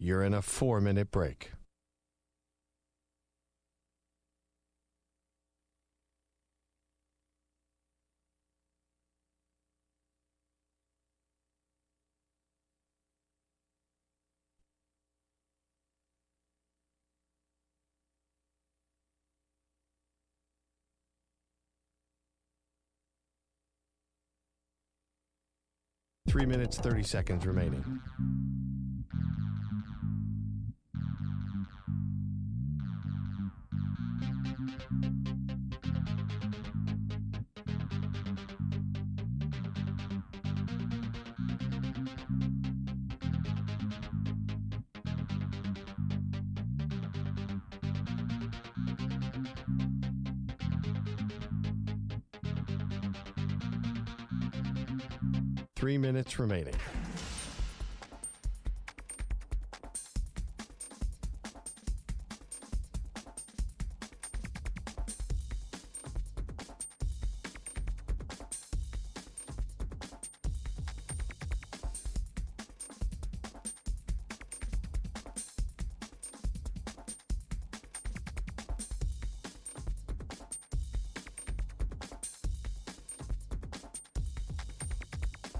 You're in a 4-minute break. Three minutes, 30 seconds remaining. Three minutes remaining.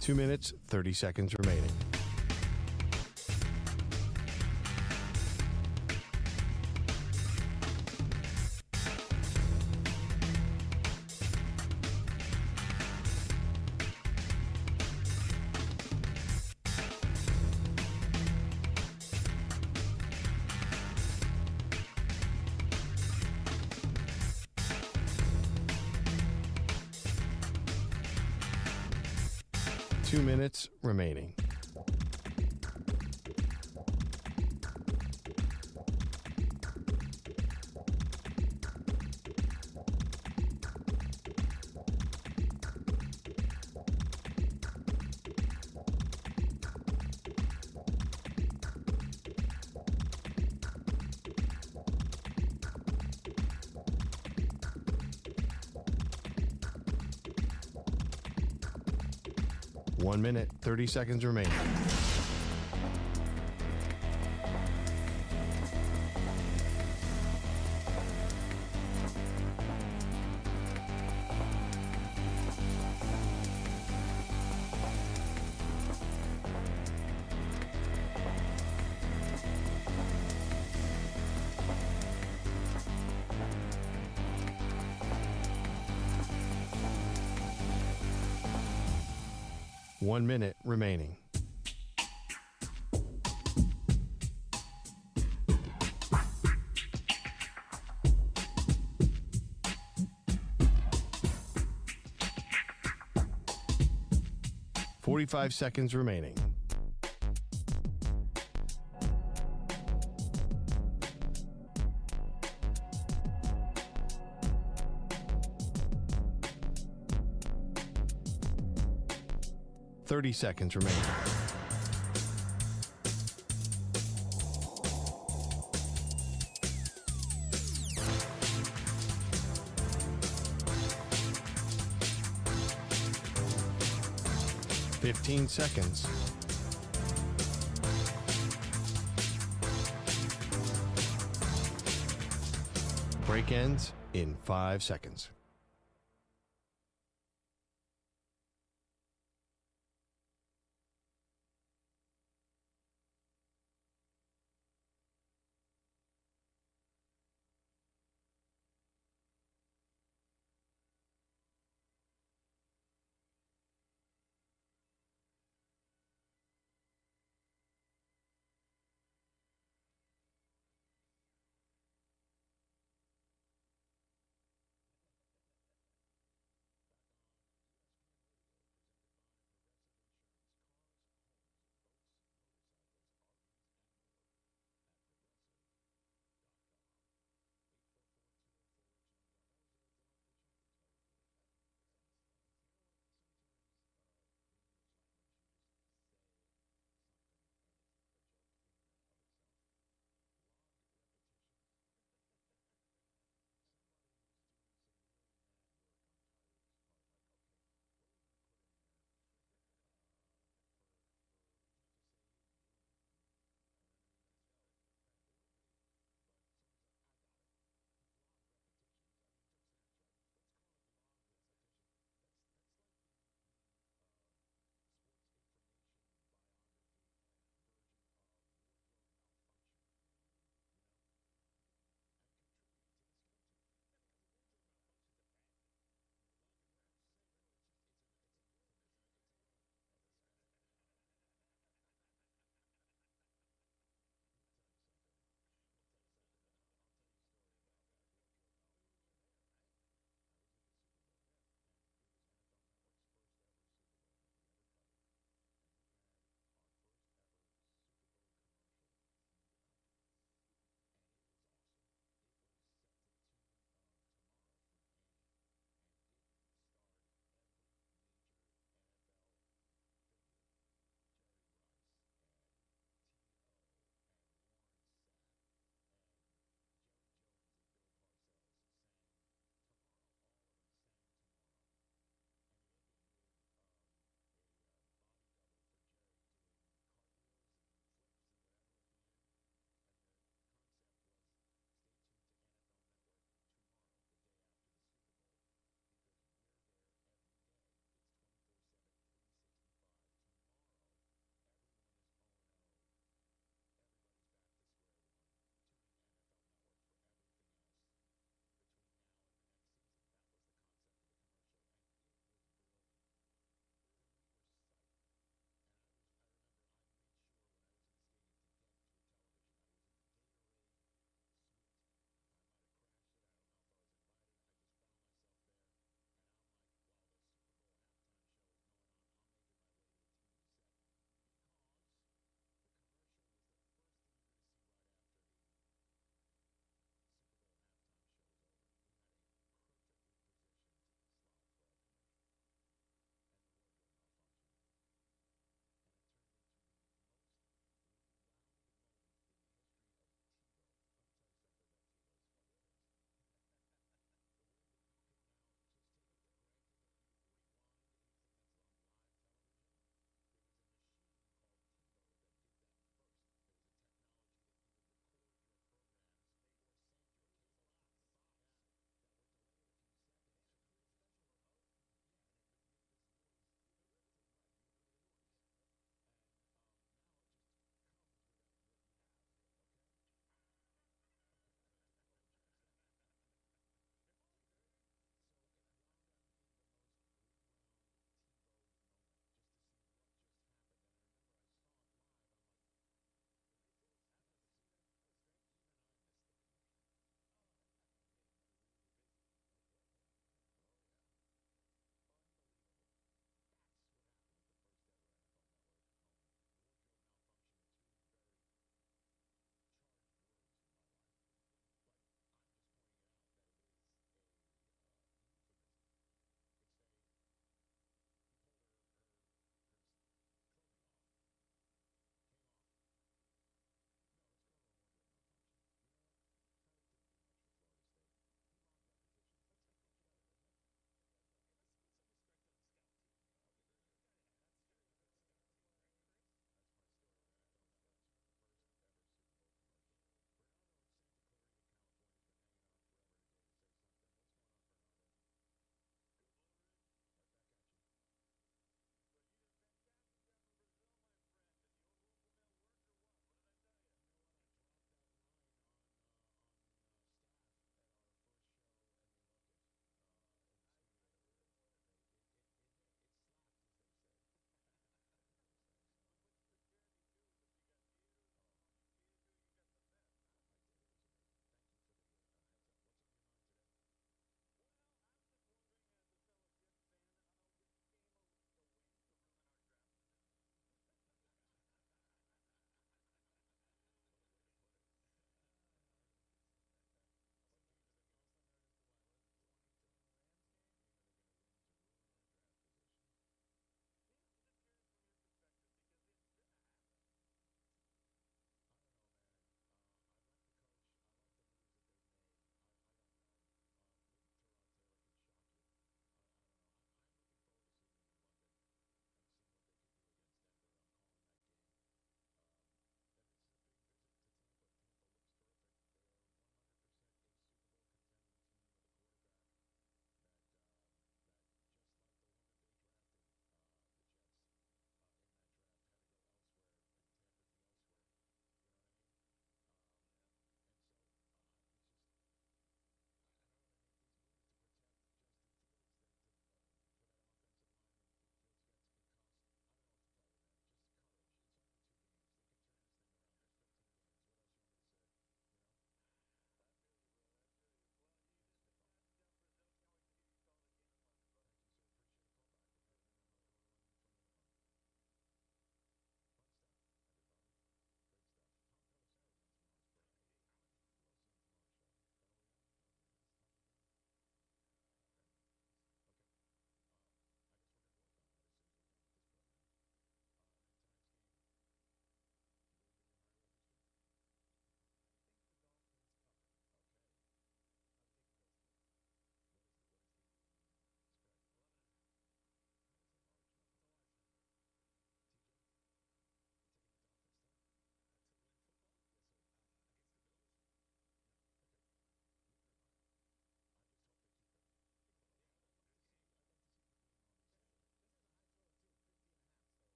Two minutes, 30 seconds remaining. Two minutes remaining. 1 minute, 30 seconds remaining. One minute remaining. Forty-five seconds remaining. Thirty seconds remaining. Fifteen seconds. Break ends in 5 seconds.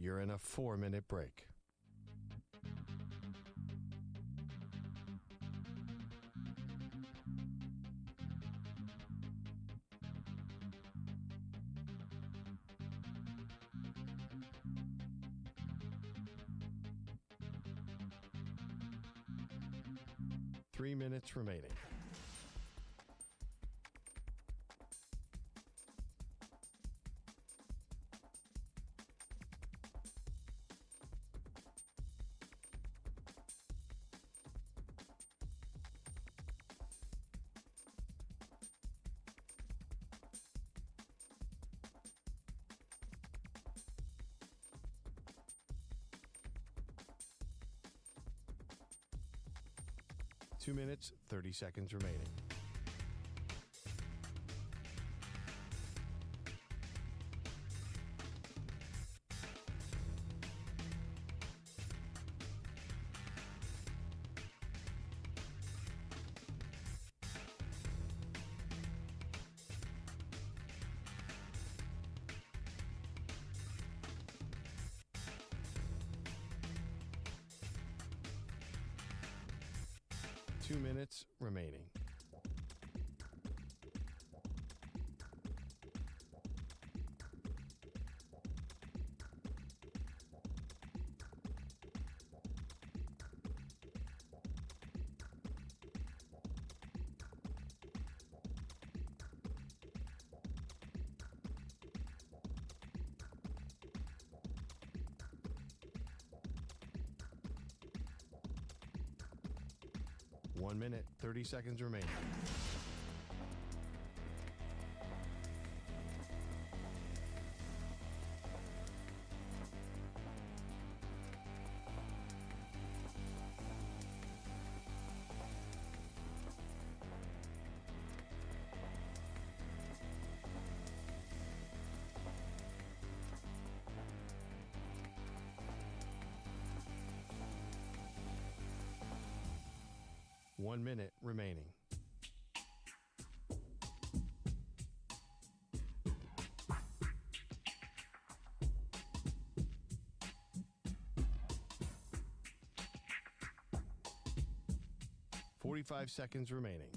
You're in a 4-minute break. Three minutes remaining. Two minutes, 30 seconds remaining. Two minutes remaining. One minute, 30 seconds remaining. One minute remaining. Forty-five seconds remaining.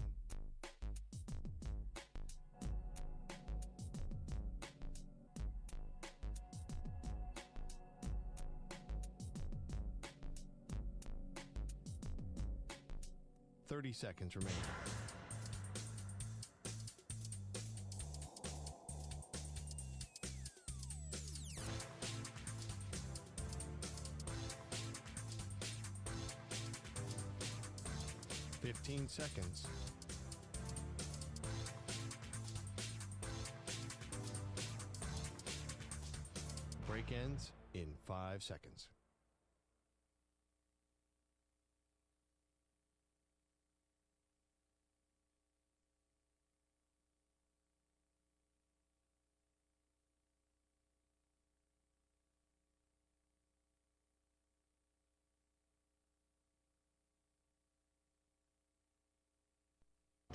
Seconds remaining. Fifteen seconds. Break ends in 5 seconds.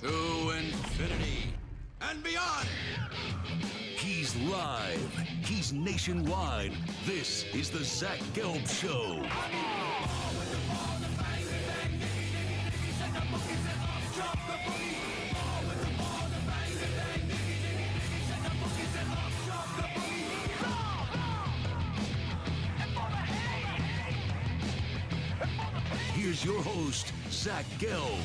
To infinity and beyond. He's live. He's nationwide. This is the Zach Gelb Show. Here's your host, Zach Gelb.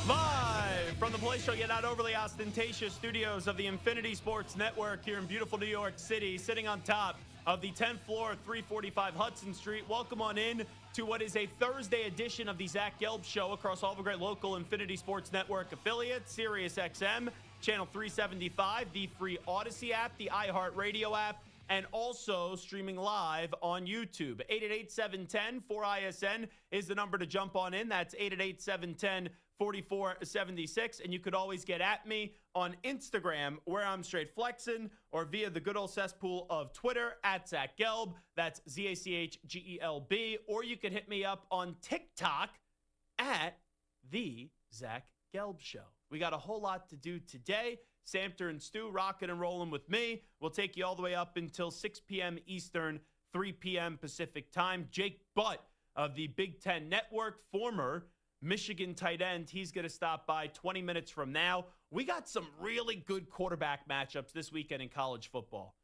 Live from the Play Show, yet not overly ostentatious studios of the Infinity Sports Network here in beautiful New York City, sitting on top of the 10th floor, 345 Hudson Street. Welcome on in to what is a Thursday edition of the Zach Gelb Show across all the great local Infinity Sports Network affiliates, Sirius XM, Channel 375, the free Odyssey app, the iHeartRadio app, and also streaming live on YouTube. 888-710-4ISN is the number to jump on in. That's 888-710-4476. And you could always get at me on Instagram, where I'm straight flexing, or via the good old cesspool of Twitter, at Zach Gelb. That's ZACHGELB. Or you could hit me up on TikTok at the Zach Gelb Show. We got a whole lot to do today. Samter and Stu rocking and rolling with me. We'll take you all the way up until 6 p.m. Eastern, 3 p.m. Pacific time. Jake Butt of the Big Ten Network, former Michigan tight end. He's going to stop by 20 minutes from now. We got some really good quarterback matchups this weekend in college football.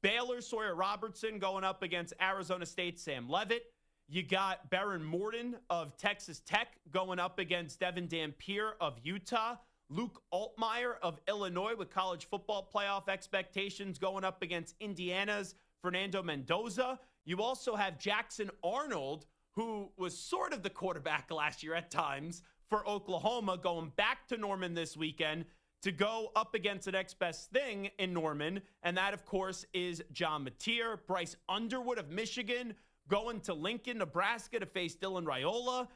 Baylor Sawyer Robertson going up against Arizona State Sam Leavitt. You got Baron Morton of Texas Tech going up against Devin Dampier of Utah. Luke Altmaier of Illinois with college football playoff expectations going up against Indiana's Fernando Mendoza. You also have Jackson Arnold, who was sort of the quarterback last year at times for Oklahoma, going back to Norman this weekend to go up against the next best thing in Norman. And that, of course, is John Mateer. Bryce Underwood of Michigan going to Lincoln, Nebraska to face Dylan Raiola.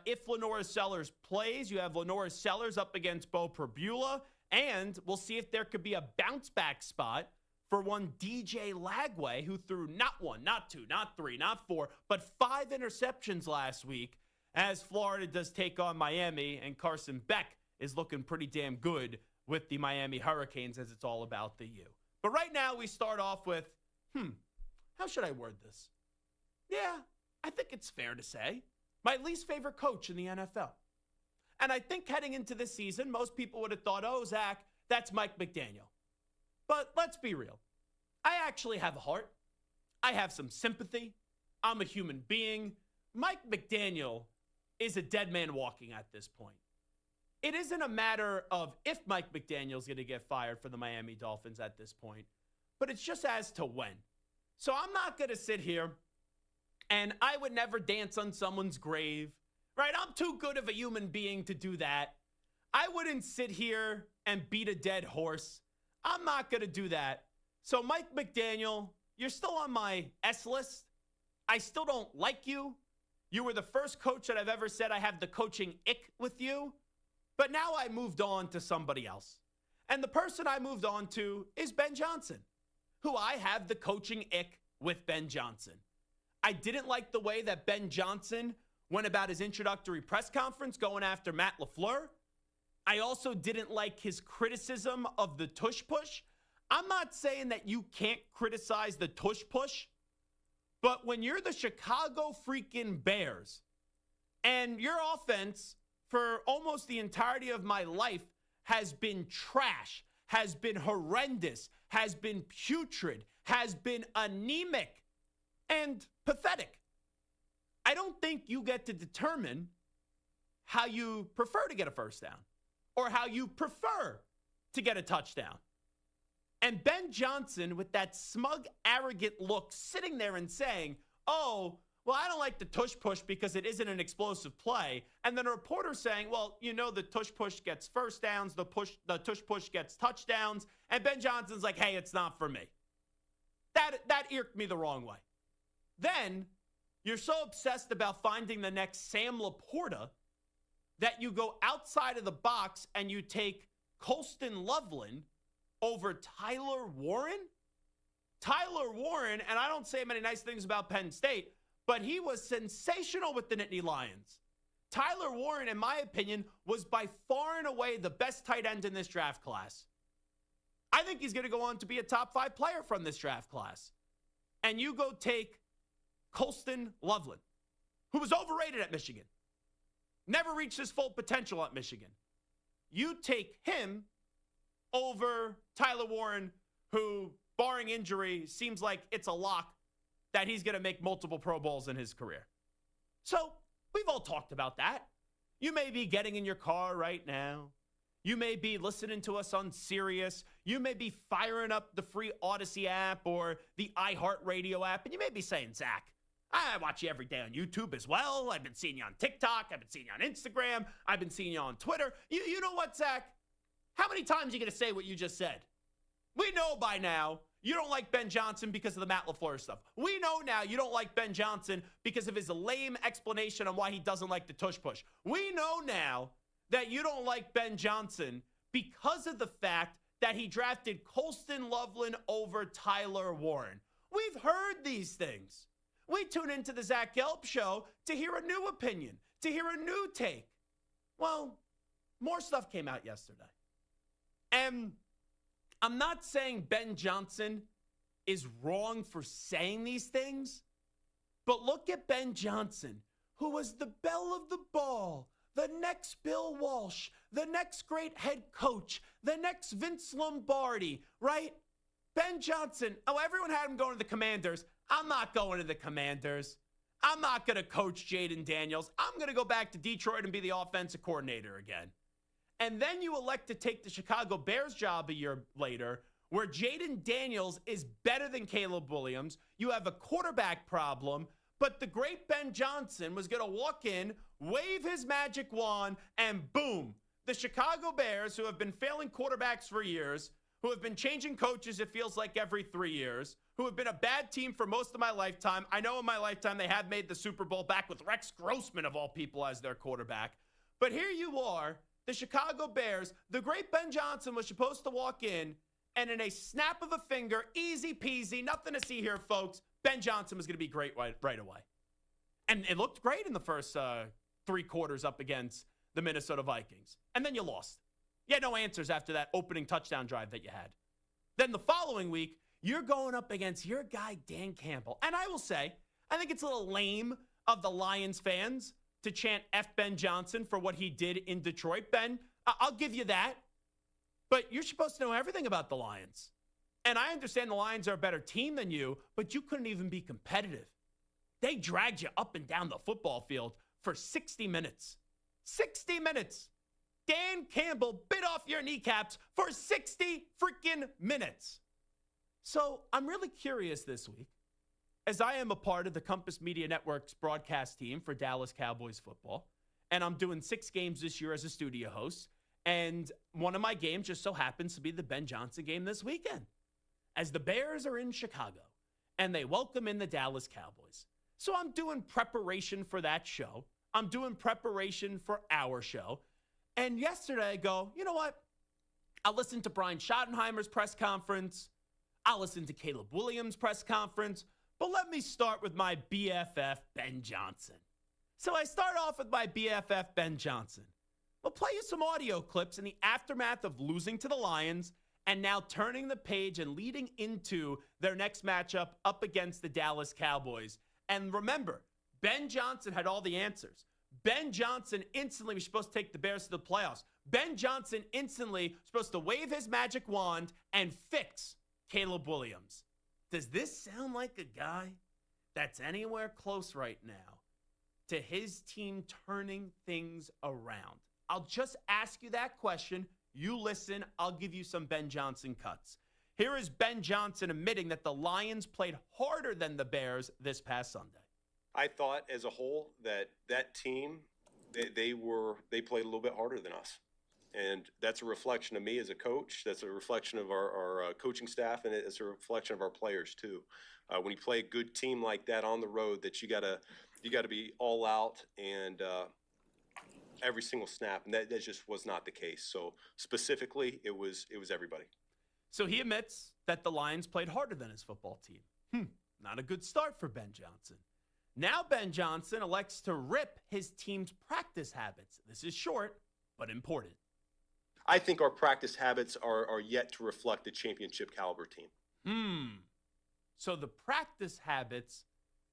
If Lenora Sellers plays, you have Lenora Sellers up against Bo Perbula. And we'll see if there could be a bounce back spot for one DJ Lagway, who threw not one, not two, not three, not four, but 5 interceptions last week as Florida does take on Miami, and Carson Beck is looking pretty damn good with the Miami Hurricanes, as it's all about the U. But right now we start off with, how should I word this? Yeah, I think it's fair to say my least favorite coach in the NFL. And I think heading into this season, most people would have thought, oh, Zach, that's Mike McDaniel. But let's be real. I actually have a heart. I have some sympathy. I'm a human being. Mike McDaniel is a dead man walking at this point. It isn't a matter of if Mike McDaniel's going to get fired for the Miami Dolphins at this point, but it's just as to when. So I'm not going to sit here, and I would never dance on someone's grave, right? I'm too good of a human being to do that. I wouldn't sit here and beat a dead horse. I'm not going to do that. So Mike McDaniel, you're still on my S list. I still don't like you. You were the first coach that I've ever said I have the coaching ick with you. But now I moved on to somebody else. And the person I moved on to is Ben Johnson, who I have the coaching ick with Ben Johnson. I didn't like the way that Ben Johnson went about his introductory press conference going after Matt LaFleur. I also didn't like his criticism of the tush push. I'm not saying that you can't criticize the tush push, but when you're the Chicago freaking Bears and your offense for almost the entirety of my life has been trash, has been horrendous, has been putrid, has been anemic and pathetic, I don't think you get to determine how you prefer to get a first down or how you prefer to get a touchdown. And Ben Johnson, with that smug, arrogant look, sitting there and saying, oh, well, I don't like the tush push because it isn't an explosive play. And then a reporter saying, well, you know, the tush push gets first downs, the tush push gets touchdowns. And Ben Johnson's like, hey, it's not for me. That irked me the wrong way. Then you're so obsessed about finding the next Sam Laporta that you go outside of the box and you take Colston Loveland over Tyler Warren? Tyler Warren, and I don't say many nice things about Penn State, but he was sensational with the Nittany Lions. Tyler Warren, in my opinion, was by far and away the best tight end in this draft class. I think he's going to go on to be a top 5 player from this draft class. And you go take Colston Loveland, who was overrated at Michigan, never reached his full potential at Michigan. You take him over Tyler Warren, who, barring injury, seems like it's a lock that he's going to make multiple Pro Bowls in his career. So we've all talked about that. You may be getting in your car right now. You may be listening to us on Sirius. You may be firing up the free Odyssey app or the iHeartRadio app, and you may be saying, Zach, I watch you every day on YouTube as well. I've been seeing you on TikTok. I've been seeing you on Instagram. I've been seeing you on Twitter. You know what, Zach? How many times are you going to say what you just said? We know by now you don't like Ben Johnson because of the Matt LaFleur stuff. We know now you don't like Ben Johnson because of his lame explanation on why he doesn't like the tush push. We know now that you don't like Ben Johnson because of the fact that he drafted Colston Loveland over Tyler Warren. We've heard these things. We tune into the Zach Gelb Show to hear a new opinion, to hear a new take. Well, more stuff came out yesterday. And I'm not saying Ben Johnson is wrong for saying these things, but look at Ben Johnson, who was the belle of the ball, the next Bill Walsh, the next great head coach, the next Vince Lombardi, right? Ben Johnson, everyone had him going to the Commanders. I'm not going to the Commanders. I'm not going to coach Jaden Daniels. I'm going to go back to Detroit and be the offensive coordinator again. And then you elect to take the Chicago Bears job a year later, where Jaden Daniels is better than Caleb Williams. You have a quarterback problem, but the great Ben Johnson was going to walk in, wave his magic wand, and boom, the Chicago Bears, who have been failing quarterbacks for years, who have been changing coaches, it feels like every 3 years, who have been a bad team for most of my lifetime. I know in my lifetime they have made the Super Bowl back with Rex Grossman, of all people, as their quarterback. But here you are, the Chicago Bears, the great Ben Johnson was supposed to walk in, and in a snap of a finger, easy peasy, nothing to see here, folks, Ben Johnson was going to be great right away. And it looked great in the first 3 quarters up against the Minnesota Vikings. And then you lost. You had no answers after that opening touchdown drive that you had. Then the following week, you're going up against your guy, Dan Campbell. And I will say, I think it's a little lame of the Lions fans to chant F Ben Johnson for what he did in Detroit. Ben, I'll give you that. But you're supposed to know everything about the Lions. And I understand the Lions are a better team than you, but you couldn't even be competitive. They dragged you up and down the football field for 60 minutes. 60 minutes. Dan Campbell bit off your kneecaps for 60 freaking minutes. So I'm really curious this week, as I am a part of the Compass Media Network's broadcast team for Dallas Cowboys football, and I'm doing 6 games this year as a studio host, and one of my games just so happens to be the Ben Johnson game this weekend, as the Bears are in Chicago, and they welcome in the Dallas Cowboys. So I'm doing preparation for that show. I'm doing preparation for our show. And yesterday I go, you know what? I'll listen to Brian Schottenheimer's press conference. I'll listen to Caleb Williams' press conference. But let me start with my BFF, Ben Johnson. So I start off with my BFF, Ben Johnson. We'll play you some audio clips in the aftermath of losing to the Lions and now turning the page and leading into their next matchup up against the Dallas Cowboys. And remember, Ben Johnson had all the answers. Ben Johnson instantly was supposed to take the Bears to the playoffs. Ben Johnson instantly supposed to wave his magic wand and fix Caleb Williams. Does this sound like a guy that's anywhere close right now to his team turning things around? I'll just ask you that question. You listen. I'll give you some Ben Johnson cuts. Here is Ben Johnson admitting that the Lions played harder than the Bears this past Sunday. I thought as a whole that team, they played a little bit harder than us. And that's a reflection of me as a coach. That's a reflection of our coaching staff, and it's a reflection of our players too. When you play a good team like that on the road, that you gotta be all out and every single snap, and that just was not the case. So specifically, it was everybody. So he admits that the Lions played harder than his football team. Not a good start for Ben Johnson. Now Ben Johnson elects to rip his team's practice habits. This is short, but important. I think our practice habits are yet to reflect the championship caliber team. So the practice habits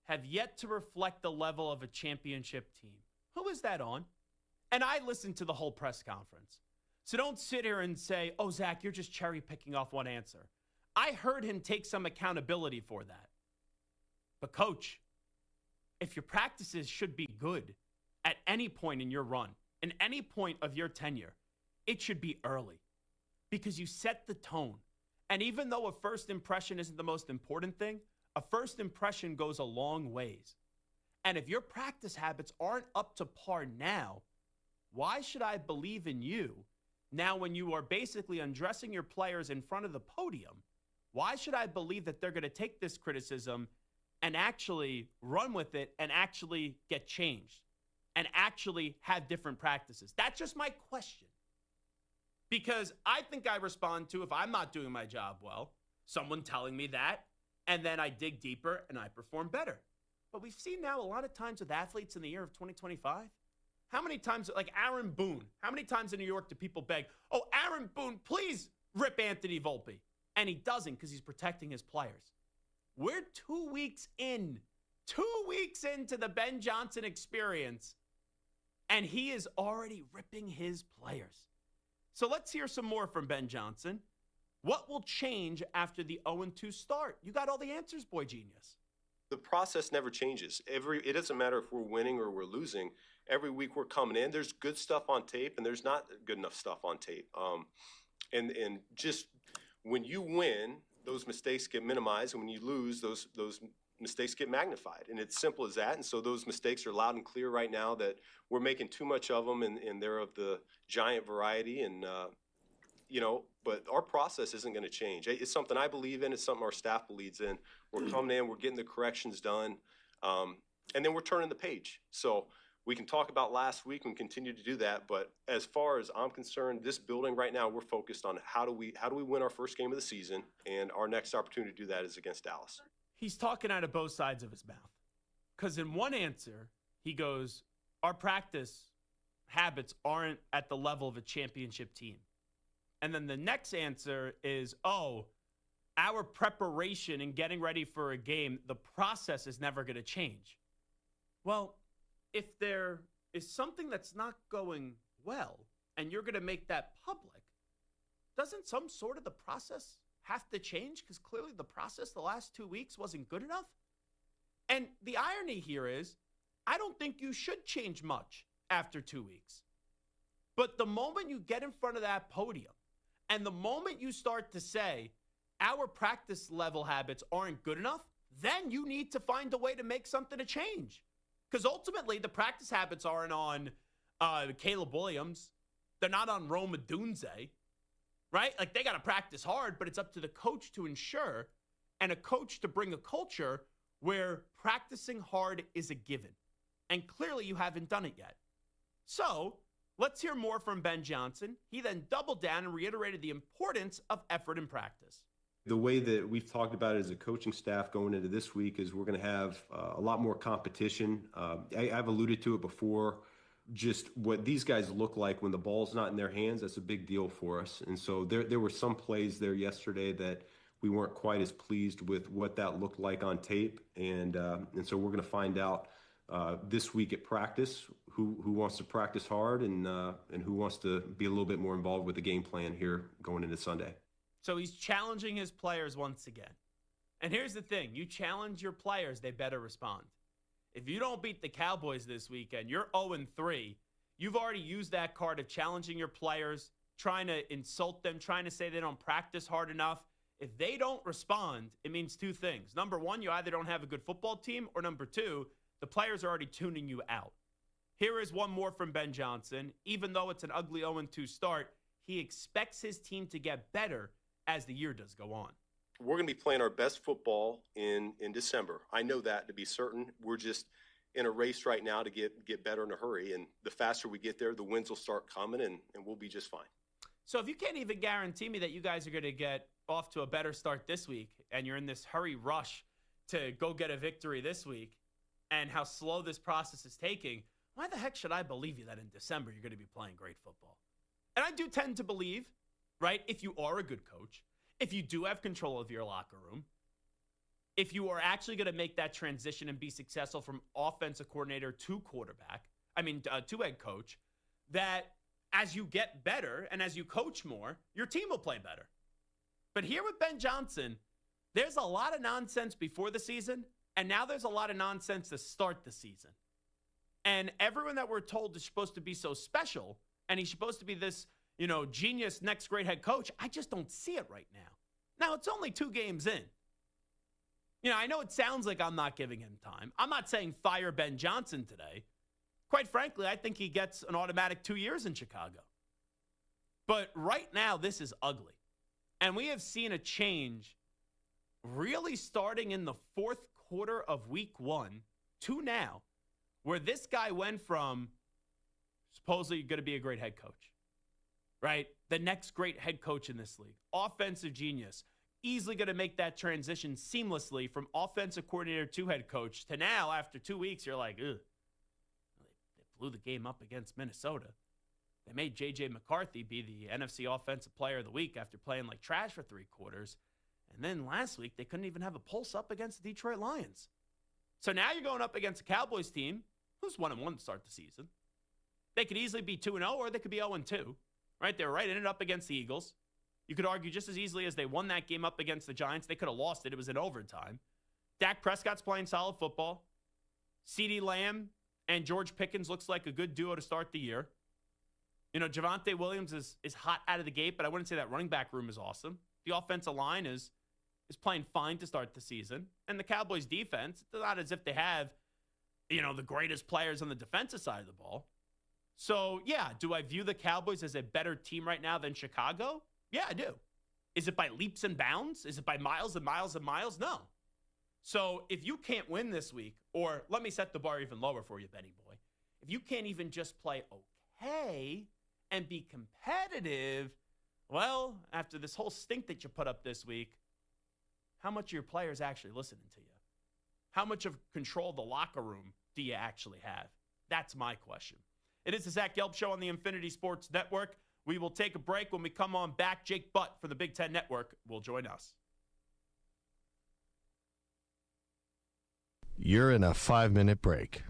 have yet to reflect the level of a championship team. Who is that on? And I listened to the whole press conference. So don't sit here and say, oh, Zach, you're just cherry picking off one answer. I heard him take some accountability for that. But coach, if your practices should be good at any point in your run, in any point of your tenure, it should be early because you set the tone. And even though a first impression isn't the most important thing, a first impression goes a long ways. And if your practice habits aren't up to par now, why should I believe in you now when you are basically undressing your players in front of the podium? Why should I believe that they're going to take this criticism and actually run with it and actually get changed and actually have different practices? That's just my question. Because I think I respond to, if I'm not doing my job well, someone telling me that, and then I dig deeper and I perform better. But we've seen now a lot of times with athletes in the year of 2025, how many times, like Aaron Boone, how many times in New York do people beg, oh, Aaron Boone, please rip Anthony Volpe. And he doesn't because he's protecting his players. We're 2 weeks in. 2 weeks into the Ben Johnson experience, and he is already ripping his players. So let's hear some more from Ben Johnson. What will change after the 0-2 start? You got all the answers, boy genius. The process never changes. It doesn't matter if we're winning or we're losing. Every week we're coming in. There's good stuff on tape, and there's not good enough stuff on tape. And just when you win, those mistakes get minimized, and when you lose, those mistakes get magnified. And it's simple as that. And so those mistakes are loud and clear right now that we're making too much of them, and they're of the giant variety. And but our process isn't going to change. It's something I believe in. It's something our staff believes in. We're coming in, we're getting the corrections done, and then we're turning the page. So we can talk about last week and continue to do that. But as far as I'm concerned, this building right now, we're focused on how do we win our first game of the season, and our next opportunity to do that is against Dallas. He's talking out of both sides of his mouth. Because in one answer, he goes, our practice habits aren't at the level of a championship team. And then the next answer is, our preparation and getting ready for a game, the process is never going to change. Well, if there is something that's not going well and you're going to make that public, doesn't some sort of the process have to change? Because clearly the process the last 2 weeks wasn't good enough. And the irony here is, I don't think you should change much after 2 weeks. But the moment you get in front of that podium, and the moment you start to say, our practice level habits aren't good enough, then you need to find a way to make something to change. Because ultimately, the practice habits aren't on Caleb Williams. They're not on Rome Odunze, right? Like, they got to practice hard, but it's up to the coach to ensure, and a coach to bring a culture where practicing hard is a given. And clearly, you haven't done it yet. So let's hear more from Ben Johnson. He then doubled down and reiterated the importance of effort in practice. The way that we've talked about it as a coaching staff going into this week is we're going to have a lot more competition. I've alluded to it before, just what these guys look like when the ball's not in their hands. That's a big deal for us. And so there were some plays there yesterday that we weren't quite as pleased with what that looked like on tape. And so we're going to find out this week at practice who wants to practice hard and who wants to be a little bit more involved with the game plan here going into Sunday. So he's challenging his players once again. And here's the thing. You challenge your players, they better respond. If you don't beat the Cowboys this weekend, you're 0-3. You've already used that card of challenging your players, trying to insult them, trying to say they don't practice hard enough. If they don't respond, it means two things. Number one, you either don't have a good football team, or number two, the players are already tuning you out. Here is one more from Ben Johnson. Even though it's an ugly 0-2 start, he expects his team to get better as the year does go on. We're going to be playing our best football in December. I know that to be certain. We're just in a race right now to get better in a hurry. And the faster we get there, the wins will start coming, and we'll be just fine. So if you can't even guarantee me that you guys are going to get off to a better start this week, and you're in this hurry rush to go get a victory this week, and how slow this process is taking, why the heck should I believe you that in December you're going to be playing great football? And I do tend to believe, right, if you are a good coach, if you do have control of your locker room, if you are actually going to make that transition and be successful from offensive coordinator to to head coach, that as you get better and as you coach more, your team will play better. But here with Ben Johnson, there's a lot of nonsense before the season, and now there's a lot of nonsense to start the season. And everyone that we're told is supposed to be so special, and he's supposed to be this, genius next great head coach, I just don't see it right now. Now, it's only 2 games in. I know it sounds like I'm not giving him time. I'm not saying fire Ben Johnson today. Quite frankly, I think he gets an automatic 2 years in Chicago. But right now, this is ugly. And we have seen a change really starting in the 4th quarter of week 1 to now, where this guy went from supposedly going to be a great head coach, right? The next great head coach in this league, offensive genius, easily going to make that transition seamlessly from offensive coordinator to head coach to now, after 2 weeks, you're like, ugh, they blew the game up against Minnesota. They made J.J. McCarthy be the NFC Offensive Player of the Week after playing like trash for 3 quarters. And then last week, they couldn't even have a pulse up against the Detroit Lions. So now you're going up against a Cowboys team who's 1-1 to start the season. They could easily be 2-0 or they could be 0-2, right? They were right in it up against the Eagles. You could argue just as easily as they won that game up against the Giants, they could have lost it. It was in overtime. Dak Prescott's playing solid football. CeeDee Lamb and George Pickens looks like a good duo to start the year. You know, Javonte Williams is hot out of the gate, but I wouldn't say that running back room is awesome. The offensive line is playing fine to start the season. And the Cowboys defense, it's not as if they have, you know, the greatest players on the defensive side of the ball. So, yeah, do I view the Cowboys as a better team right now than Chicago? Yeah, I do. Is it by leaps and bounds? Is it by miles and miles and miles? No. So if you can't win this week, or let me set the bar even lower for you, Benny Boy. If you can't even just play okay and be competitive, well, after this whole stink that you put up this week, how much of your players actually listening to you? How much of control of the locker room do you actually have? That's my question. It is the Zach Gelb Show on the Infinity Sports Network. We will take a break. When we come on back, Jake Butt for the Big Ten Network will join us. You're in a 5-minute break.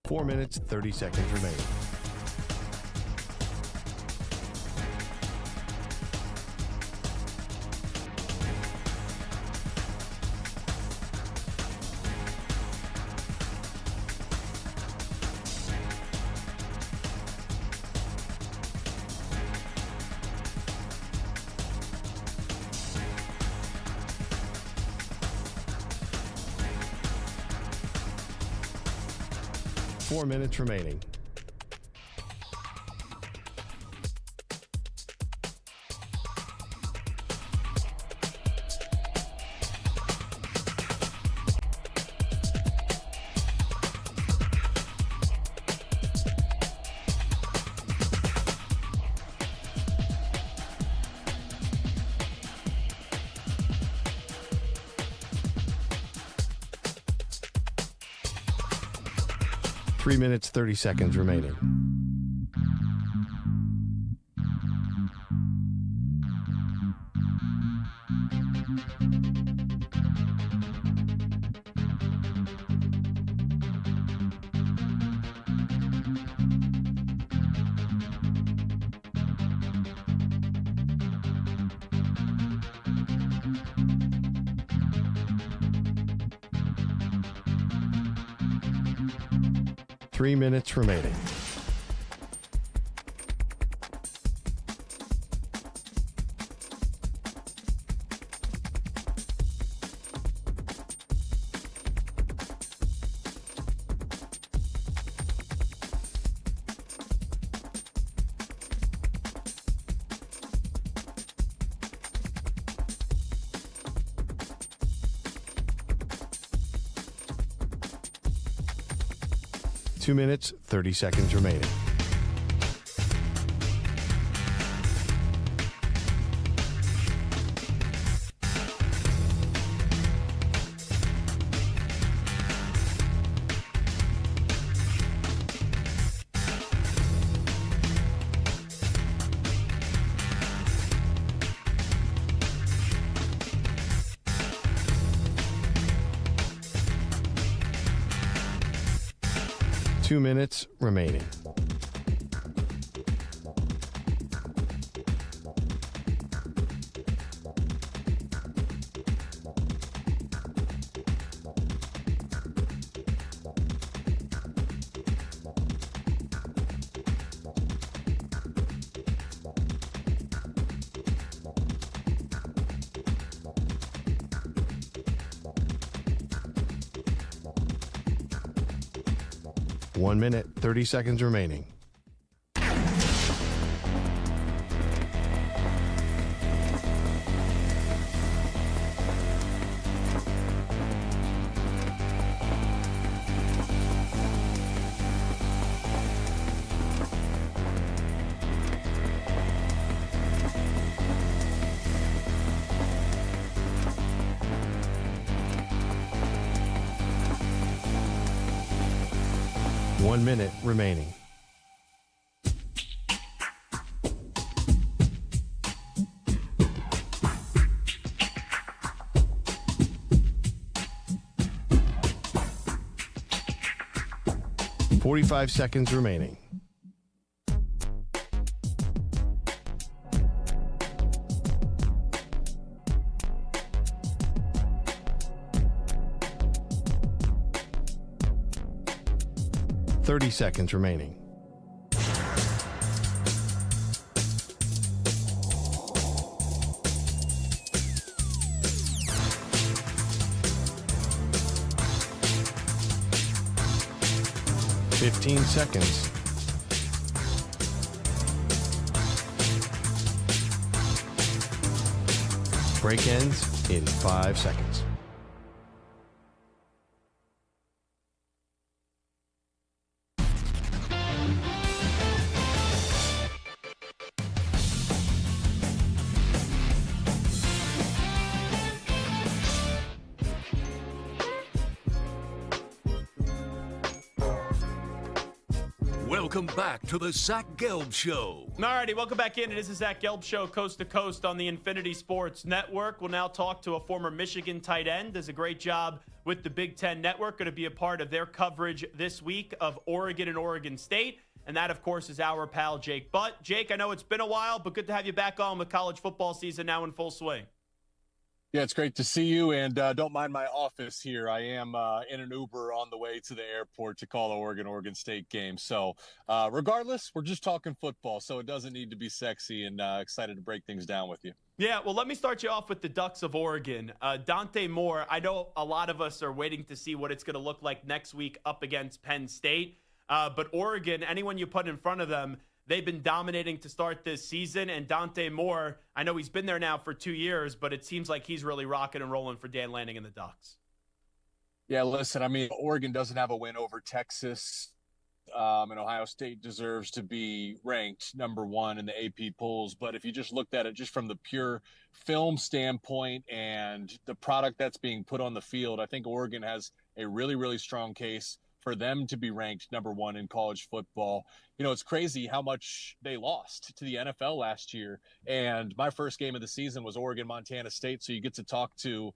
Four minutes, 30 seconds remaining. Four minutes remaining. Three minutes, 30 seconds remaining. Three minutes remaining. Two minutes, 30 seconds remaining. Two minutes remaining. One minute, 30 seconds remaining. 1 minute remaining. "45 seconds remaining. "30 seconds remaining. "15 seconds. Break ends in 5 seconds. Welcome back to the Zach Gelb Show. Alrighty, welcome back in. It is the Zach Gelb Show, coast to coast on the Infinity Sports Network. We'll now talk to a former Michigan tight end. Does a great job with the Big Ten Network. Going to be a part of their coverage this week of Oregon and Oregon State. And that, of course, is our pal Jake Butt. Jake, I know it's been a while, but good to have you back on with college football season now in full swing. Yeah, it's great to see you, and don't mind my office here. I am in an Uber on the way to the airport to call the Oregon State game. So regardless, we're just talking football, so it doesn't need to be sexy, and excited to break things down with you. Yeah, well, let me start you off with the Ducks of Oregon. Dante Moore, I know a lot of us are waiting to see what it's going to look like next week up against Penn State. But Oregon, anyone you put in front of them, they've been dominating to start this season, and Dante Moore, I know he's been there now for 2 years, but it seems like he's really rocking and rolling for Dan Lanning and the Ducks. Yeah, listen, I mean, Oregon doesn't have a win over Texas, and Ohio State deserves to be ranked number one in the AP polls. But if you just looked at it just from the pure film standpoint and the product that's being put on the field, I think Oregon has a really, really strong case for them to be ranked number one in college football. You know, it's crazy how much they lost to the NFL last year. And my first game of the season was Oregon-Montana State. So you get to talk to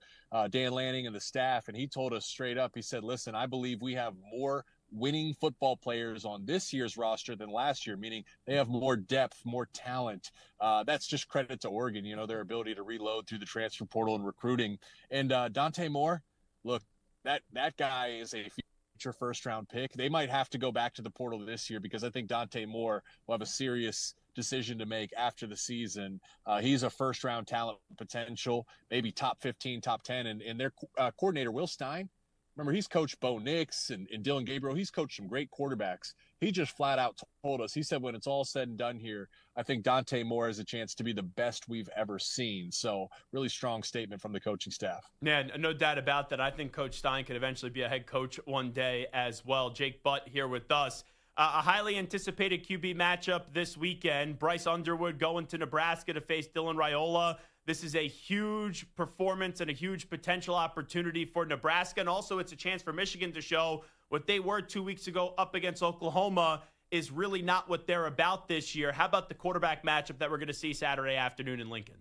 Dan Lanning and the staff. And he told us straight up, he said, listen, I believe we have more winning football players on this year's roster than last year, meaning they have more depth, more talent. That's just credit to Oregon, you know, their ability to reload through the transfer portal and recruiting. And Dante Moore, look, that guy is a future first-round pick. They might have to go back to the portal this year because I think Dante Moore will have a serious decision to make after the season. He's a first-round talent potential, maybe top 15, top 10. And their coordinator, Will Stein, remember, he's coached Bo Nix and Dylan Gabriel. He's coached some great quarterbacks. He just flat out told us, he said, when it's all said and done here, I think Dante Moore has a chance to be the best we've ever seen. So really strong statement from the coaching staff. Yeah, no doubt about that. I think Coach Stein could eventually be a head coach one day as well. Jake Butt here with us. A highly anticipated QB matchup this weekend. Bryce Underwood going to Nebraska to face Dylan Raiola. This is a huge performance and a huge potential opportunity for Nebraska. And also it's a chance for Michigan to show what they were 2 weeks ago up against Oklahoma is really not what they're about this year. How about the quarterback matchup that we're going to see Saturday afternoon in Lincoln?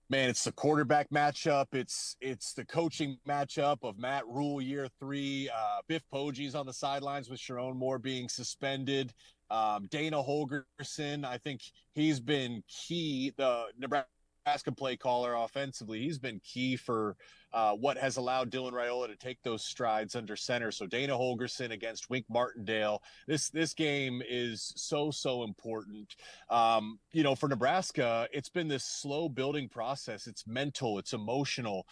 Man, it's the quarterback matchup. It's the coaching matchup of Matt Rule year 3. Biff Poggi's on the sidelines with Sharon Moore being suspended. Dana Holgerson, I think he's been key. The Nebraska play caller offensively, he's been key for what has allowed Dylan Raiola to take those strides under center. So Dana Holgerson against Wink Martindale. This game is so important. You know, for Nebraska, it's been this slow building process. It's mental, it's emotional.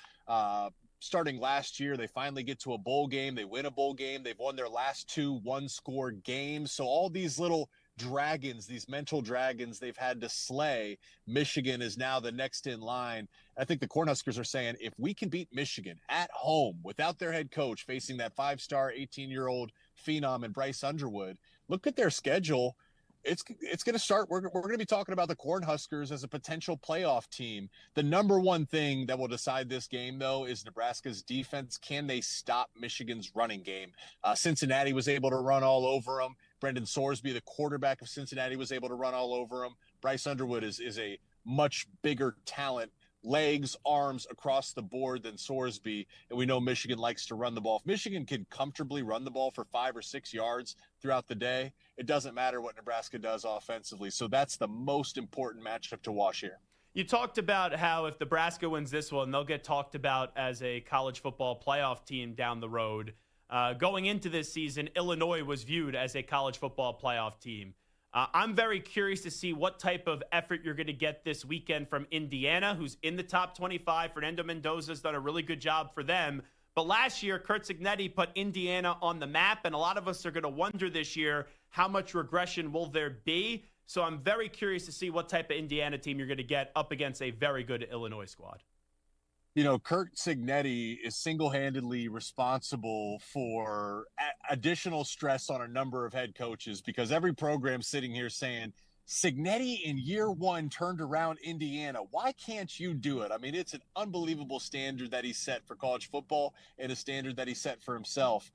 Starting last year, they finally get to a bowl game. They win a bowl game. They've won their last 2 one-score games. So all these little dragons, these mental dragons they've had to slay, Michigan is now the next in line. I think the Cornhuskers are saying, if we can beat Michigan at home without their head coach facing that 5-star 18-year-old phenom and Bryce Underwood, look at their schedule. it's going to start. We're going to be talking about the Cornhuskers as a potential playoff team. The number one thing that will decide this game, though, is Nebraska's defense. Can they stop Michigan's running game? Cincinnati was able to run all over them. Brendan Sorsby, the quarterback of Cincinnati, was able to run all over them. Bryce Underwood is a much bigger talent, legs, arms across the board than Sorsby, and we know Michigan likes to run the ball. If Michigan can comfortably run the ball for 5 or 6 yards throughout the day, it doesn't matter what Nebraska does offensively. So that's the most important matchup to watch here. You talked about how if Nebraska wins this one, they'll get talked about as a college football playoff team down the road. Going into this season, Illinois was viewed as a college football playoff team. I'm very curious to see what type of effort you're going to get this weekend from Indiana, who's in the top 25. Fernando Mendoza's done a really good job for them. But last year, Curt Cignetti put Indiana on the map, and a lot of us are going to wonder this year, how much regression will there be? So I'm very curious to see what type of Indiana team you're going to get up against a very good Illinois squad. You know, Curt Cignetti is single-handedly responsible for additional stress on a number of head coaches, because every program sitting here saying, Cignetti in year one turned around Indiana. Why can't you do it? I mean, it's an unbelievable standard that he set for college football and a standard that he set for himself.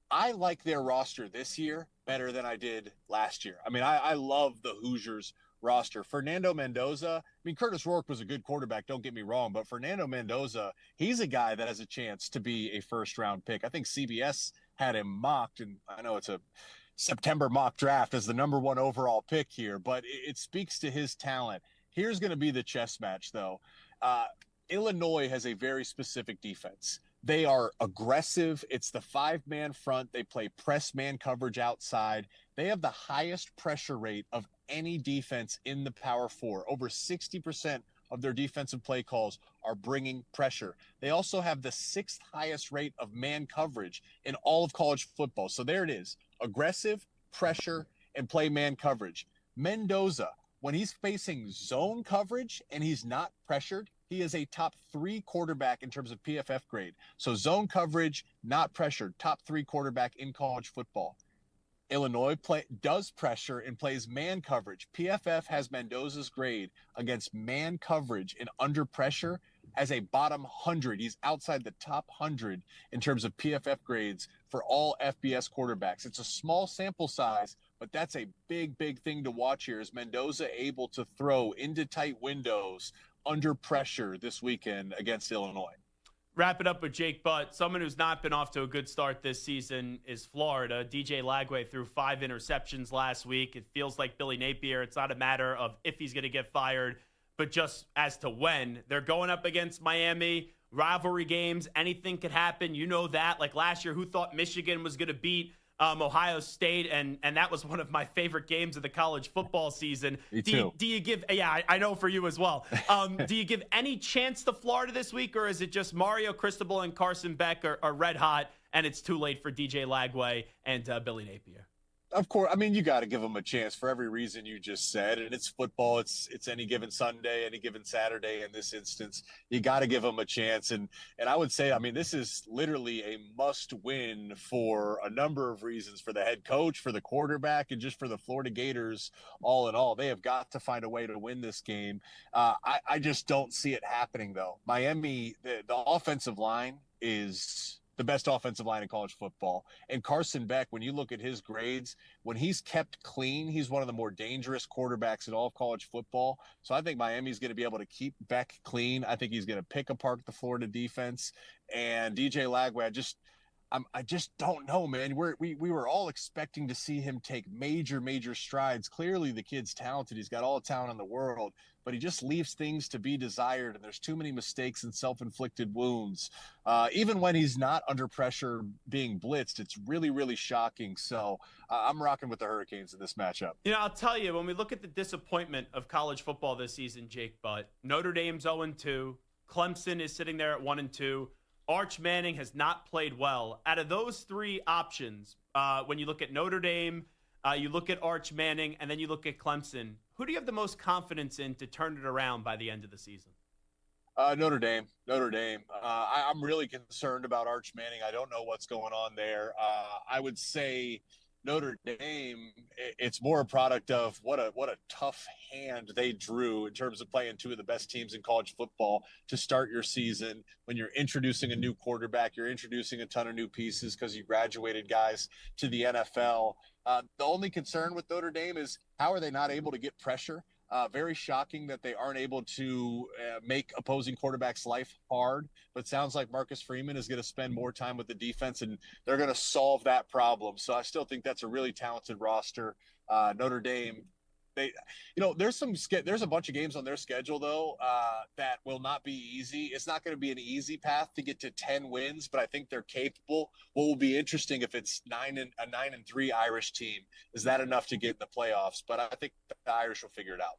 I like their roster this year better than I did last year. I mean, I love the Hoosiers roster. Fernando Mendoza, I mean, Curtis Rourke was a good quarterback, don't get me wrong, but Fernando Mendoza, he's a guy that has a chance to be a first-round pick. I think CBS had him mocked, and I know it's a September mock draft, as the number one overall pick here, but it speaks to his talent. Here's going to be the chess match, though. Illinois has a very specific defense. They are aggressive. It's the 5-man front. They play press man coverage outside. They have the highest pressure rate of any defense in the Power Four. Over 60% of their defensive play calls are bringing pressure. They also have the 6th highest rate of man coverage in all of college football. So there it is. Aggressive, pressure, and play man coverage. Mendoza, when he's facing zone coverage and he's not pressured, he is a top 3 quarterback in terms of PFF grade. So zone coverage, not pressured, top 3 quarterback in college football. Illinois does pressure and plays man coverage. PFF has Mendoza's grade against man coverage and under pressure as a bottom 100. He's outside the top 100 in terms of PFF grades for all FBS quarterbacks. It's a small sample size, but that's a big, big thing to watch here. Is Mendoza able to throw into tight windows under pressure this weekend against Illinois? Wrap it up with Jake Butt. Someone who's not been off to a good start this season is Florida. DJ Lagway threw 5 interceptions last week. It feels like Billy Napier. It's not a matter of if he's going to get fired, but just as to when. They're going up against Miami. Rivalry games, anything could happen. You know that. Like last year, who thought Michigan was going to beat Ohio State, and that was one of my favorite games of the college football season. Me too. Do you give? Yeah, I know for you as well. Do you give any chance to Florida this week, or is it just Mario Cristobal and Carson Beck are red hot, and it's too late for DJ Lagway and Billy Napier? Of course. I mean, you got to give them a chance for every reason you just said. And it's football. It's any given Sunday, any given Saturday in this instance. You got to give them a chance. And I would say, I mean, this is literally a must win for a number of reasons, for the head coach, for the quarterback, and just for the Florida Gators all in all. They have got to find a way to win this game. I just don't see it happening, though. Miami, the offensive line is the best offensive line in college football. And Carson Beck, when you look at his grades, when he's kept clean, he's one of the more dangerous quarterbacks in all of college football. So I think Miami's going to be able to keep Beck clean. I think he's going to pick apart the Florida defense. And DJ Lagway, I just don't know, man. We were all expecting to see him take major strides. Clearly the kid's talented. He's got all the talent in the world, but he just leaves things to be desired, and there's too many mistakes and self-inflicted wounds. Even when he's not under pressure being blitzed, it's really shocking. So I'm rocking with the Hurricanes in this matchup. You know, I'll tell you, when we look at the disappointment of college football this season, Jake Butt, Notre Dame's 0-2. Clemson is sitting there at 1-2. Arch Manning has not played well. Out of those 3 options, when you look at Notre Dame, you look at Arch Manning, and then you look at Clemson, who do you have the most confidence in to turn it around by the end of the season? Notre Dame. I'm really concerned about Arch Manning. I don't know what's going on there. I would say Notre Dame, it's more a product of what a tough hand they drew in terms of playing two of the best teams in college football to start your season. When you're introducing a new quarterback, you're introducing a ton of new pieces because you graduated guys to the NFL. The only concern with Notre Dame is how are they not able to get pressure? Very shocking that they aren't able to make opposing quarterbacks' life hard. But sounds like Marcus Freeman is going to spend more time with the defense, and they're going to solve that problem. So I still think that's a really talented roster. Notre Dame, there's a bunch of games on their schedule though that will not be easy. It's not going to be an easy path to get to 10 wins, but I think they're capable. What will be interesting if it's a 9-3 Irish team, is that enough to get in the playoffs? But I think the Irish will figure it out.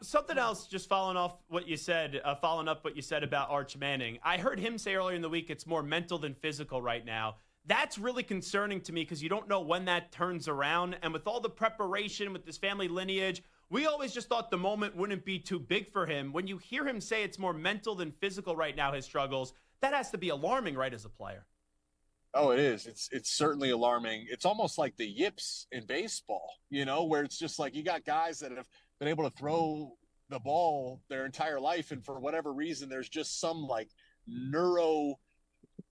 Something else, just following up what you said about Arch Manning. I heard him say earlier in the week it's more mental than physical right now. That's really concerning to me because you don't know when that turns around. And with all the preparation, with this family lineage, we always just thought the moment wouldn't be too big for him. When you hear him say it's more mental than physical right now, his struggles, that has to be alarming, right, as a player? Oh, it is. It's certainly alarming. It's almost like the yips in baseball, where it's just like you got guys that have been able to throw the ball their entire life, and for whatever reason, there's just some like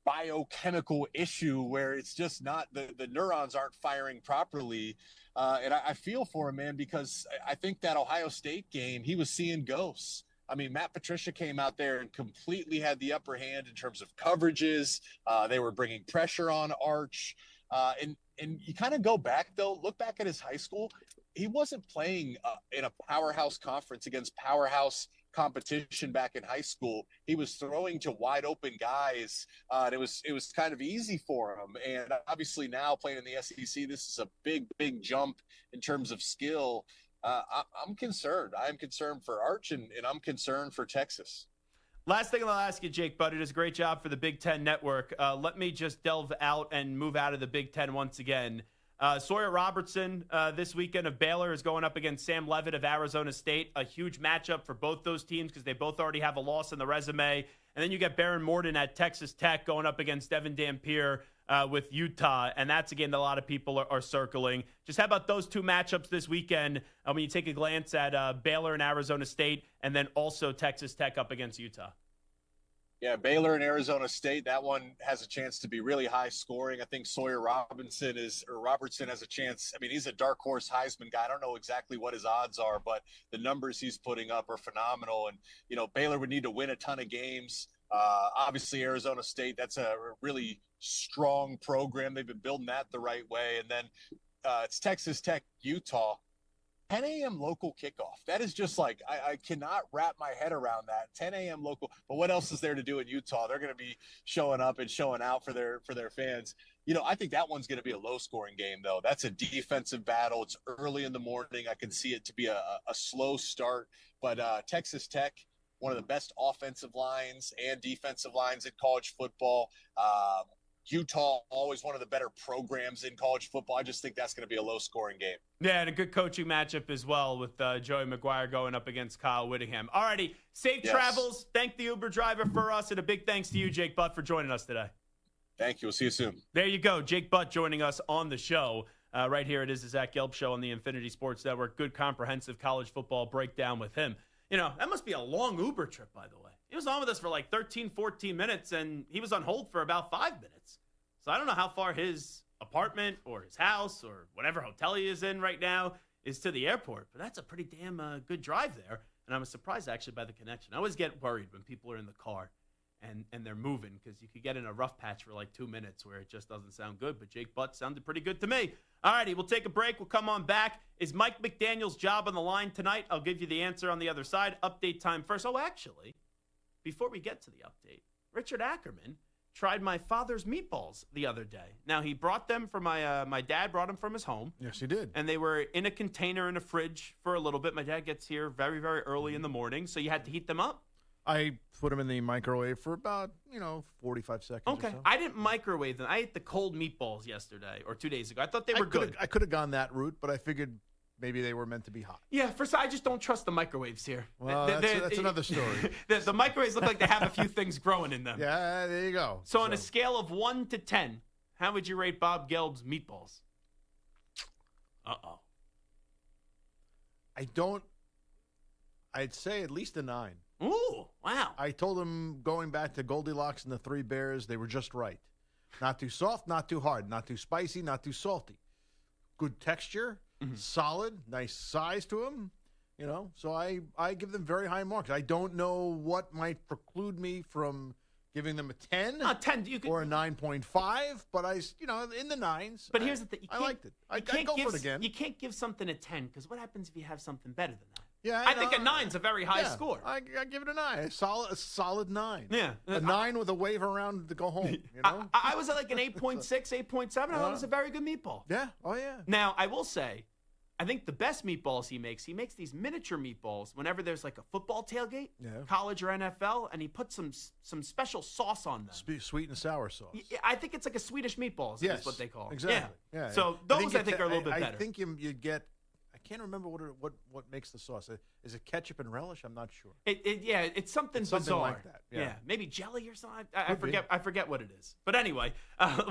biochemical issue where it's just not the neurons aren't firing properly. And I feel for him, man, because I think that Ohio State game, he was seeing ghosts. I mean, Matt Patricia came out there and completely had the upper hand in terms of coverages. They were bringing pressure on Arch. And you kind of go back, though, look back at his high school. He wasn't playing in a powerhouse conference against powerhouse competition back in high school. He was throwing to wide open guys, and it was kind of easy for him. And obviously now playing in the SEC, this is a big jump in terms of skill. I'm concerned. I'm concerned for Arch, and I'm concerned for Texas. Last thing I'll ask you, Jake Butt, does a great job for the Big Ten Network. Let me just delve out and move out of the Big Ten once again. Sawyer Robertson this weekend of Baylor is going up against Sam Leavitt of Arizona State. A huge matchup for both those teams because they both already have a loss in the resume. And then you get Baron Morton at Texas Tech going up against Devin Dampier with Utah. And that's a game that a lot of people are circling. Just how about those two matchups this weekend when you take a glance at Baylor and Arizona State and then also Texas Tech up against Utah? Yeah, Baylor and Arizona State, that one has a chance to be really high scoring. I think Sawyer Robertson has a chance. I mean, he's a dark horse Heisman guy. I don't know exactly what his odds are, but the numbers he's putting up are phenomenal. And, Baylor would need to win a ton of games. Obviously, Arizona State, that's a really strong program. They've been building that the right way. And then it's Texas Tech, Utah. 10 a.m. local kickoff. That is just like, I cannot wrap my head around that. 10 a.m. local. But what else is there to do in Utah? They're going to be showing up and showing out for their fans. I think that one's going to be a low-scoring game, though. That's a defensive battle. It's early in the morning. I can see it to be a slow start. But Texas Tech, one of the best offensive lines and defensive lines in college football. Utah, always one of the better programs in college football. I just think that's going to be a low-scoring game. Yeah, and a good coaching matchup as well with Joey McGuire going up against Kyle Whittingham. All righty, safe travels. Thank the Uber driver for us, and a big thanks to you, Jake Butt, for joining us today. Thank you. We'll see you soon. There you go. Jake Butt joining us on the show. Right here it is the Zach Gelb Show on the Infinity Sports Network. Good comprehensive college football breakdown with him. That must be a long Uber trip, by the way. He was on with us for like 13, 14 minutes, and he was on hold for about 5 minutes. So I don't know how far his apartment or his house or whatever hotel he is in right now is to the airport. But that's a pretty damn good drive there. And I was surprised, actually, by the connection. I always get worried when people are in the car and they're moving because you could get in a rough patch for like 2 minutes where it just doesn't sound good. But Jake Butt sounded pretty good to me. All righty, we'll take a break. We'll come on back. Is Mike McDaniel's job on the line tonight? I'll give you the answer on the other side. Update time first. Oh, actually, before we get to the update, Richard Ackerman tried my father's meatballs the other day. Now, he brought them from my dad brought them from his home. Yes, he did. And they were in a container in a fridge for a little bit. My dad gets here very, very early in the morning, so you had to heat them up. I put them in the microwave for about, 45 seconds Okay. or so. I didn't microwave them. I ate the cold meatballs yesterday or 2 days ago. I thought they were good. I could have gone that route, but I figured maybe they were meant to be hot. Yeah, first I just don't trust the microwaves here. Well, that's another story. The microwaves look like they have a few things growing in them. Yeah, there you go. So on a scale of 1 to 10, how would you rate Bob Gelb's meatballs? Uh-oh. I'd say at least a 9. Ooh, wow. I told him going back to Goldilocks and the Three Bears, they were just right. Not too soft, not too hard, not too spicy, not too salty. Good texture, solid, nice size to them. So I give them very high marks. I don't know what might preclude me from giving them a 10, 10 or a 9.5, but in the 9s. But here's the thing. I liked it. I'd go for it again. You can't give something a 10 because what happens if you have something better than that? Yeah, I think a 9's a very high score. I give it a 9. A solid 9. Yeah. A 9 with a wave around to go home. I was at like an 8.6, 8.7. I thought it was a very good meatball. Yeah. Oh, yeah. Now, I will say, I think the best meatballs he makes these miniature meatballs whenever there's like a football tailgate, college or NFL, and he puts some special sauce on them. Sweet and sour sauce. I think it's like a Swedish meatballs. Is what they call it. Exactly. Yeah. So those I think are a little bit better. I think you get. I can't remember what makes the sauce. Is it ketchup and relish? I'm not sure. It's something bizarre like that. Yeah. Maybe jelly or something. I forget what it is. But anyway,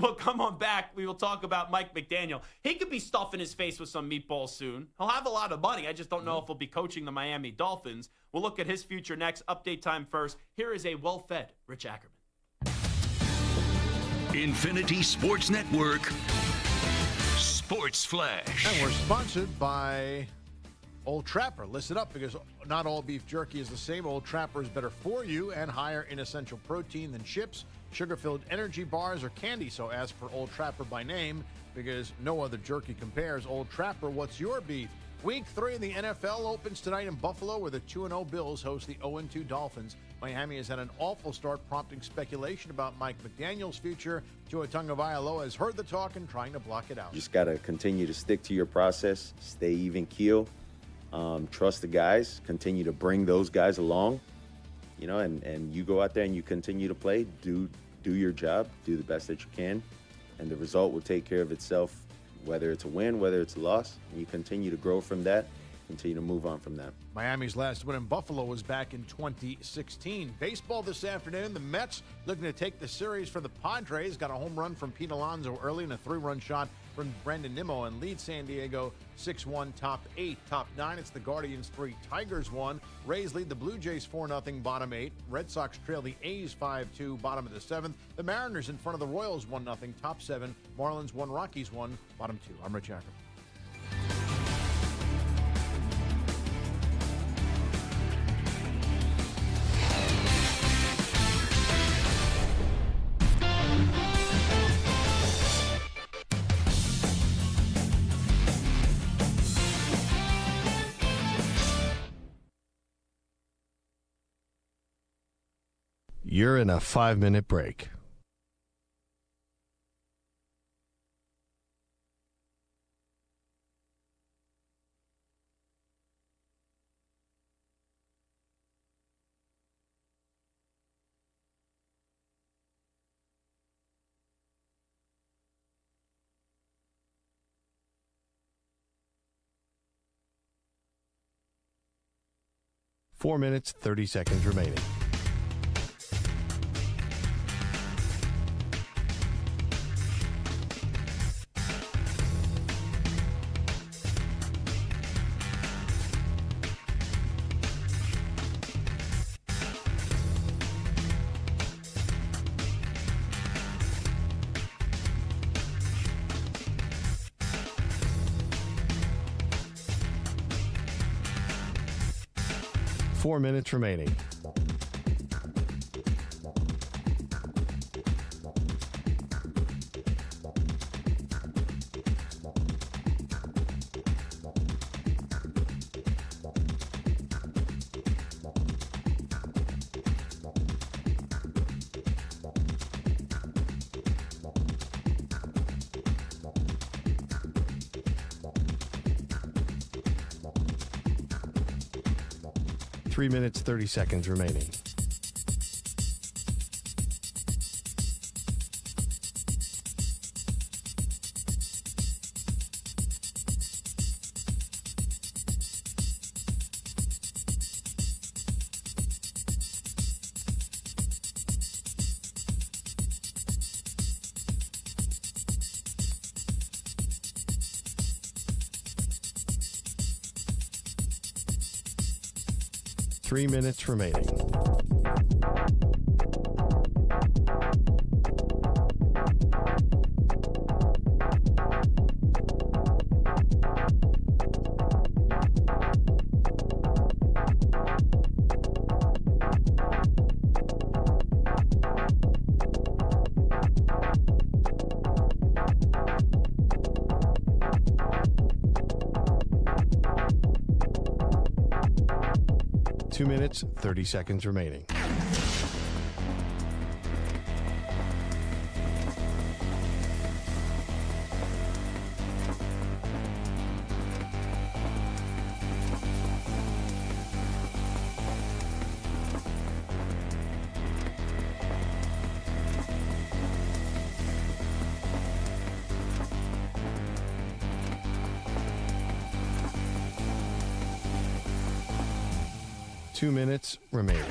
we'll come on back. We will talk about Mike McDaniel. He could be stuffing his face with some meatballs soon. He'll have a lot of money. I just don't know if he'll be coaching the Miami Dolphins. We'll look at his future next. Update time first. Here is a well-fed Rich Ackerman. Infinity Sports Network. Sports Flash. And we're sponsored by Old Trapper. Listen up, because not all beef jerky is the same. Old Trapper is better for you and higher in essential protein than chips, sugar-filled energy bars, or candy. So ask for Old Trapper by name, because no other jerky compares. Old Trapper, what's your beef? Week 3 in the NFL opens tonight in Buffalo, where the 2-0 Bills host the 0-2 Dolphins. Miami has had an awful start, prompting speculation about Mike McDaniel's future. Tua Tagovailoa has heard the talk and trying to block it out. You just got to continue to stick to your process, stay even keel, trust the guys, continue to bring those guys along, and you go out there and you continue to play, do your job, do the best that you can, and the result will take care of itself, whether it's a win, whether it's a loss, and you continue to grow from that, continue to move on from that. Miami's last win in Buffalo was back in 2016. Baseball this afternoon, the Mets looking to take the series from the Padres. Got a home run from Pete Alonso early and a 3-run shot from Brendan Nimmo, and lead San Diego 6-1, top 8. Top 9, it's the Guardians 3, Tigers 1. Rays lead the Blue Jays 4-0, bottom 8. Red Sox trail the A's 5-2, bottom of the 7th. The Mariners in front of the Royals 1-0, top 7. Marlins 1, Rockies 1, bottom 2. I'm Rich Ackerman. You're in a 5-minute break. Four minutes, 30 seconds remaining. Four minutes remaining. Three minutes, 30 seconds remaining. 3 minutes remaining. Two minutes, 30 seconds remaining. Two minutes remaining.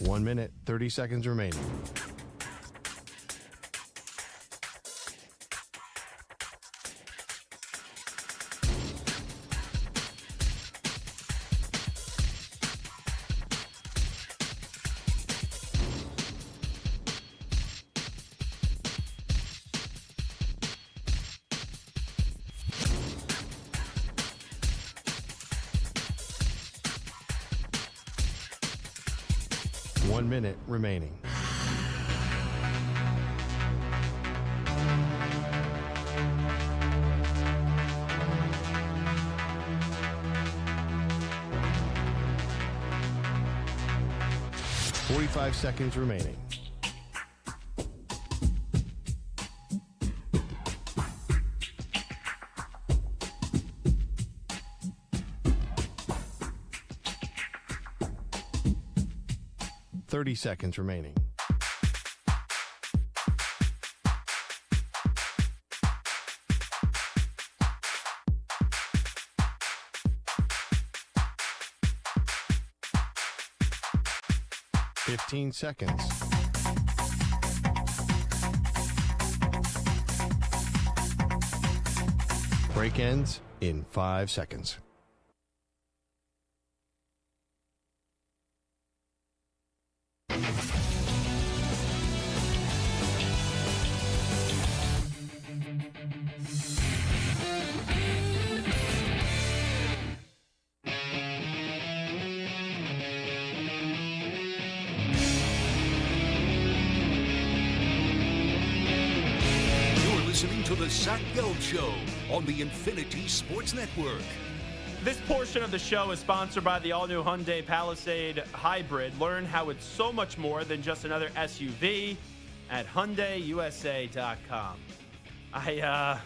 One minute, 30 seconds remaining. One minute remaining. Forty-five seconds remaining. Thirty seconds remaining. Fifteen seconds. Break ends in 5 seconds. Listening to the Zach Gelb Show on the Infinity Sports Network. This portion of the show is sponsored by the all-new Hyundai Palisade Hybrid. Learn how it's so much more than just another SUV at HyundaiUSA.com. I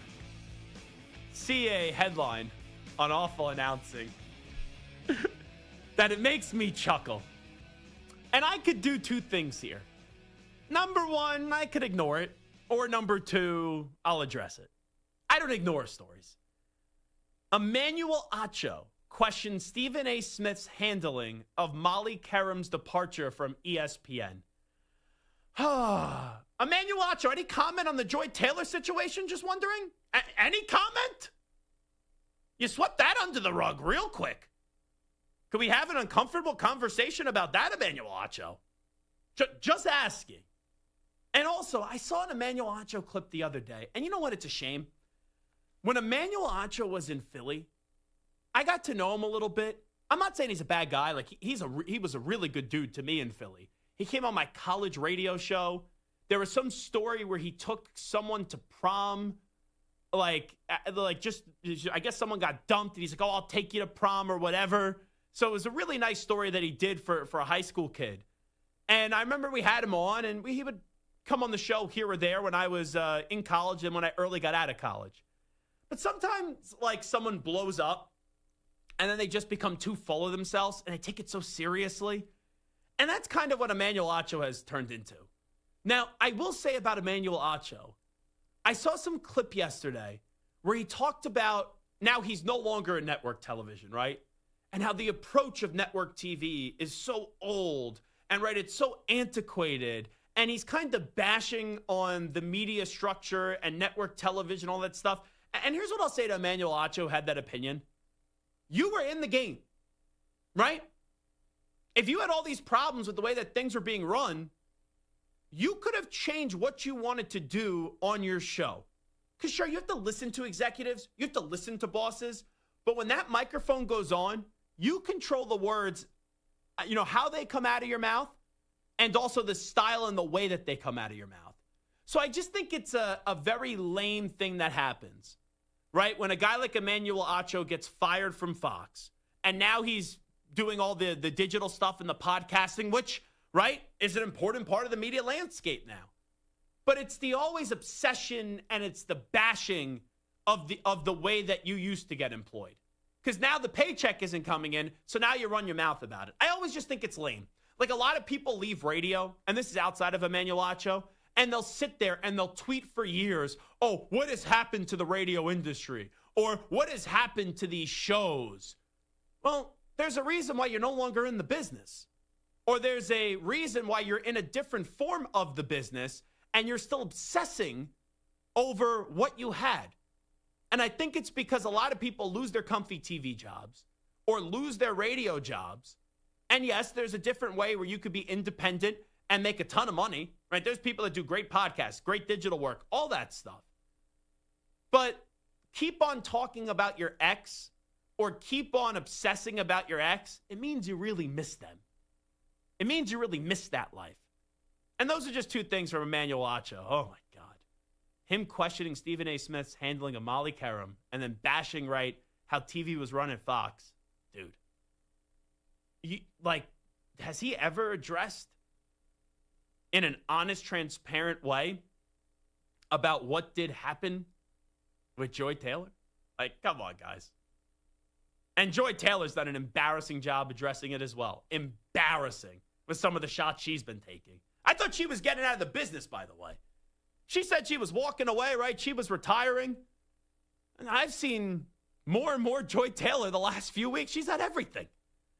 see a headline on Awful Announcing that it makes me chuckle. And I could do two things here. Number one, I could ignore it. Or number two, I'll address it. I don't ignore stories. Emmanuel Acho questions Stephen A. Smith's handling of Molly Kerum's departure from ESPN. Emmanuel Acho, any comment on the Joy Taylor situation? Just wondering? Any comment? You swept that under the rug real quick. Could we have an uncomfortable conversation about that, Emmanuel Acho? Just asking. And also, I saw an Emmanuel Acho clip the other day, and you know what? It's a shame. When Emmanuel Acho was in Philly, I got to know him a little bit. I'm not saying he's a bad guy. Like he was a really good dude to me in Philly. He came on my college radio show. There was some story where he took someone to prom, like just I guess someone got dumped, and he's like, "Oh, I'll take you to prom or whatever." So it was a really nice story that he did for a high school kid. And I remember we had him on, and he would come on the show here or there when I was in college and when I early got out of college. But sometimes, like, someone blows up and then they just become too full of themselves and they take it so seriously. And that's kind of what Emmanuel Acho has turned into. Now, I will say about Emmanuel Acho, I saw some clip yesterday where he talked about now he's no longer in network television, right? And how the approach of network TV is so old and, right, it's so antiquated. And he's kind of bashing on the media structure and network television, all that stuff. And here's what I'll say to Emmanuel Acho, had that opinion. You were in the game, right? If you had all these problems with the way that things were being run, you could have changed what you wanted to do on your show. Because sure, you have to listen to executives. You have to listen to bosses. But when that microphone goes on, you control the words, how they come out of your mouth, and also the style and the way that they come out of your mouth. So I just think it's a very lame thing that happens, right? When a guy like Emmanuel Acho gets fired from Fox, and now he's doing all the digital stuff and the podcasting, which, right, is an important part of the media landscape now. But it's the always obsession and it's the bashing of the way that you used to get employed. Because now the paycheck isn't coming in, so now you run your mouth about it. I always just think it's lame. Like, a lot of people leave radio, and this is outside of Emmanuel Acho, and they'll sit there and they'll tweet for years, oh, what has happened to the radio industry? Or what has happened to these shows? Well, there's a reason why you're no longer in the business. Or there's a reason why you're in a different form of the business, and you're still obsessing over what you had. And I think it's because a lot of people lose their comfy TV jobs or lose their radio jobs. And yes, there's a different way where you could be independent and make a ton of money, right? There's people that do great podcasts, great digital work, all that stuff. But keep on talking about your ex or keep on obsessing about your ex, it means you really miss them. It means you really miss that life. And those are just two things from Emmanuel Acho. Oh, my God. Him questioning Stephen A. Smith's handling of Molly Karam and then bashing, right, how TV was run at Fox. Dude. Has he ever addressed in an honest, transparent way about what did happen with Joy Taylor? Like, come on, guys. And Joy Taylor's done an embarrassing job addressing it as well. Embarrassing with some of the shots she's been taking. I thought she was getting out of the business, by the way. She said she was walking away, right? She was retiring. And I've seen more and more Joy Taylor the last few weeks. She's at everything.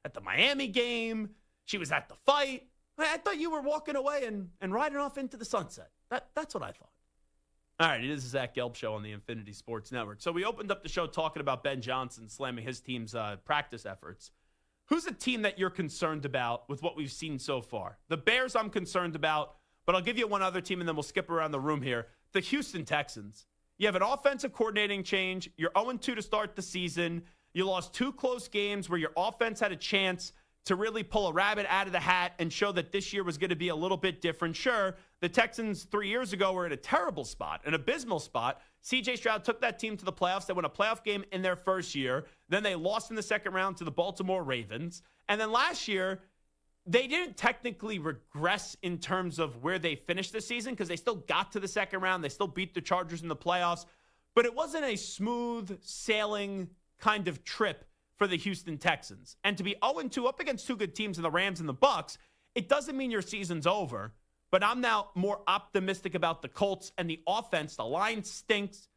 At the Miami game. She was at the fight. I thought you were walking away and riding off into the sunset. That's what I thought. All right, it is the Zach Gelb Show on the Infinity Sports Network. So we opened up the show talking about Ben Johnson slamming his team's practice efforts. Who's a team that you're concerned about with what we've seen so far? The Bears I'm concerned about, but I'll give you one other team and then we'll skip around the room here. The Houston Texans. You have an offensive coordinating change. You're 0-2 to start the season. You lost 2 close games where your offense had a chance to really pull a rabbit out of the hat and show that this year was going to be a little bit different. Sure, the Texans 3 years ago were in a terrible spot, an abysmal spot. C.J. Stroud took that team to the playoffs. They won a playoff game in their first year. Then they lost in the second round to the Baltimore Ravens. And then last year, they didn't technically regress in terms of where they finished the season because they still got to the second round. They still beat the Chargers in the playoffs. But it wasn't a smooth sailing kind of trip for the Houston Texans. And to be 0-2 up against 2 good teams in the Rams and the Bucs, it doesn't mean your season's over. But I'm now more optimistic about the Colts and the offense. The line stinks.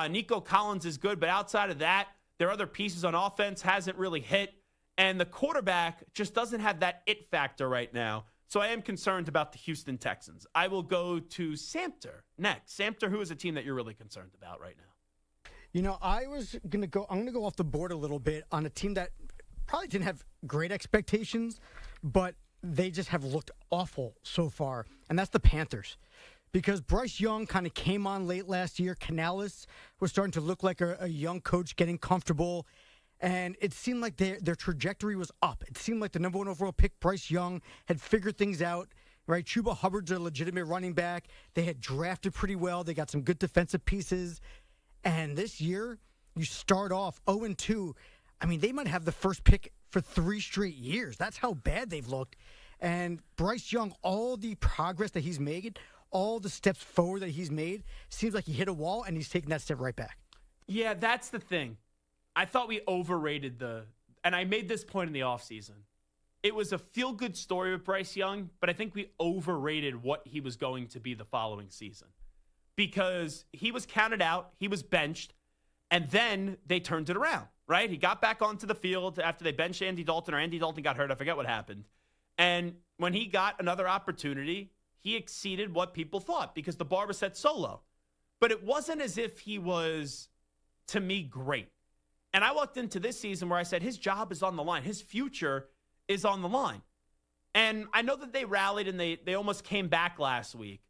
Nico Collins is good, but outside of that, their other pieces on offense hasn't really hit. And the quarterback just doesn't have that it factor right now. So I am concerned about the Houston Texans. I will go to Samter next. Samter, who is a team that you're really concerned about right now? You know, I'm going to go off the board a little bit on a team that probably didn't have great expectations, but they just have looked awful so far, and that's the Panthers. Because Bryce Young kind of came on late last year. Canales was starting to look like a young coach getting comfortable, and it seemed like their trajectory was up. It seemed like the number 1 overall pick, Bryce Young, had figured things out. Right, Chuba Hubbard's a legitimate running back. They had drafted pretty well. They got some good defensive pieces. And this year, you start off 0-2. I mean, they might have the first pick for 3 straight years. That's how bad they've looked. And Bryce Young, all the progress that he's made, all the steps forward that he's made, seems like he hit a wall and he's taking that step right back. Yeah, that's the thing. I thought we overrated and I made this point in the offseason. it was a feel-good story with Bryce Young, but I think we overrated what he was going to be the following season because he was counted out, he was benched, and then they turned it around, right? He got back onto the field after they benched Andy Dalton, or Andy Dalton got hurt. I forget what happened. And when he got another opportunity, he exceeded what people thought because the bar was set so low. But it wasn't as if he was, to me, great. And I walked into this season where I said his job is on the line. His future is on the line. And I know that they rallied and they almost came back last week.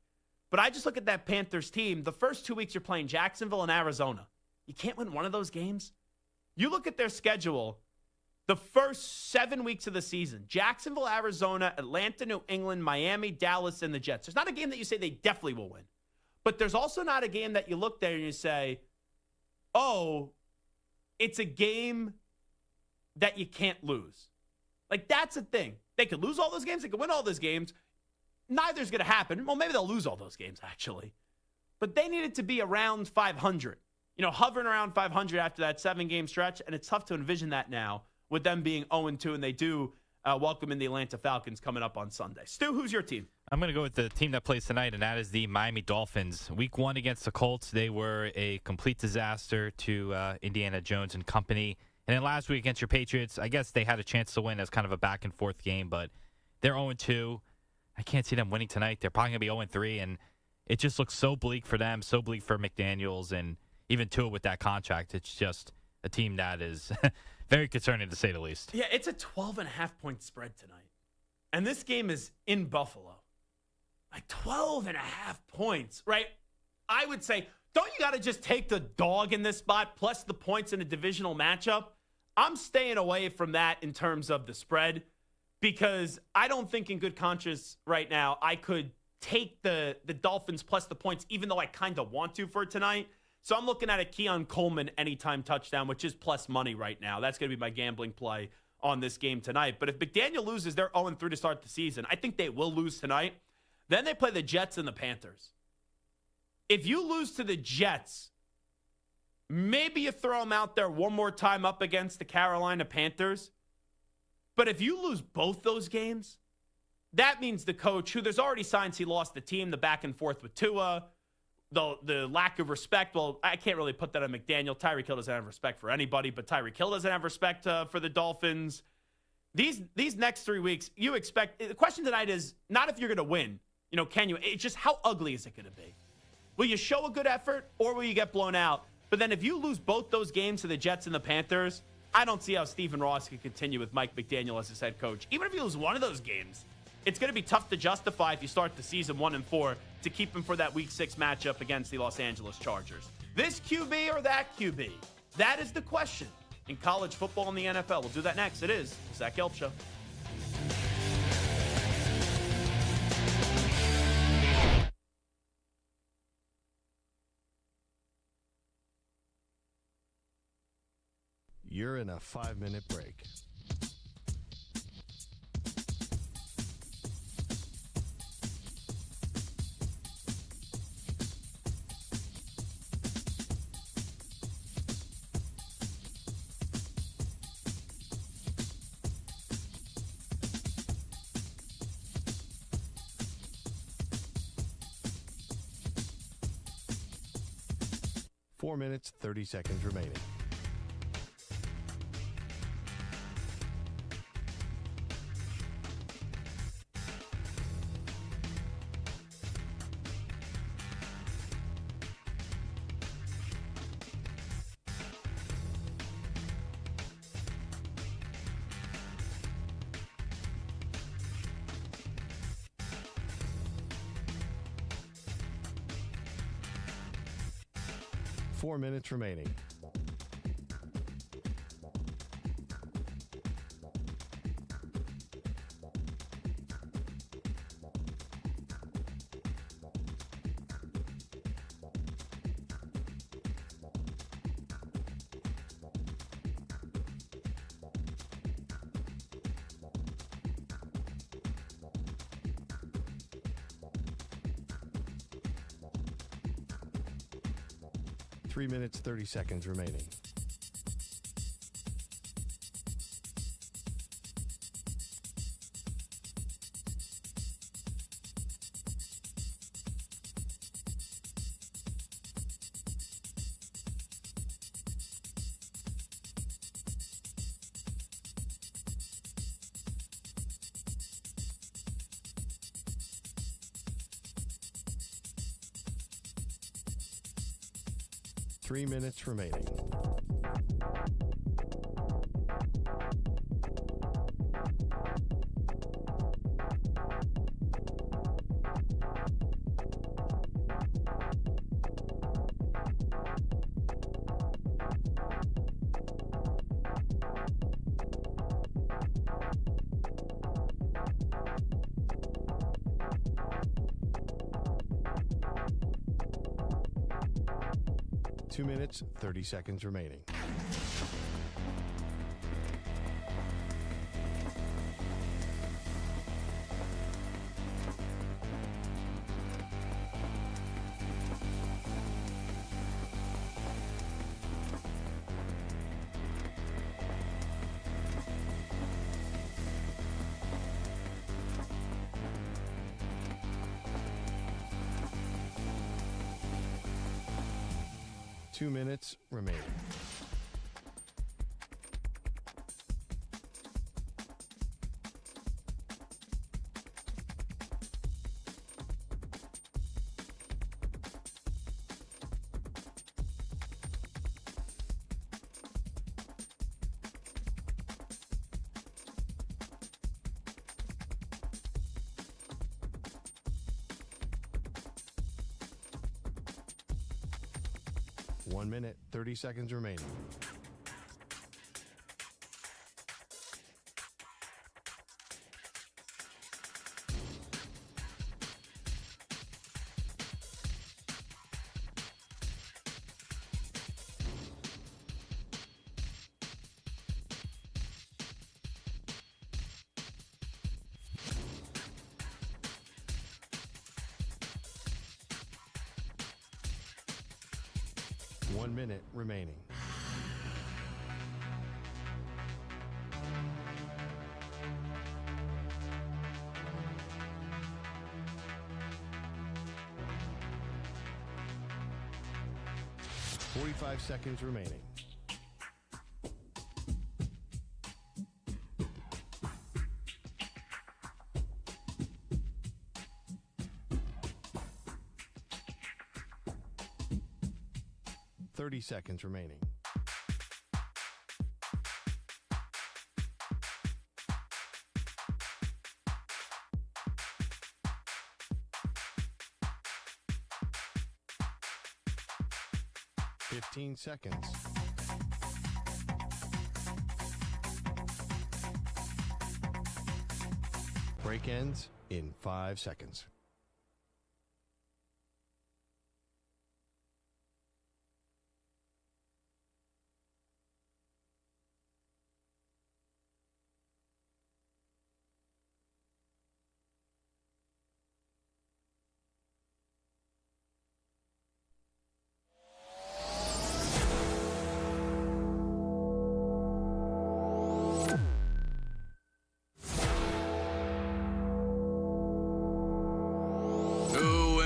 But I just look at that Panthers team. The first 2 weeks you're playing Jacksonville and Arizona. You can't win one of those games. You look at their schedule, the first 7 weeks of the season, Jacksonville, Arizona, Atlanta, New England, Miami, Dallas, and the Jets. There's not a game that you say they definitely will win. But there's also not a game that you look there and you say, oh, it's a game that you can't lose. Like, that's a thing. They could lose all those games. They could win all those games. Neither's going to happen. Well, maybe they'll lose all those games, actually. But they needed to be around 500. Hovering around 500 after that 7-game stretch. And it's tough to envision that now with them being 0-2. And they do welcome in the Atlanta Falcons coming up on Sunday. Stu, who's your team? I'm going to go with the team that plays tonight, and that is the Miami Dolphins. Week 1 against the Colts, they were a complete disaster to Indiana Jones and company. And then last week against your Patriots, I guess they had a chance to win as kind of a back-and-forth game, but they're 0-2. I can't see them winning tonight. They're probably going to be 0-3, and it just looks so bleak for them, so bleak for McDaniels, and even Tua with that contract. It's just a team that is very concerning, to say the least. Yeah, it's a 12.5-point spread tonight. And this game is in Buffalo. Like 12.5 points, right? I would say, don't you got to just take the dog in this spot plus the points in a divisional matchup? I'm staying away from that in terms of the spread because I don't think in good conscience right now I could take the Dolphins plus the points, even though I kind of want to for tonight. So I'm looking at a Keon Coleman anytime touchdown, which is plus money right now. That's going to be my gambling play on this game tonight. But if McDaniel loses, they're 0-3 to start the season. I think they will lose tonight. Then they play the Jets and the Panthers. If you lose to the Jets, maybe you throw them out there one more time up against the Carolina Panthers. But if you lose both those games, that means the coach, who there's already signs he lost the team, the back and forth with Tua, the lack of respect. Well, I can't really put that on McDaniel. Tyreek Hill doesn't have respect for anybody, but Tyreek Hill doesn't have respect for the Dolphins. These next 3 weeks, you expect – the question tonight is not if you're going to win. Can you? It's just how ugly is it going to be? Will you show a good effort or will you get blown out? But then if you lose both those games to the Jets and the Panthers, I don't see how Stephen Ross can continue with Mike McDaniel as his head coach. Even if you lose one of those games, it's going to be tough to justify if you start the season 1-4 to keep him for that Week 6 matchup against the Los Angeles Chargers. This QB or that QB? That is the question in college football and the NFL. We'll do that next. It is the Zach Gelb Show. You're in a 5-minute break. Four minutes, 30 seconds remaining. Four minutes remaining. Three minutes, 30 seconds remaining. 3 minutes remaining. Two minutes, 30 seconds remaining. Two minutes remaining. One minute, 30 seconds remaining. One minute remaining. Forty-five seconds remaining. Thirty seconds remaining. Fifteen seconds. Break ends in 5 seconds.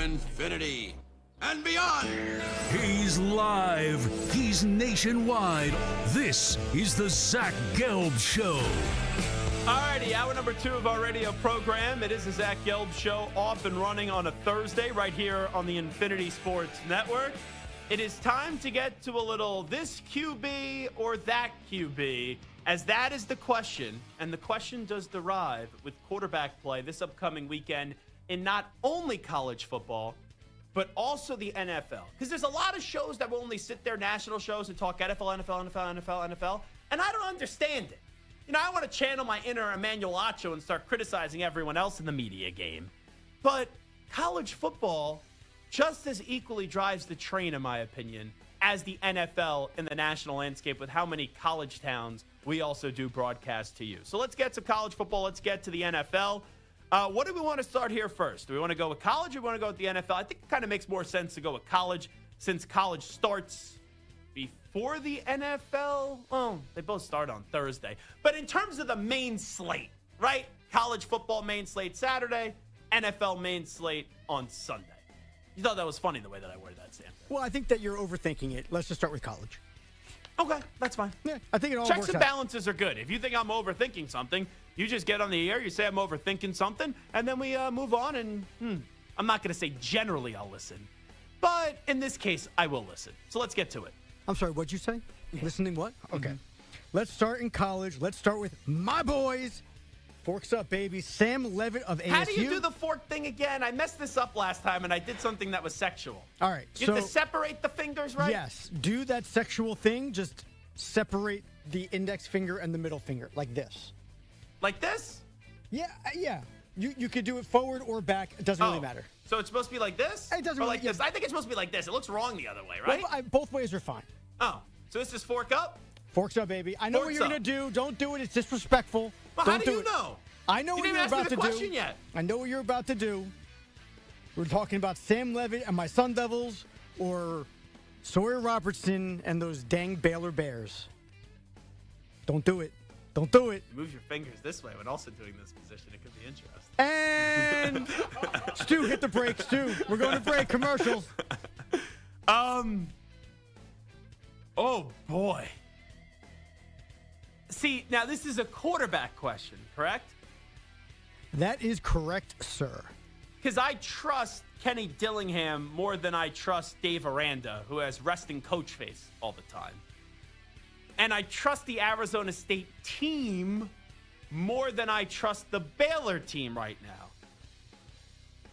Infinity and beyond. He's live. He's nationwide. This is the Zach Gelb Show. Alrighty, hour number 2 of our radio program. It is the Zach Gelb Show, off and running on a Thursday right here on the Infinity Sports Network. It is time to get to a little this QB or that QB, as that is the question, and the question does derive with quarterback play this upcoming weekend in not only college football, but also the NFL. Because there's a lot of shows that will only sit there, national shows, and talk NFL, and I don't understand it. You know, I want to channel my inner Emmanuel Acho and start criticizing everyone else in the media game. But college football just as equally drives the train, in my opinion, as the NFL in the national landscape, with how many college towns we also do broadcast to you. So let's get to college football. Let's get to the NFL. What do we want to start here first? Do we want to go with college or do we want to go with the NFL? I think it kind of makes more sense to go with college, since college starts before the NFL. Well, they both start on Thursday. But in terms of the main slate, right? College football main slate Saturday, NFL main slate on Sunday. You thought that was funny the way that I worded that, Sam? Well, I think that you're overthinking it. Let's just start with college. Okay, that's fine. Yeah, I think it all Checks works and out. balances are good. If you think I'm overthinking something, you just get on the air, you say I'm overthinking something, and then we move on. And I'm not going to say generally I'll listen, But in this case, I will listen. So let's get to it. I'm sorry, what'd you say? Listening what? Okay. Let's start in college. Let's start with my boys. Forks up, baby. Sam Levitt of ASU. How do you do the fork thing again? I messed this up last time, and I did something that was sexual. All right. You have to separate the fingers, right? Yes. Do that sexual thing. Just separate the index finger and the middle finger like this. Like this? Yeah. You could do it forward or back. It doesn't really matter. So it's supposed to be like this? It doesn't or really, like this? I think it's supposed to be like this. It looks wrong the other way, right? Well, both ways are fine. Oh, so this is fork up? Forks up, baby. I know what you're going to do. Don't do it. It's disrespectful. Well, Don't how do you know? I know You what didn't you're even about ask to me the question do. yet. I know what you're about to do. We're talking about Sam Levitt and my Sun Devils or Sawyer Robertson and those dang Baylor Bears. Don't do it. Don't do it. You move your fingers this way when also doing this position. It could be interesting. And Stu, hit the brakes, Stu. We're going to break. Commercials. Oh, boy. See, now this is a quarterback question, correct? That is correct, sir. Because I trust Kenny Dillingham more than I trust Dave Aranda, who has resting coach face all the time. And I trust the Arizona State team more than I trust the Baylor team right now.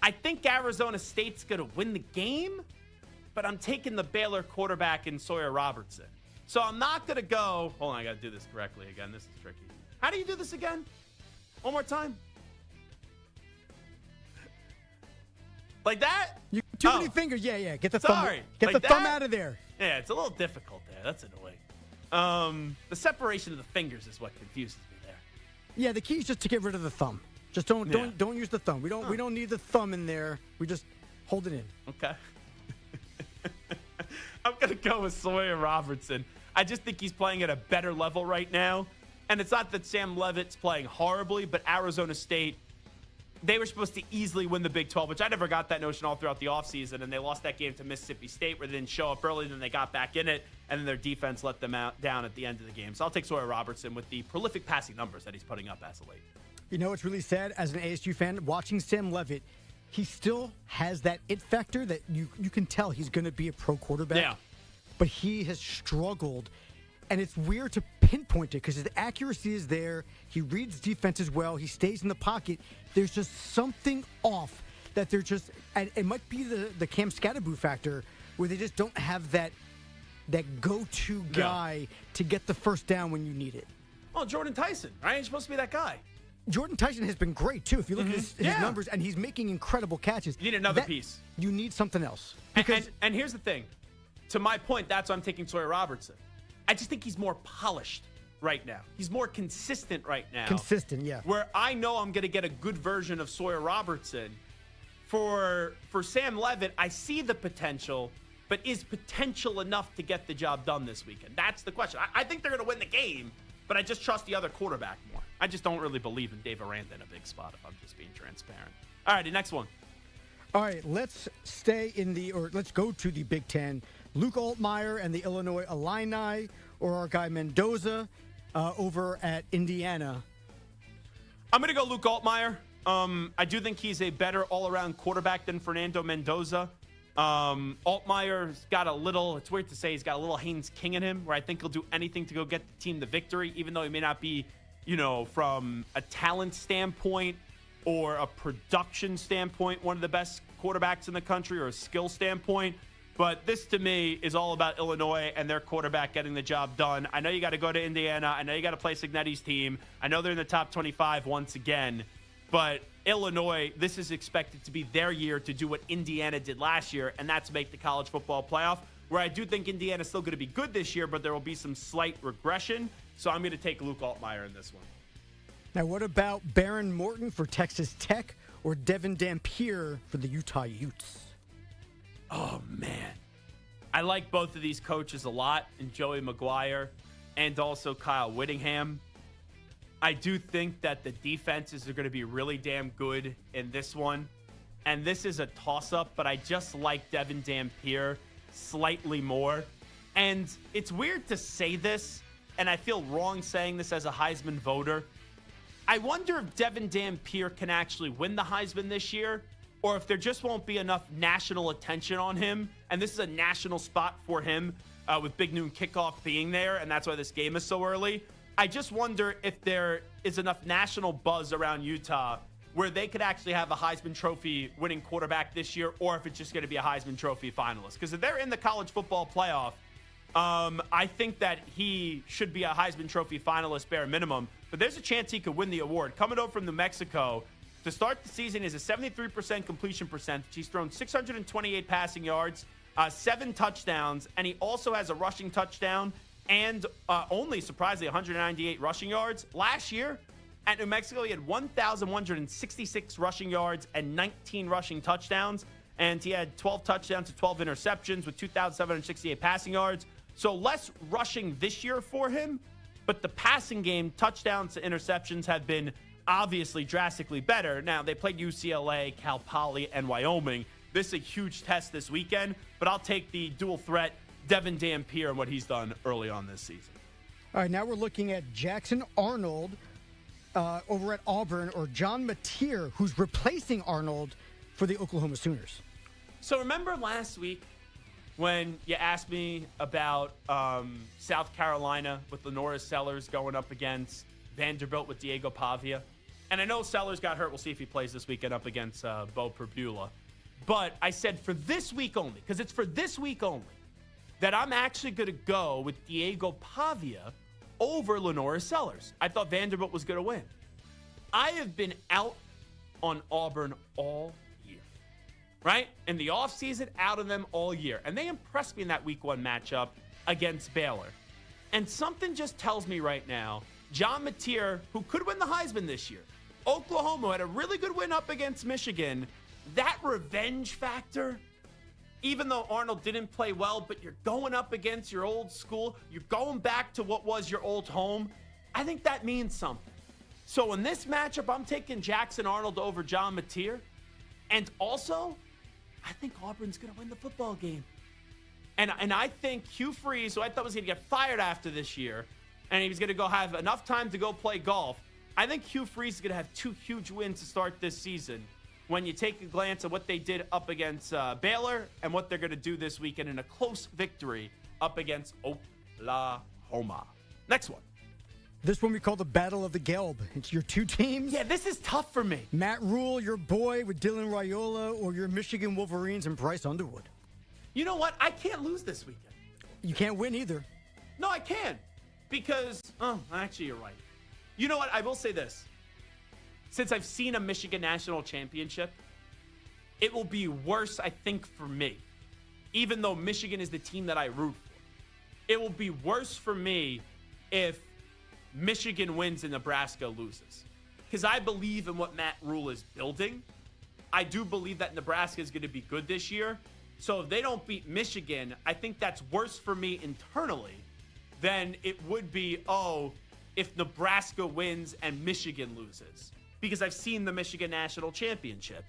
I think Arizona State's going to win the game, but I'm taking the Baylor quarterback in Sawyer Robertson. So I'm not going to go. Hold on, I got to do this correctly again. This is tricky. How do you do this again? One more time. Like that? Too many fingers. Yeah. Get the Sorry. thumb. Get Like the thumb that? out of there. Yeah, it's a little difficult there. That's annoying. The separation of the fingers is what confuses me there. Yeah, the key is just to get rid of the thumb. Just don't use the thumb. We don't need the thumb in there. We just hold it in. Okay. I'm gonna go with Sawyer Robertson. I just think he's playing at a better level right now. And it's not that Sam Levitt's playing horribly, but Arizona State, they were supposed to easily win the Big 12, which I never got that notion all throughout the offseason. And they lost that game to Mississippi State where they didn't show up early, then they got back in it, and then their defense let them down at the end of the game. So I'll take Sawyer Robertson with the prolific passing numbers that he's putting up as of late. You know what's really sad as an ASU fan? Watching Sam Levitt, he still has that it factor that you can tell he's going to be a pro quarterback. Yeah. But he has struggled. And it's weird to pinpoint it because his accuracy is there. He reads defenses well. He stays in the pocket. There's just something off that they're just – and it might be the Cam Scatterboo factor where they just don't have that go-to guy to get the first down when you need it. Well, Jordan Tyson, right? He's supposed to be that guy. Jordan Tyson has been great, too. If you look at his numbers, and he's making incredible catches. You need another piece. You need something else. And here's the thing. To my point, that's why I'm taking Sawyer Robertson. I just think he's more polished right now. He's more consistent right now. Consistent, yeah. Where I know I'm going to get a good version of Sawyer Robertson. For Sam Levitt, I see the potential, but is potential enough to get the job done this weekend? That's the question. I think they're going to win the game, but I just trust the other quarterback more. I just don't really believe in Dave Aranda in a big spot, if I'm just being transparent. All right, the next one. All right, let's let's go to the Big Ten. Luke Altmaier and the Illinois Illini, or our guy Mendoza over at Indiana. I'm going to go Luke Altmaier. I do think he's a better all-around quarterback than Fernando Mendoza. Altmaier's got it's weird to say, he's got a little Haynes King in him, where I think he'll do anything to go get the team the victory, even though he may not be, from a talent standpoint or a production standpoint, one of the best quarterbacks in the country, or a skill standpoint. But this, to me, is all about Illinois and their quarterback getting the job done. I know you got to go to Indiana. I know you got to play Cignetti's team. I know they're in the top 25 once again. But Illinois, this is expected to be their year to do what Indiana did last year, and that's make the college football playoff, where I do think Indiana's still going to be good this year, but there will be some slight regression. So I'm going to take Luke Altmaier in this one. Now, what about Baron Morton for Texas Tech or Devin Dampier for the Utah Utes? Oh, man. I like both of these coaches a lot, and Joey McGuire and also Kyle Whittingham. I do think that the defenses are going to be really damn good in this one. And this is a toss-up, but I just like Devin Dampier slightly more. And it's weird to say this, and I feel wrong saying this as a Heisman voter. I wonder if Devin Dampier can actually win the Heisman this year, or if there just won't be enough national attention on him, and this is a national spot for him with Big Noon Kickoff being there, and that's why this game is so early. I just wonder if there is enough national buzz around Utah where they could actually have a Heisman Trophy winning quarterback this year, or if it's just going to be a Heisman Trophy finalist. Because if they're in the college football playoff, I think that he should be a Heisman Trophy finalist bare minimum. But there's a chance he could win the award. Coming over from New Mexico, to start the season is a 73% completion percentage. He's thrown 628 passing yards, 7 touchdowns, and he also has a rushing touchdown and only, surprisingly, 198 rushing yards. Last year, at New Mexico, he had 1,166 rushing yards and 19 rushing touchdowns. And he had 12 touchdowns to 12 interceptions with 2,768 passing yards. So less rushing this year for him. But the passing game, touchdowns to interceptions, have been obviously drastically better. Now, they played UCLA, Cal Poly, and Wyoming. This is a huge test this weekend. But I'll take the dual threat Devin Dampier and what he's done early on this season. All right, now we're looking at Jackson Arnold over at Auburn, or John Mateer, who's replacing Arnold for the Oklahoma Sooners. So remember last week when you asked me about South Carolina with Lenora Sellers going up against Vanderbilt with Diego Pavia? And I know Sellers got hurt. We'll see if he plays this weekend up against Bo Perbula. But I said for this week only, because it's for this week only, that I'm actually going to go with Diego Pavia over Lenora Sellers. I thought Vanderbilt was going to win. I have been out on Auburn all year, right? In the offseason, out on them all year. And they impressed me in that week 1 matchup against Baylor. And something just tells me right now, John Mateer, who could win the Heisman this year, Oklahoma had a really good win up against Michigan. That revenge factor, even though Arnold didn't play well, but you're going up against your old school, you're going back to what was your old home, I think that means something. So in this matchup, I'm taking Jackson Arnold over John Mateer. And also, I think Auburn's going to win the football game. And I think Hugh Freeze, who I thought was going to get fired after this year, and he was going to go have enough time to go play golf, I think Hugh Freeze is going to have 2 huge wins to start this season when you take a glance at what they did up against Baylor and what they're going to do this weekend in a close victory up against Oklahoma. Next one. This one we call the Battle of the Gelb. It's your 2 teams. Yeah, this is tough for me. Matt Rule, your boy, with Dylan Raiola, or your Michigan Wolverines and Bryce Underwood. You know what? I can't lose this weekend. You can't win either. No, I can. Because, actually, you're right. You know what? I will say this. Since I've seen a Michigan national championship, it will be worse, I think, for me. Even though Michigan is the team that I root for. It will be worse for me if Michigan wins and Nebraska loses. Because I believe in what Matt Rule is building. I do believe that Nebraska is going to be good this year. So if they don't beat Michigan, I think that's worse for me internally than it would be, if Nebraska wins and Michigan loses. Because I've seen the Michigan National Championship.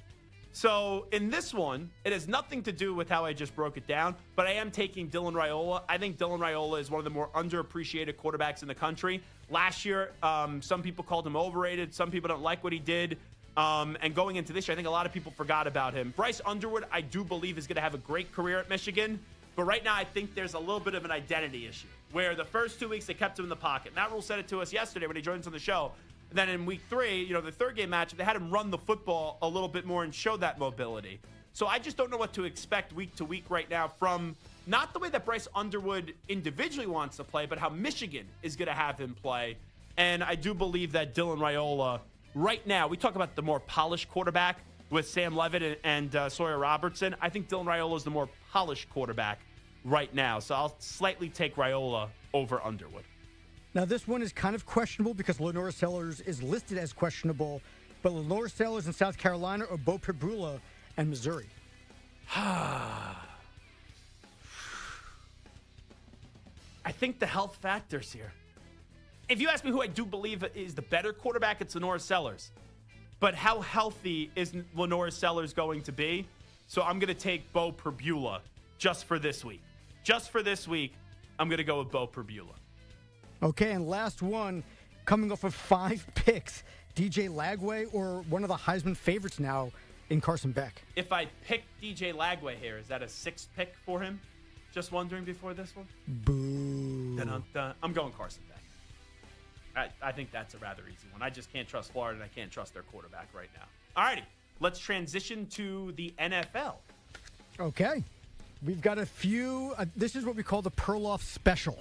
So in this one, it has nothing to do with how I just broke it down, but I am taking Dylan Raiola. I think Dylan Raiola is one of the more underappreciated quarterbacks in the country. Last year, some people called him overrated. Some people don't like what he did. And going into this year, I think a lot of people forgot about him. Bryce Underwood, I do believe, is going to have a great career at Michigan. But right now, I think there's a little bit of an identity issue where the first 2 weeks they kept him in the pocket. Matt Rule said it to us yesterday when he joined us on the show. And then in week 3, the third game matchup, they had him run the football a little bit more and show that mobility. So I just don't know what to expect week to week right now from not the way that Bryce Underwood individually wants to play, but how Michigan is going to have him play. And I do believe that Dylan Raiola, right now, we talk about the more polished quarterback with Sam Levitt and Sawyer Robertson. I think Dylan Raiola is the more polished quarterback right now. So I'll slightly take Raiola over Underwood. Now, this one is kind of questionable because Lenora Sellers is listed as questionable, but Lenora Sellers in South Carolina or Bo Perbula and Missouri? I think the health factors here. If you ask me who I do believe is the better quarterback, it's Lenora Sellers. But how healthy is Lenora Sellers going to be? So I'm going to take Bo Perbula just for this week. Just for this week, I'm going to go with Bo Perbula. Okay, and last one, coming off of 5 picks, DJ Lagway or one of the Heisman favorites now, in Carson Beck. If I pick DJ Lagway here, is that a 6th pick for him? Just wondering before this one. Boo. Dun-dun-dun. I'm going Carson Beck. I think that's a rather easy one. I just can't trust Florida, and I can't trust their quarterback right now. All righty, let's transition to the NFL. Okay. We've got a few. This is what we call the Perloff special.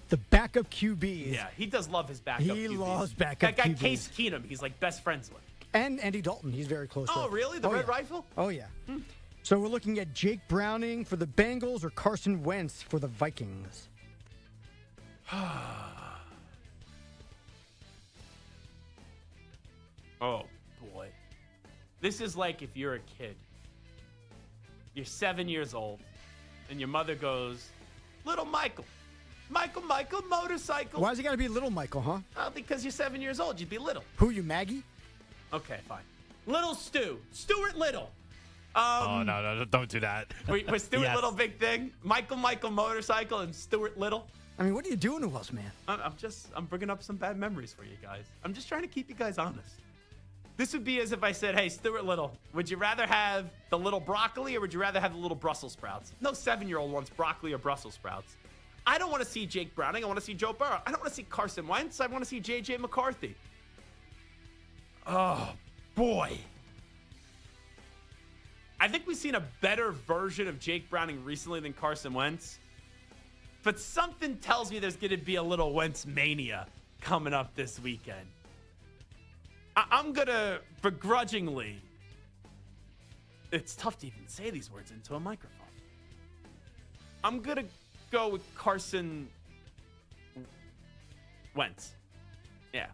The backup QBs. Yeah, he does love his backup QBs. He loves backup That guy, QBs. Case Keenum, he's like best friends with. And Andy Dalton, he's very close Oh, with. really? The Red yeah. Rifle? Oh, yeah. So we're looking at Jake Browning for the Bengals or Carson Wentz for the Vikings. Oh, boy. This is like if you're a kid. You're 7 years old, and your mother goes, "Little Michael. Michael, motorcycle." Why's it got to be little Michael, huh? Because you're 7 years old. You'd be little. Who, you Maggie? Okay, fine. Little Stuart Little. No, don't do that. Was Stuart Yes. Little a big thing? Michael motorcycle and Stuart Little? I mean, what are you doing to us, man? I'm bringing up some bad memories for you guys. I'm just trying to keep you guys honest. This would be as if I said, "Hey, Stuart Little, would you rather have the little broccoli or would you rather have the little Brussels sprouts?" No 7-year-old wants broccoli or Brussels sprouts. I don't want to see Jake Browning. I want to see Joe Burrow. I don't want to see Carson Wentz. I want to see J.J. McCarthy. Oh, boy. I think we've seen a better version of Jake Browning recently than Carson Wentz. But something tells me there's going to be a little Wentz mania coming up this weekend. I'm going to begrudgingly, it's tough to even say these words into a microphone. I'm going to go with Carson Wentz. Yeah.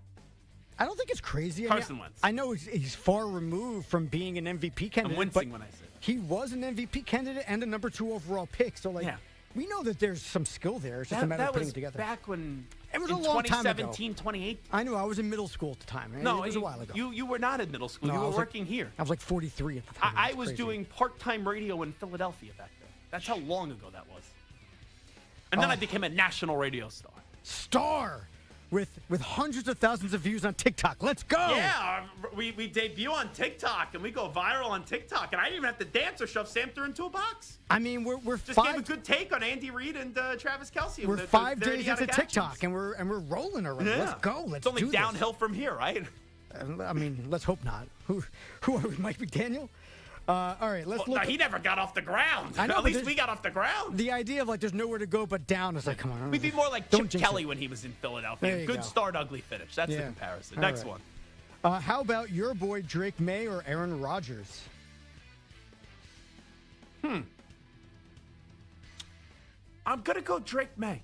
I don't think it's crazy. Carson Wentz. I know he's far removed from being an MVP candidate. I'm wincing when I say that. He was an MVP candidate and a number 2 overall pick. So, we know that there's some skill there. It's just a matter of putting it together. Back when it was in a long time ago. 2017, 2018. I knew. I was in middle school at the time. No, it was a while ago. You were not in middle school. No, you I were was working here. I was like 43 at the time. I was doing part-time radio in Philadelphia back then. That's how long ago that was. And then I became a national radio star. With hundreds of thousands of views on TikTok. Let's go. Yeah, we debut on TikTok and we go viral on TikTok, and I didn't even have to dance or shove Samter into a box. I mean, we're just five, gave a good take on Andy Reid and Travis Kelce. We're 5 days into TikTok and we're rolling already. Yeah. Let's go. Let's it's only do downhill from here, right? I mean, let's hope not. Who are we, Mike McDaniel? All right, let's look. No, he never got off the ground. I know, At least we got off the ground. The idea of like there's nowhere to go but down is like, come on. We'd be more like Chip Kelly when he was in Philadelphia. Good start, ugly finish. That's the comparison. All Next right. one. How about your boy Drake May or Aaron Rodgers? I'm going to go Drake May.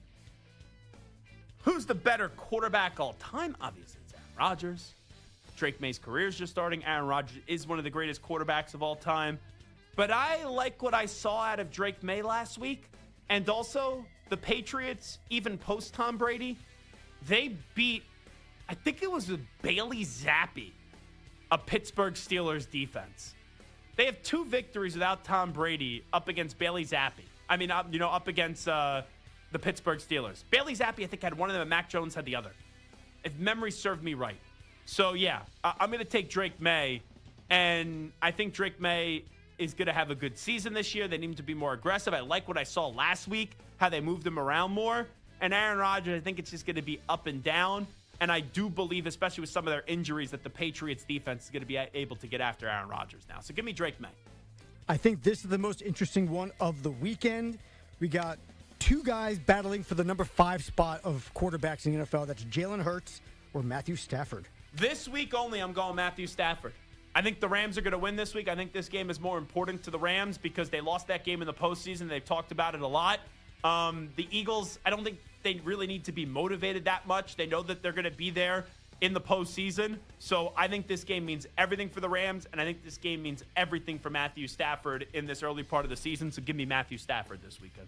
Who's the better quarterback all time? Obviously, it's Aaron Rodgers. Drake May's career is just starting. Aaron Rodgers is one of the greatest quarterbacks of all time. But I like what I saw out of Drake May last week. And also, the Patriots, even post Tom Brady, they beat, I think it was with Bailey Zappi, a Pittsburgh Steelers defense. They have 2 victories without Tom Brady up against Bailey Zappi. I mean, up against the Pittsburgh Steelers. Bailey Zappi, I think, had one of them, and Mac Jones had the other. If memory served me right. So, yeah, I'm going to take Drake May, and I think Drake May is going to have a good season this year. They need him to be more aggressive. I like what I saw last week, how they moved him around more. And Aaron Rodgers, I think it's just going to be up and down. And I do believe, especially with some of their injuries, that the Patriots defense is going to be able to get after Aaron Rodgers now. So give me Drake May. I think this is the most interesting one of the weekend. We got 2 guys battling for the number 5 spot of quarterbacks in the NFL. That's Jalen Hurts or Matthew Stafford. This week only, I'm going Matthew Stafford. I think the Rams are going to win this week. I think this game is more important to the Rams because they lost that game in the postseason. They've talked about it a lot. The Eagles, I don't think they really need to be motivated that much. They know that they're going to be there in the postseason. So I think this game means everything for the Rams, and I think this game means everything for Matthew Stafford in this early part of the season. So give me Matthew Stafford this weekend.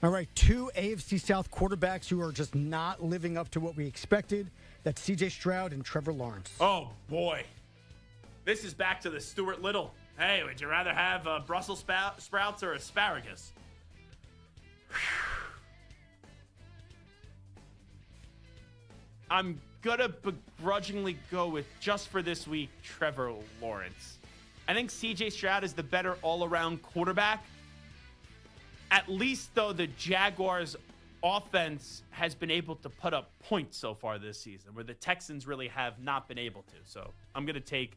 All right, 2 AFC South quarterbacks who are just not living up to what we expected. That's C.J. Stroud and Trevor Lawrence. Oh, boy. This is back to the Stuart Little. Hey, would you rather have Brussels sprouts or asparagus? I'm going to begrudgingly go with, just for this week, Trevor Lawrence. I think C.J. Stroud is the better all-around quarterback. At least, though, the Jaguars' offense has been able to put up points so far this season, where the Texans really have not been able to. So I'm going to take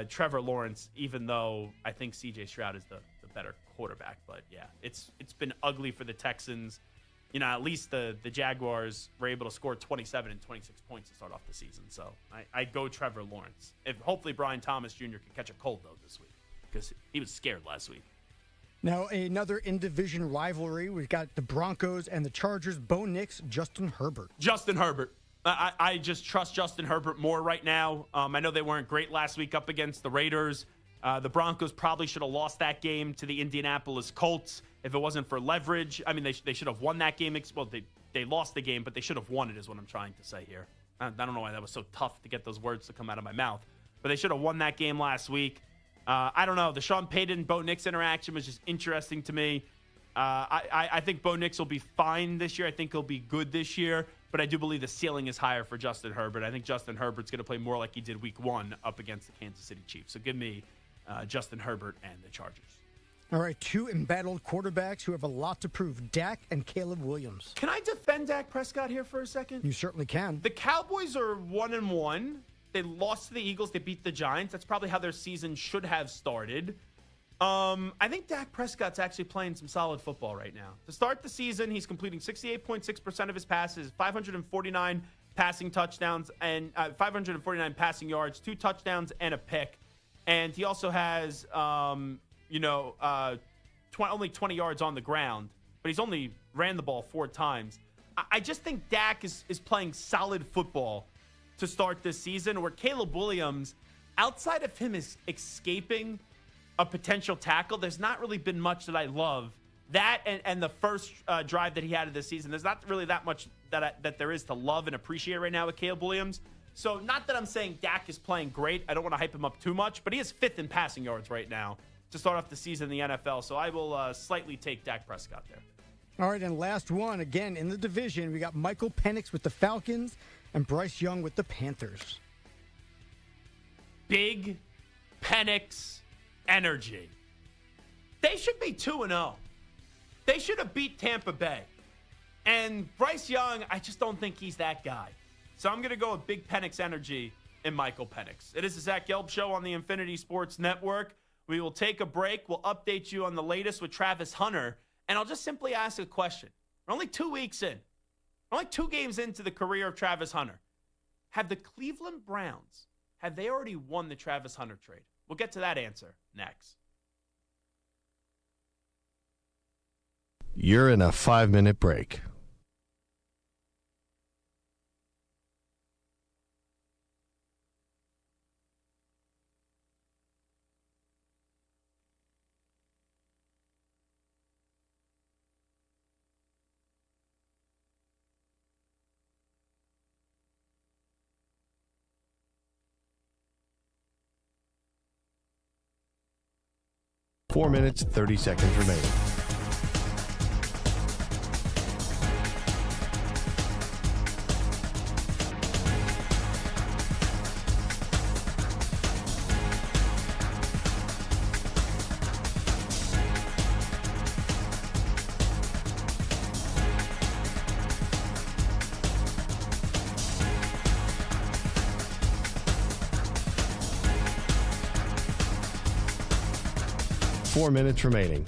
Trevor Lawrence, even though I think C.J. Stroud is the better quarterback. But, yeah, it's been ugly for the Texans. You know, at least the Jaguars were able to score 27 and 26 points to start off the season. So I go Trevor Lawrence. Hopefully Brian Thomas Jr. can catch a cold, though, this week, because he was scared last week. Now, another in-division rivalry. We've got the Broncos and the Chargers. Bo Nix, Justin Herbert. Justin Herbert. I just trust Justin Herbert more right now. I know they weren't great last week up against the Raiders. The Broncos probably should have lost that game to the Indianapolis Colts if it wasn't for leverage. I mean, they should have won that game. Well, they lost the game, but they should have won it is what I'm trying to say here. I don't know why that was so tough to get those words to come out of my mouth. But they should have won that game last week. I don't know. The Sean Payton-Bo Nix interaction was just interesting to me. I think Bo Nix will be fine this year. I think he'll be good this year. But I do believe the ceiling is higher for Justin Herbert. I think Justin Herbert's going to play more like he did week 1 up against the Kansas City Chiefs. So give me Justin Herbert and the Chargers. All right, 2 embattled quarterbacks who have a lot to prove, Dak and Caleb Williams. Can I defend Dak Prescott here for a second? You certainly can. The Cowboys are 1-1. They lost to the Eagles. They beat the Giants. That's probably how their season should have started. I think Dak Prescott's actually playing some solid football right now. To start the season, he's completing 68.6% of his passes, 549 passing touchdowns, and 549 passing yards, 2 touchdowns, and a pick. And he also has, only 20 yards on the ground, but he's only ran the ball 4 times. I just think Dak is playing solid football to start this season, where Caleb Williams, outside of him is escaping a potential tackle, there's not really been much that I love. That and the first drive that he had of this season, there's not really that much that there is to love and appreciate right now with Caleb Williams. So not that I'm saying Dak is playing great. I don't want to hype him up too much, but he is 5th in passing yards right now to start off the season in the NFL. So I will slightly take Dak Prescott there. All right, and last one, again, in the division, we got Michael Penix with the Falcons and Bryce Young with the Panthers. Big Penix energy. They should be 2-0. They should have beat Tampa Bay. And Bryce Young, I just don't think he's that guy. So I'm going to go with Big Penix energy and Michael Penix. It is the Zach Gelb Show on the Infinity Sports Network. We will take a break. We'll update you on the latest with Travis Hunter. And I'll just simply ask a question. We're only 2 weeks in. We're only 2 games into the career of Travis Hunter. Have the Cleveland Browns, have they already won the Travis Hunter trade? We'll get to that answer next. You're in a 5-minute break. Four minutes, 30 seconds remaining. Four minutes remaining.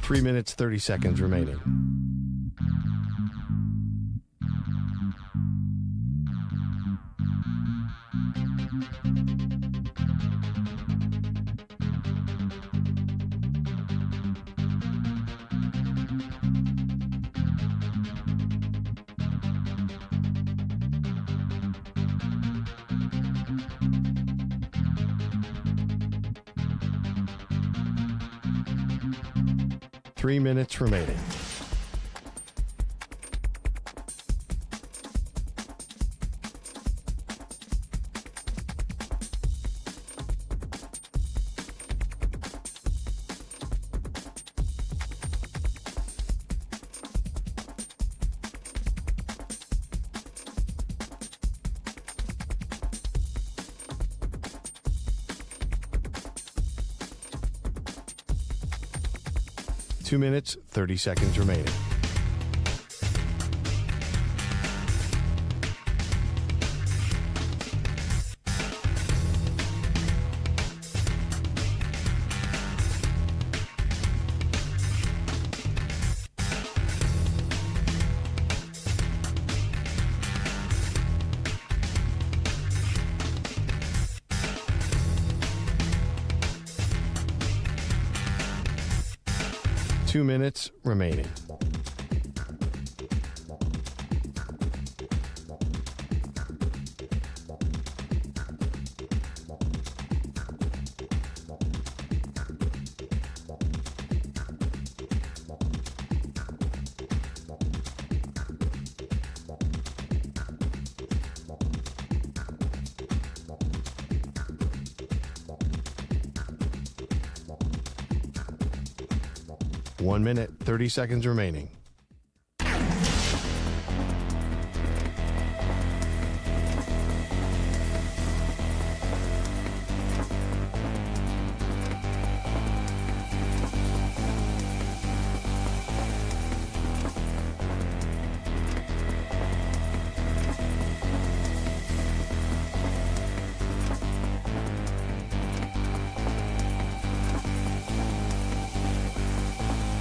Three minutes, 30 seconds remaining. 3 minutes remaining. Two minutes, 30 seconds remaining. Two minutes remaining. One minute, 30 seconds remaining.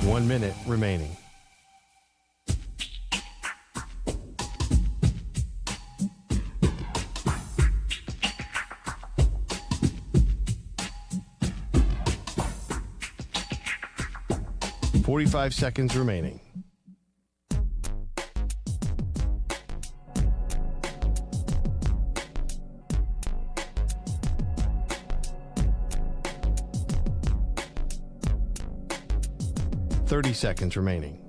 One minute remaining. Forty-five seconds remaining. Thirty seconds remaining.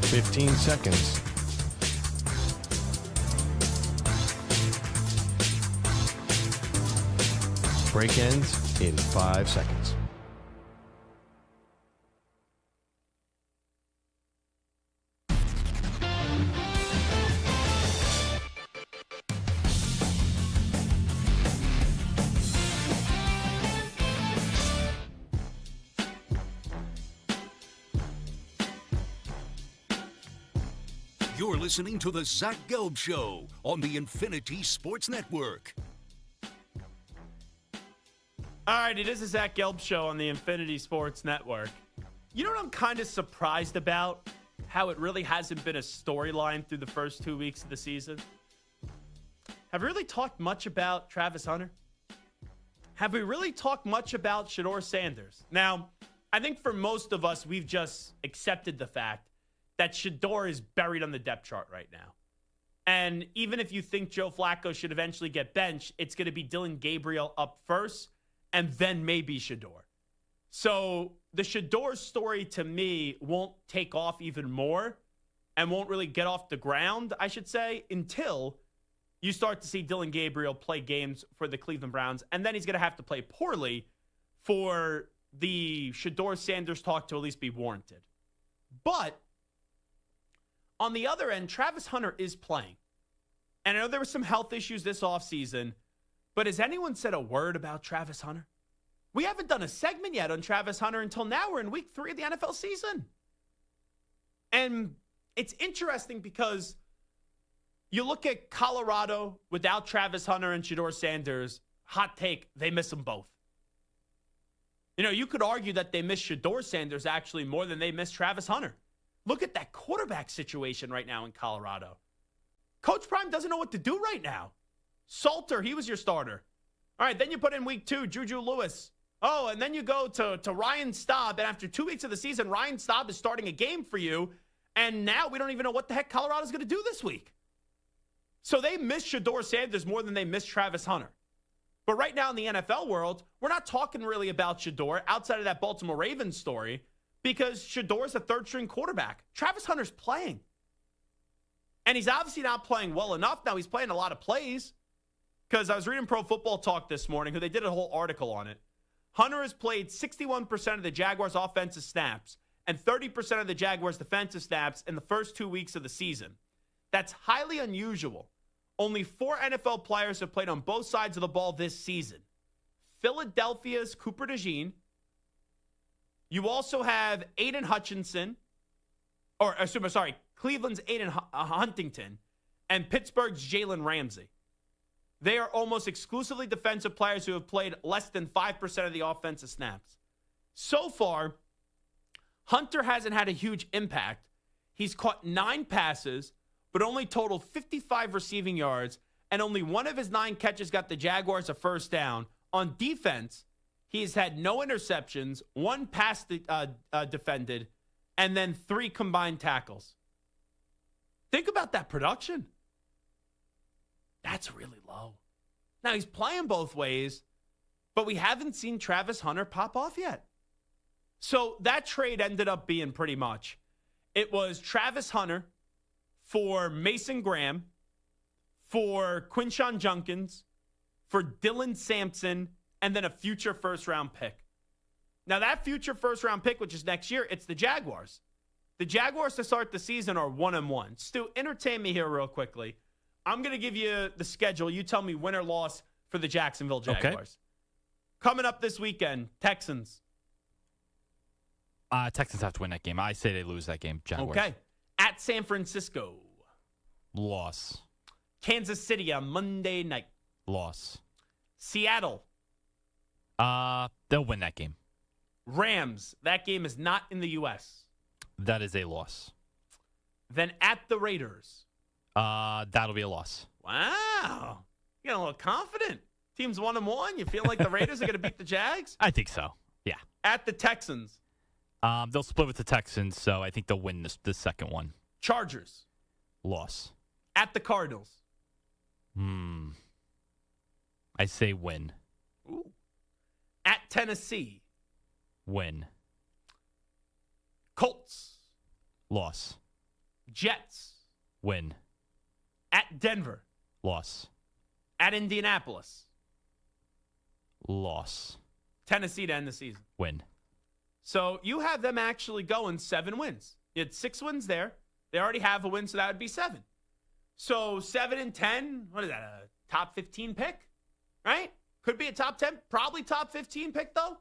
Fifteen seconds. Break ends in 5 seconds. You're listening to the Zach Gelb Show on the Infinity Sports Network. All right, it is the Zach Gelb Show on the Infinity Sports Network. You know what I'm kind of surprised about? How it really hasn't been a storyline through the first 2 weeks of the season. Have we really talked much about Travis Hunter? Have we really talked much about Shedeur Sanders? Now, I think for most of us, we've just accepted the fact that Shedeur is buried on the depth chart right now. And even if you think Joe Flacco should eventually get benched, it's going to be Dillon Gabriel up first and then maybe Shedeur. So the Shedeur story to me won't take off even more and won't really get off the ground, I should say, until you start to see Dillon Gabriel play games for the Cleveland Browns. And then he's going to have to play poorly for the Shedeur Sanders talk to at least be warranted. But on the other end, Travis Hunter is playing. And I know there were some health issues this offseason, but has anyone said a word about Travis Hunter? We haven't done a segment yet on Travis Hunter until now. We're in week 3 of the NFL season. And it's interesting because you look at Colorado without Travis Hunter and Shedeur Sanders, hot take, they miss them both. You know, you could argue that they miss Shedeur Sanders actually more than they miss Travis Hunter. Look at that quarterback situation right now in Colorado. Coach Prime doesn't know what to do right now. Salter, he was your starter. All right, then you put in week 2, Juju Lewis. Oh, and then you go to Ryan Staub, and after 2 weeks of the season, Ryan Staub is starting a game for you, And now we don't even know what the heck Colorado's going to do this week. So they miss Shedeur Sanders more than they miss Travis Hunter. But right now in the NFL world, we're not talking really about Shedeur outside of that Baltimore Ravens story because Shedeur's a third-string quarterback. Travis Hunter's playing. And he's obviously not playing well enough. Now he's playing a lot of plays because I was reading Pro Football Talk this morning, who they did a whole article on it. Hunter has played 61% of the Jaguars' offensive snaps and 30% of the Jaguars' defensive snaps in the first 2 weeks of the season. That's highly unusual. Only 4 NFL players have played on both sides of the ball this season. Philadelphia's Cooper DeJean. You also have Aiden Hutchinson, Cleveland's Aiden Huntington, and Pittsburgh's Jalen Ramsey. They are almost exclusively defensive players who have played less than 5% of the offensive snaps. So far, Hunter hasn't had a huge impact. He's caught 9 passes, but only totaled 55 receiving yards, and only one of his 9 catches got the Jaguars a first down. On defense, he's had no interceptions, 1 pass defended, and then 3 combined tackles. Think about that production. That's really low. Now, he's playing both ways, but we haven't seen Travis Hunter pop off yet. So that trade ended up being pretty much, it was Travis Hunter for Mason Graham, for Quinshon Judkins, for Dylan Sampson, and then a future first-round pick. Now, that future first-round pick, which is next year, it's the Jaguars. The Jaguars to start the season are 1-1. Stu, entertain me here real quickly. I'm going to give you the schedule. You tell me win or loss for the Jacksonville Jaguars. Okay. Coming up this weekend, Texans. Texans have to win that game. I say they lose that game, Jaguars. Okay. At San Francisco. Loss. Kansas City on Monday night. Loss. Seattle. They'll win that game. Rams. That game is not in the U.S. That is a loss. Then at the Raiders. That'll be a loss. Wow. You're getting a little confident. Team's 1-1. You feel like the Raiders are going to beat the Jags? I think so. Yeah. At the Texans. They'll split with the Texans, so I think they'll win the second one. Chargers. Loss. At the Cardinals. I say win. Ooh. At Tennessee. Win. Colts. Loss. Jets. Win. At Denver. Loss. At Indianapolis. Loss. Tennessee to end the season. Win. So you have them actually going 7 wins. You had 6 wins there. They already have a win, so that would be 7. So 7-10, what is that, a top 15 pick? Right? Could be a top 10, probably top 15 pick, though.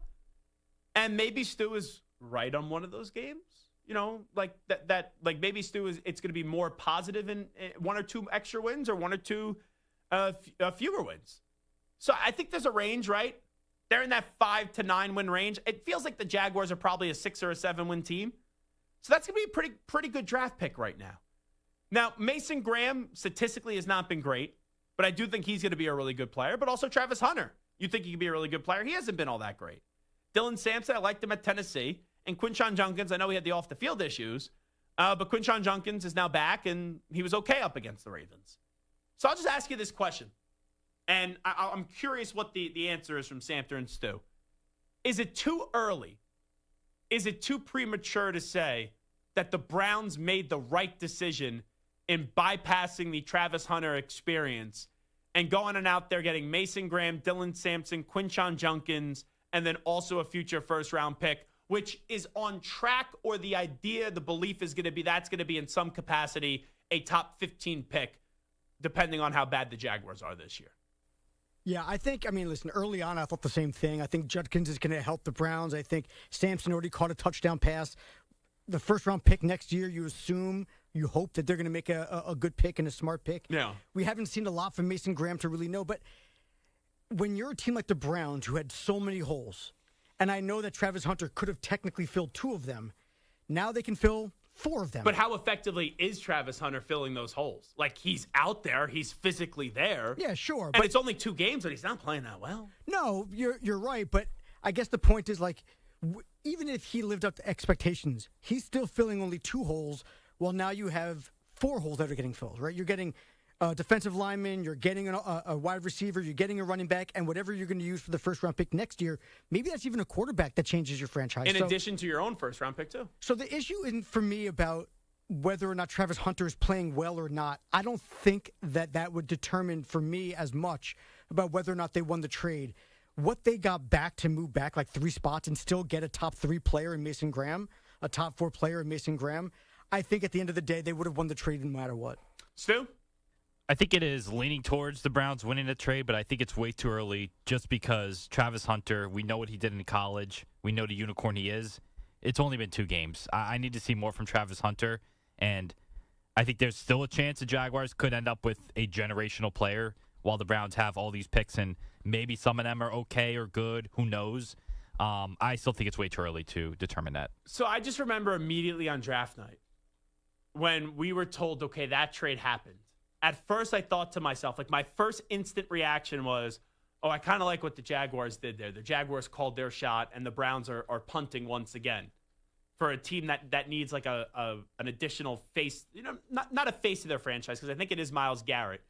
And maybe Stu is right on one of those games. You know, like that like maybe Stu is, it's going to be more positive in 1 or 2 extra wins or 1 or 2 fewer wins. So I think there's a range, right? They're in that 5 to 9 win range. It feels like the Jaguars are probably a 6 or a 7 win team. So that's going to be a pretty good draft pick right now. Now, Mason Graham statistically has not been great, but I do think he's going to be a really good player. But also Travis Hunter. You think he could be a really good player? He hasn't been all that great. Dylan Sampson, I liked him at Tennessee. And Quinshon Judkins, I know he had the off-the-field issues, but Quinshon Judkins is now back, and he was okay up against the Ravens. So I'll just ask you this question. And I'm curious what the answer is from Samter and Stu. Is it too early? Is it too premature to say that the Browns made the right decision in bypassing the Travis Hunter experience and going on out there getting Mason Graham, Dylan Sampson, Quinshon Judkins, and then also a future first-round pick, which is on track, or the idea, the belief is going to be that's going to be in some capacity a top 15 pick, depending on how bad the Jaguars are this year? Yeah, listen, early on, I thought the same thing. I think Judkins is going to help the Browns. I think Sampson already caught a touchdown pass. The first-round pick next year, you hope that they're going to make a good pick and a smart pick. Yeah. We haven't seen a lot from Mason Graham to really know, but when you're a team like the Browns who had so many holes, and I know that Travis Hunter could have technically filled 2 of them, now they can fill 4 of them. But how effectively is Travis Hunter filling those holes? Like, he's out there. He's physically there. Yeah, sure. And it's only 2 games, but he's not playing that well. No, you're right. But I guess the point is, like, even if he lived up to expectations, he's still filling only 2 holes Well, now you have 4 holes that are getting filled, right? You're getting a defensive lineman, you're getting a wide receiver, you're getting a running back, and whatever you're going to use for the first-round pick next year, maybe that's even a quarterback that changes your franchise. In addition to your own first-round pick, too. So the issue isn't for me about whether or not Travis Hunter is playing well or not. I don't think that would determine for me as much about whether or not they won the trade. What they got back to move back like 3 spots and still get a top 3 player in Mason Graham, a top 4 player in Mason Graham, I think at the end of the day, they would have won the trade no matter what. Stu? I think it is leaning towards the Browns winning the trade, but I think it's way too early just because Travis Hunter, we know what he did in college. We know the unicorn he is. It's only been 2 games. I need to see more from Travis Hunter, and I think there's still a chance the Jaguars could end up with a generational player while the Browns have all these picks, and maybe some of them are okay or good. Who knows? I still think it's way too early to determine that. So I just remember immediately on draft night when we were told, okay, that trade happened. At first, I thought to myself, like my first instant reaction was, oh, I kind of like what the Jaguars did there. The Jaguars called their shot, and the Browns are punting once again for a team that needs like an additional face, not a face of their franchise, because I think it is Myles Garrett,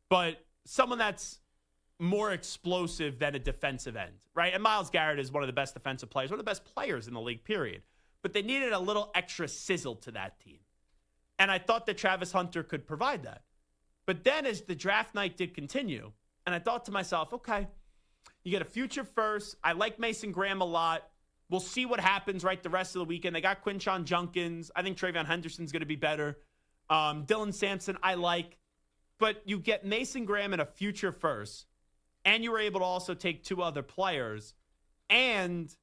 but someone that's more explosive than a defensive end, right? And Myles Garrett is one of the best defensive players, one of the best players in the league, period. But they needed a little extra sizzle to that team. And I thought that Travis Hunter could provide that. But then as the draft night did continue, and I thought to myself, okay, you get a future first. I like Mason Graham a lot. We'll see what happens, right, the rest of the weekend. They got Quinshon Judkins. I think Travion Henderson's going to be better. Dylan Sampson, I like. But you get Mason Graham in a future first, and you were able to also take 2 other players, and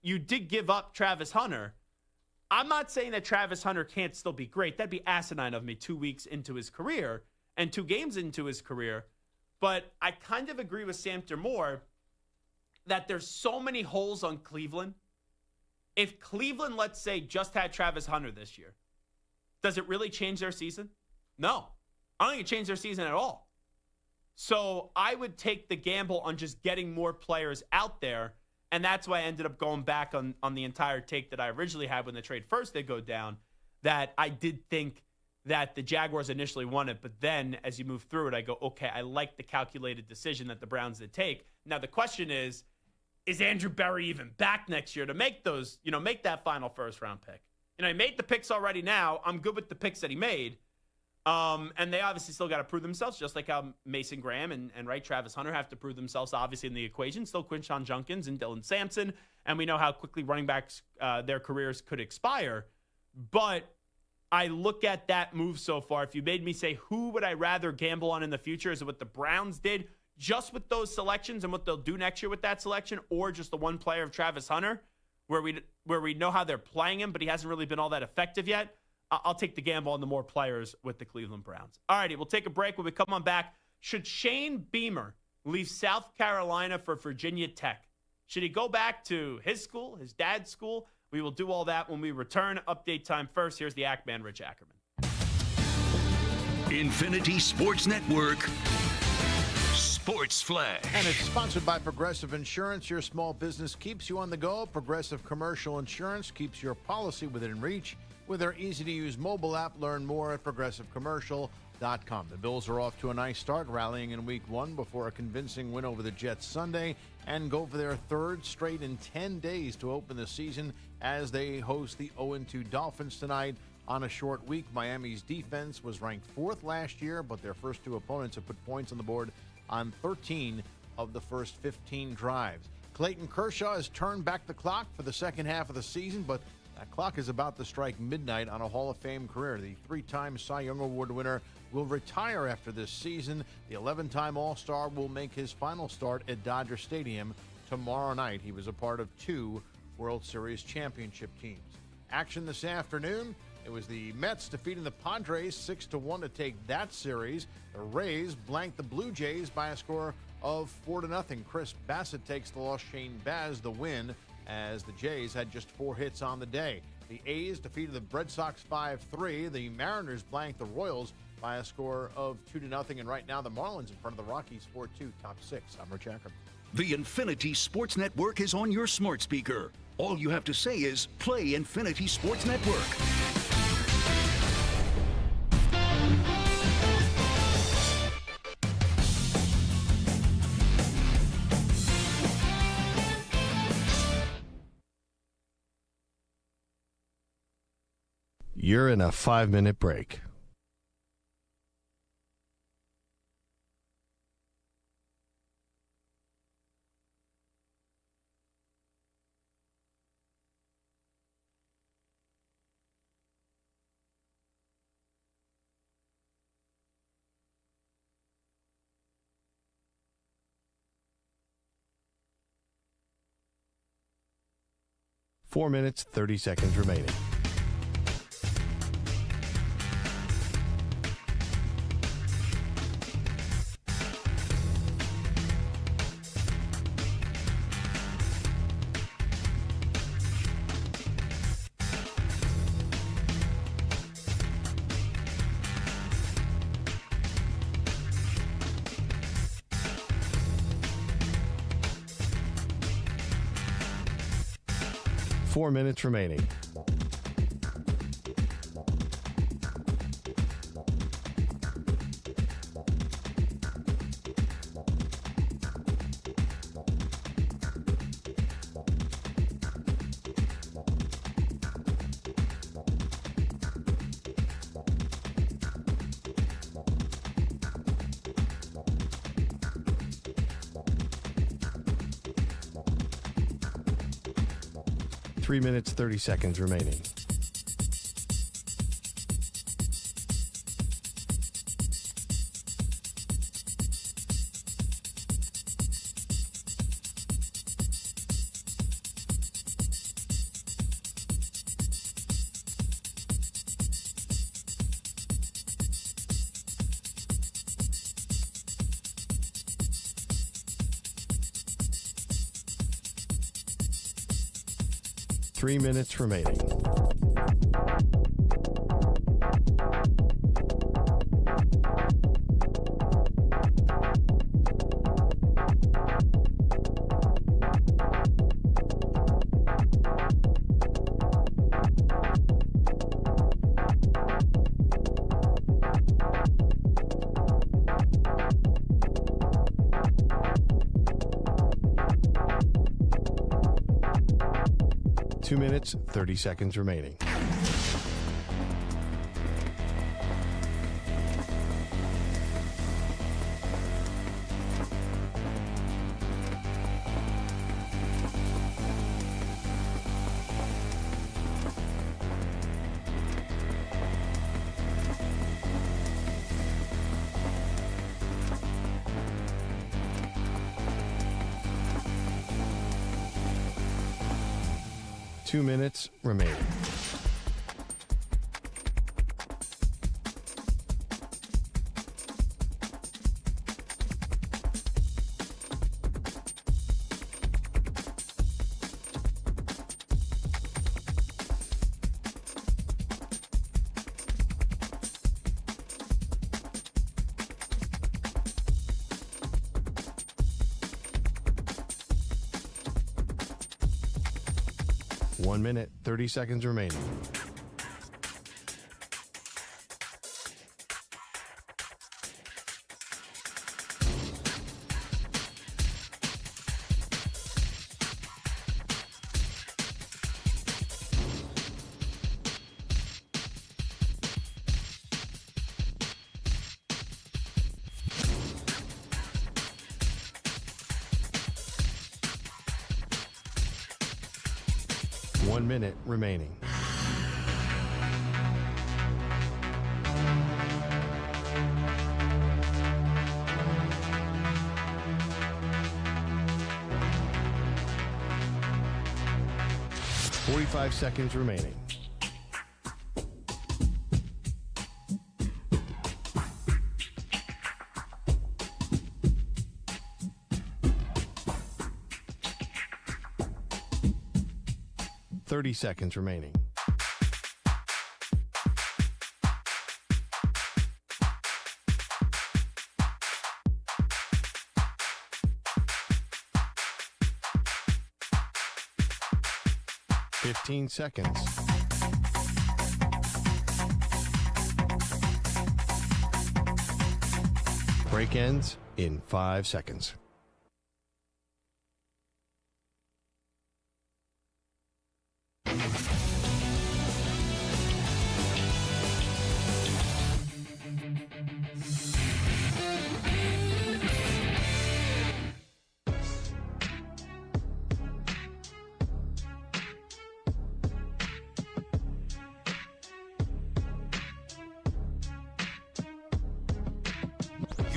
you did give up Travis Hunter. I'm not saying that Travis Hunter can't still be great. That'd be asinine of me 2 weeks into his career and 2 games into his career. But I kind of agree with Samter Moore that there's so many holes on Cleveland. If Cleveland, let's say, just had Travis Hunter this year, does it really change their season? No. I don't think it changed their season at all. So I would take the gamble on just getting more players out there, and that's why I ended up going back on the entire take that I originally had when the trade first did go down, that I did think that the Jaguars initially won it, but then as you move through it, I go, okay, I like the calculated decision that the Browns did take. Now the question is Andrew Berry even back next year to make those, make that final first-round pick? He made the picks already now. I'm good with the picks that he made. And they obviously still got to prove themselves, just like how Mason Graham and Travis Hunter have to prove themselves, obviously, in the equation. Still Quinshon Judkins and Dylan Sampson. And we know how quickly running backs, their careers could expire. But I look at that move so far. If you made me say, who would I rather gamble on in the future? Is it what the Browns did just with those selections and what they'll do next year with that selection, or just the one player of Travis Hunter where we know how they're playing him, but he hasn't really been all that effective yet? I'll take the gamble on the more players with the Cleveland Browns. All righty, we'll take a break. When we come on back, should Shane Beamer leave South Carolina for Virginia Tech? Should he go back to his school, his dad's school? We will do all that when we return. Update time first. Here's the Ackman, Rich Ackerman. Infinity Sports Network. Sports Flash. And it's sponsored by Progressive Insurance. Your small business keeps you on the go. Progressive Commercial Insurance keeps your policy within reach. With their easy-to-use mobile app, learn more at progressivecommercial.com. The Bills are off to a nice start, rallying in Week 1 before a convincing win over the Jets Sunday, and go for their 3rd straight in 10 days to open the season as they host the 0-2 Dolphins tonight. On a short week, Miami's defense was ranked 4th last year, but their first 2 opponents have put points on the board on 13 of the first 15 drives. Clayton Kershaw has turned back the clock for the second half of the season, but that clock is about to strike midnight on a Hall of Fame career. The 3-time Cy Young Award winner will retire after this season. The 11-time All-Star will make his final start at Dodger Stadium tomorrow night. He was a part of 2 World Series championship teams. Action this afternoon. It was the Mets defeating the Padres 6-1 to take that series. The Rays blanked the Blue Jays by a score of 4-0. Chris Bassett takes the loss. Shane Baz the win, as the Jays had just 4 hits on the day. The A's defeated the Red Sox 5-3. The Mariners blanked the Royals by a score of 2-0. And right now, the Marlins in front of the Rockies 4-2, top 6. I'm Rich Ackerman. The Infinity Sports Network is on your smart speaker. All you have to say is, play Infinity Sports Network. You're in a 5-minute break. Four minutes, 30 seconds remaining. Four minutes remaining. Three minutes, 30 seconds remaining. Three minutes remaining. Two minutes, 30 seconds remaining. Two minutes remaining. One minute, 30 seconds remaining. One minute remaining. Forty-five seconds remaining. Thirty seconds remaining. Fifteen seconds. Break ends in 5 seconds.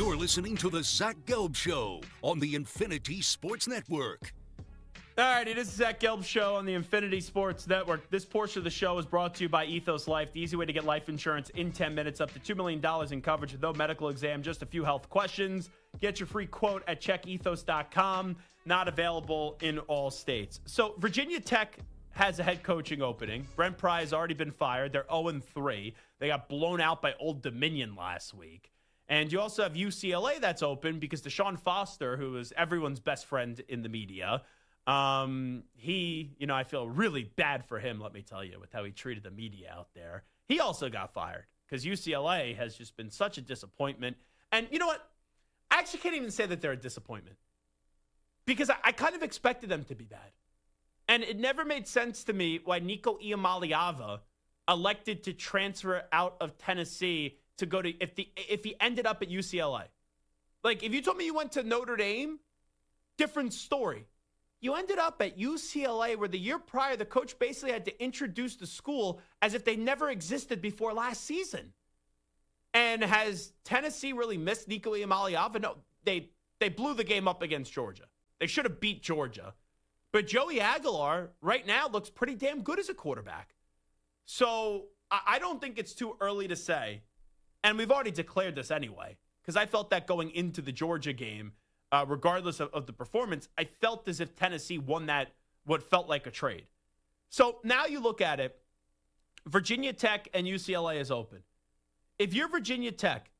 You're listening to the Zach Gelb Show on the Infinity Sports Network. All righty, this is Zach Gelb Show on the Infinity Sports Network. This portion of the show is brought to you by Ethos Life, the easy way to get life insurance in 10 minutes, up to $2 million in coverage with no medical exam, just a few health questions. Get your free quote at checkethos.com. Not available in all states. So Virginia Tech has a head coaching opening. Brent Pry has already been fired. They're 0-3. They got blown out by Old Dominion last week. And you also have UCLA that's open because Deshaun Foster, who is everyone's best friend in the media, I feel really bad for him, let me tell you, with how he treated the media out there. He also got fired because UCLA has just been such a disappointment. And you know what? I actually can't even say that they're a disappointment because I kind of expected them to be bad. And it never made sense to me why Nico Iamaleava elected to transfer out of Tennessee to go to if he ended up at UCLA. Like, if you told me you went to Notre Dame, different story. You ended up at UCLA where the year prior, the coach basically had to introduce the school as if they never existed before last season. And has Tennessee really missed Nico Iamaleava? No, they blew the game up against Georgia. They should have beat Georgia. But Joey Aguilar right now looks pretty damn good as a quarterback. So I don't think it's too early to say. And we've already declared this anyway, because I felt that going into the Georgia game, regardless of the performance, I felt as if Tennessee won that, what felt like a trade. So now you look at it, Virginia Tech and UCLA is open. If you're Virginia Tech,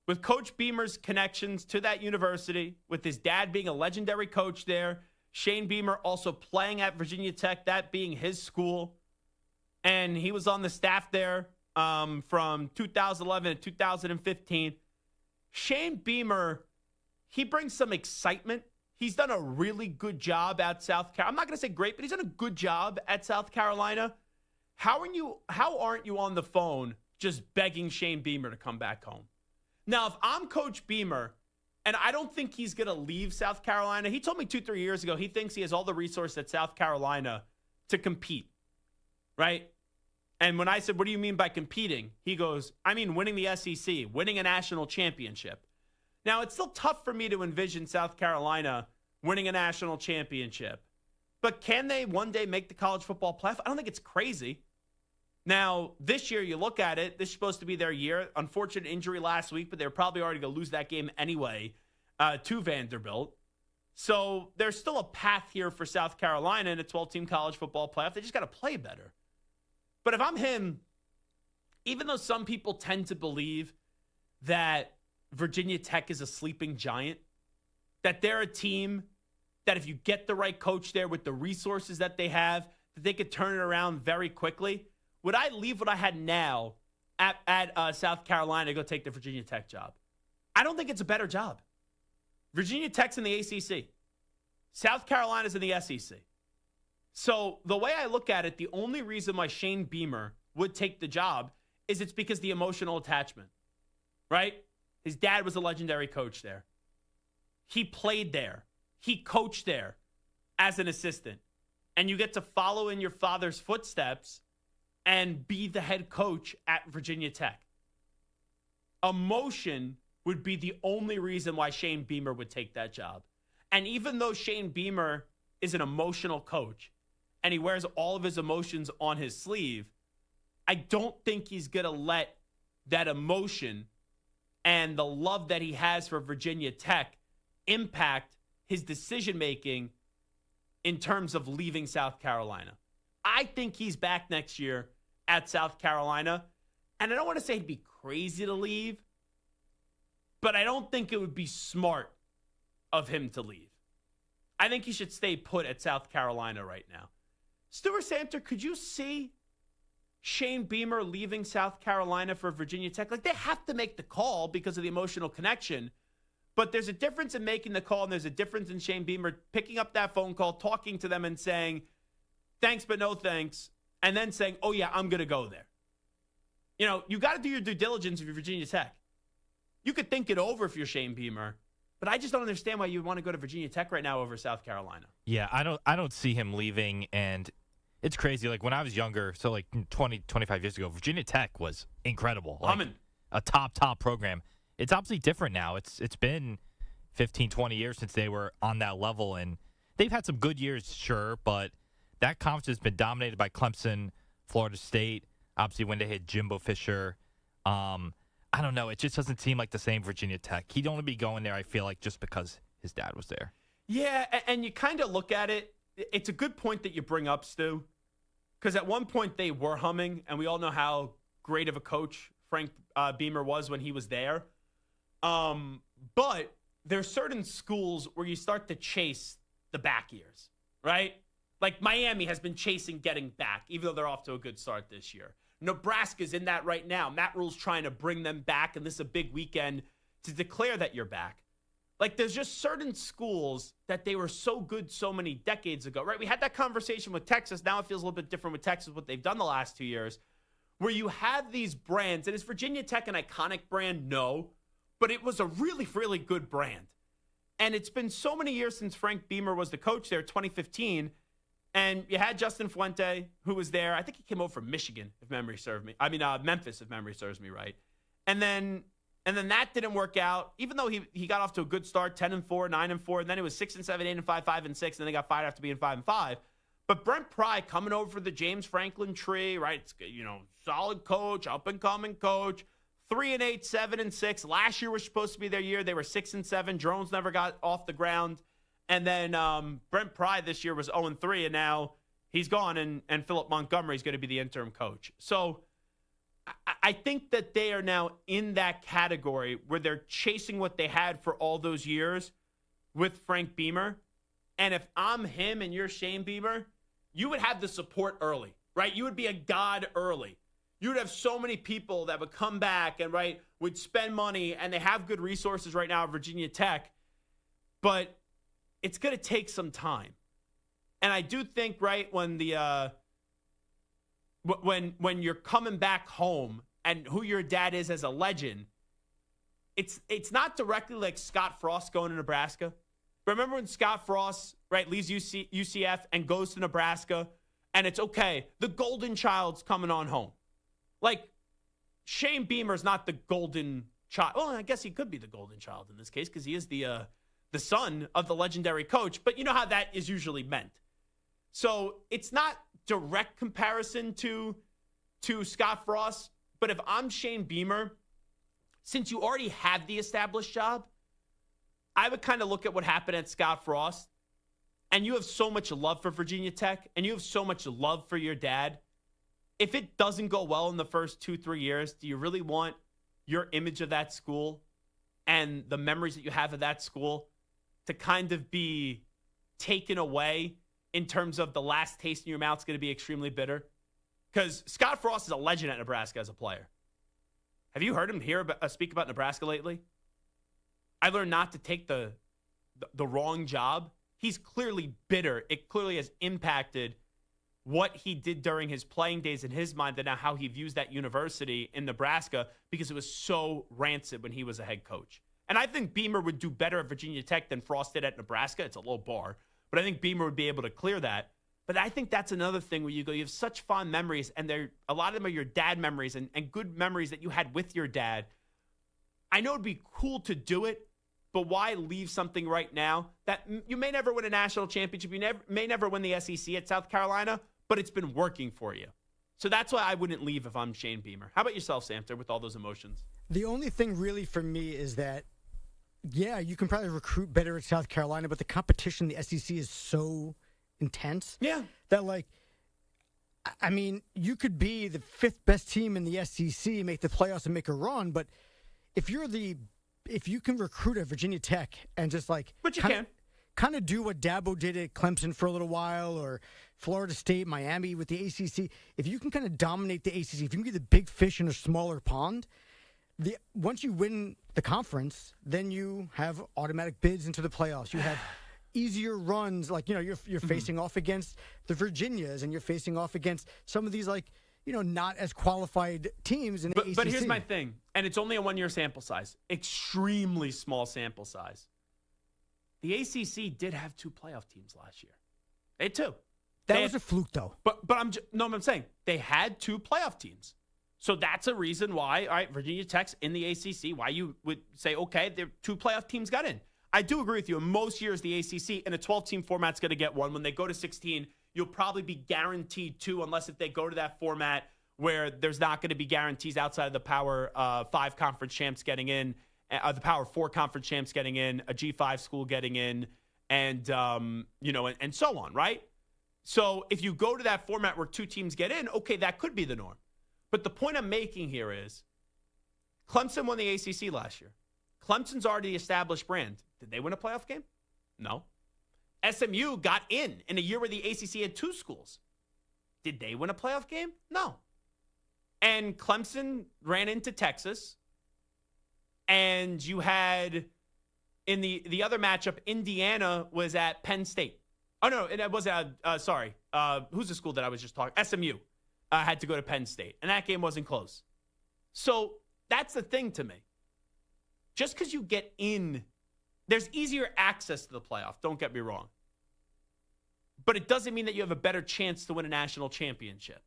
with Coach Beamer's connections to that university, with his dad being a legendary coach there, Shane Beamer also playing at Virginia Tech, that being his school, and he was on the staff there from 2011 to 2015. Shane Beamer, he brings some excitement. He's done a really good job at South Carolina. I'm not going to say great, but he's done a good job at South Carolina. How aren't you on the phone just begging Shane Beamer to come back home? Now, if I'm Coach Beamer, and I don't think he's going to leave South Carolina. He told me 2-3 years ago he thinks he has all the resources at South Carolina to compete, right? And when I said, what do you mean by competing? He goes, I mean winning the SEC, winning a national championship. Now, it's still tough for me to envision South Carolina winning a national championship. But can they one day make the college football playoff? I don't think it's crazy. Now, this year, you look at it, this is supposed to be their year. Unfortunate injury last week, but they're probably already going to lose that game anyway to Vanderbilt. So there's still a path here for South Carolina in a 12-team college football playoff. They just got to play better. But if I'm him, even though some people tend to believe that Virginia Tech is a sleeping giant, that they're a team that if you get the right coach there with the resources that they have, that they could turn it around very quickly, would I leave what I had now at South Carolina to go take the Virginia Tech job? I don't think it's a better job. Virginia Tech's in the ACC. South Carolina's in the SEC. So the way I look at it, the only reason why Shane Beamer would take the job is it's because the emotional attachment, right? His dad was a legendary coach there. He played there. He coached there as an assistant. And you get to follow in your father's footsteps and be the head coach at Virginia Tech. Emotion would be the only reason why Shane Beamer would take that job. And even though Shane Beamer is an emotional coach and he wears all of his emotions on his sleeve, I don't think he's going to let that emotion and the love that he has for Virginia Tech impact his decision-making in terms of leaving South Carolina. I think he's back next year at South Carolina. And I don't want to say he'd be crazy to leave, but I don't think it would be smart of him to leave. I think he should stay put at South Carolina right now. Stuart Santer, could you see Shane Beamer leaving South Carolina for Virginia Tech? Like, they have to make the call because of the emotional connection. But there's a difference in making the call, and there's a difference in Shane Beamer picking up that phone call, talking to them and saying, thanks, but no thanks, and then saying, oh, yeah, I'm going to go there. You know, you got to do your due diligence if you're Virginia Tech. You could think it over if you're Shane Beamer, but I just don't understand why you want to go to Virginia Tech right now over South Carolina. Yeah, I don't see him leaving, and it's crazy. Like, when I was younger, so like 20, 25 years ago, Virginia Tech was incredible. Like, a top program. it's obviously different now. It's been 15, 20 years since they were on that level, and they've had some good years, sure, but that conference has been dominated by Clemson, Florida State, obviously when they had Jimbo Fisher. I don't know. It just doesn't seem like the same Virginia Tech. He'd only be going there, I feel like, just because his dad was there. Yeah, and you kind of look at it. It's a good point that you bring up, Stu, because at one point they were humming, and we all know how great of a coach Frank Beamer was when he was there. But there's certain schools where you start to chase the back years, right? Like Miami has been chasing getting back, even though they're off to a good start this year. Nebraska's in that right now. Matt Rule's trying to bring them back, and this is a big weekend to declare that you're back. Like, there's just certain schools that they were so good so many decades ago, right? We had that conversation with Texas. Now it feels a little bit different with Texas, what they've done the last 2 years, where you have these brands. And is Virginia Tech an iconic brand? No. But it was a really, really good brand. And it's been so many years since Frank Beamer was the coach there, 2015. And you had Justin Fuente, who was there. I think he came over from Michigan, if memory serves me. Memphis, if memory serves me right. And then that didn't work out, even though he got off to a good start, 10-4, 9-4, and then it was 6-7, 8-5, 5-6, and then they got fired after being 5-5. But Brent Pry coming over for the James Franklin tree, right? It's, solid coach, up and coming coach. 3-8, 7-6. Last year was supposed to be their year. They were 6-7. Drones never got off the ground. And then Brent Pry this year was 0-3, and now he's gone, and Philip Montgomery is going to be the interim coach. So I think that they are now in that category where they're chasing what they had for all those years with Frank Beamer. And if I'm him and you're Shane Beamer, you would have the support early, right? You would be a god early. You would have so many people that would come back and, right, would spend money, and they have good resources right now at Virginia Tech. But it's going to take some time. And I do think, right, when when you're coming back home and who your dad is as a legend, it's not directly like Scott Frost going to Nebraska. Remember when Scott Frost, right, leaves UCF and goes to Nebraska, and it's okay, the golden child's coming on home. Like, Shane Beamer's not the golden child. Well, I guess he could be the golden child in this case because he is the son of the legendary coach, but you know how that is usually meant. So it's not direct comparison to Scott Frost, but if I'm Shane Beamer, since you already have the established job, I would kind of look at what happened at Scott Frost, and you have so much love for Virginia Tech, and you have so much love for your dad. If it doesn't go well in the first 2-3 years, do you really want your image of that school and the memories that you have of that school to kind of be taken away in terms of the last taste in your mouth is going to be extremely bitter? Because Scott Frost is a legend at Nebraska as a player. Have you heard him speak about Nebraska lately? I learned not to take the wrong job. He's clearly bitter. It clearly has impacted what he did during his playing days in his mind, and now how he views that university in Nebraska, because it was so rancid when he was a head coach. And I think Beamer would do better at Virginia Tech than Frost did at Nebraska. It's a low bar, but I think Beamer would be able to clear that. But I think that's another thing where you have such fond memories, and a lot of them are your dad memories and good memories that you had with your dad. I know it'd be cool to do it, but why leave something right now that you may never win a national championship, you may never win the SEC at South Carolina, but it's been working for you. So that's why I wouldn't leave if I'm Shane Beamer. How about yourself, Samter, with all those emotions? The only thing really for me is that, yeah, you can probably recruit better at South Carolina, but the competition in the SEC is so intense. Yeah. That, like, I mean, you could be the fifth best team in the SEC, make the playoffs and make a run, but if you can recruit at Virginia Tech and just like, but you can kind of do what Dabo did at Clemson for a little while, or Florida State, Miami with the ACC. If you can kind of dominate the ACC, if you can be the big fish in a smaller pond, once you win the conference, then you have automatic bids into the playoffs. You have easier runs, like, you're facing off against the Virginias, and you're facing off against some of these, like, not as qualified teams in the ACC. But here's my thing, and it's only a 1-year sample size, extremely small sample size. The ACC did have 2 playoff teams last year. They had 2. That was a fluke, though. But I'm saying they had 2 playoff teams. So that's a reason why, all right, Virginia Tech's in the ACC, why you would say, okay, there 2 playoff teams got in. I do agree with you. In most years, the ACC in a 12-team format's going to get one. When they go to 16, you'll probably be guaranteed 2, unless if they go to that format where there's not going to be guarantees outside of the Power 5 conference champs getting in, the Power 4 conference champs getting in, a G5 school getting in, and and so on, right? So if you go to that format where 2 teams get in, okay, that could be the norm. But the point I'm making here is Clemson won the ACC last year. Clemson's already established brand. Did they win a playoff game? No. SMU got in a year where the ACC had 2 schools. Did they win a playoff game? No. And Clemson ran into Texas. And you had, in the other matchup, Indiana was at Penn State. Oh, no, it was, who's the school that I was just talking? SMU had to go to Penn State. And that game wasn't close. So that's the thing to me. Just because you get in, there's easier access to the playoff. Don't get me wrong. But it doesn't mean that you have a better chance to win a national championship.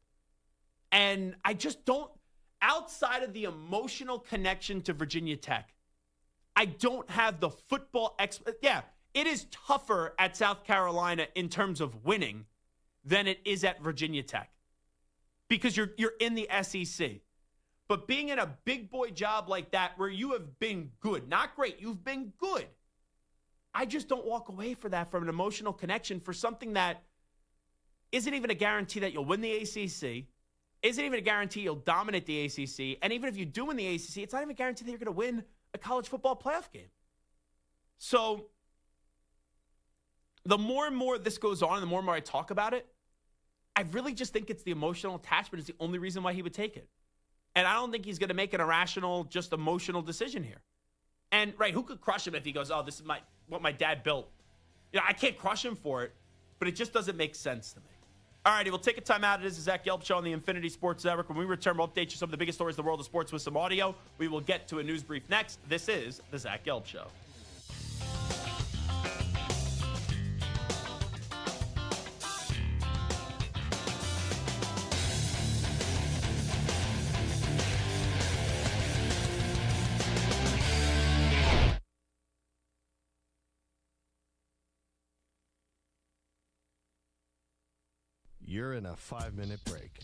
And I just don't, outside of the emotional connection to Virginia Tech, I don't have the football yeah, it is tougher at South Carolina in terms of winning than it is at Virginia Tech. Because you're in the SEC. But being in a big boy job like that where you have been good, not great, you've been good. I just don't walk away for that from an emotional connection for something that isn't even a guarantee that you'll win the ACC, isn't even a guarantee you'll dominate the ACC, and even if you do win the ACC, it's not even a guarantee that you're going to win a college football playoff game. So the more and more this goes on, and the more and more I talk about it, I really just think it's the emotional attachment is the only reason why he would take it. And I don't think he's going to make an irrational, just emotional decision here. And, right, who could crush him if he goes, oh, this is what my dad built? You know, I can't crush him for it, but it just doesn't make sense to me. All righty, we'll take a time out. It is the Zach Gelb Show on the Infinity Sports Network. When we return, we'll update you some of the biggest stories in the world of sports with some audio. We will get to a news brief next. This is the Zach Gelb Show. You're in a 5-minute break.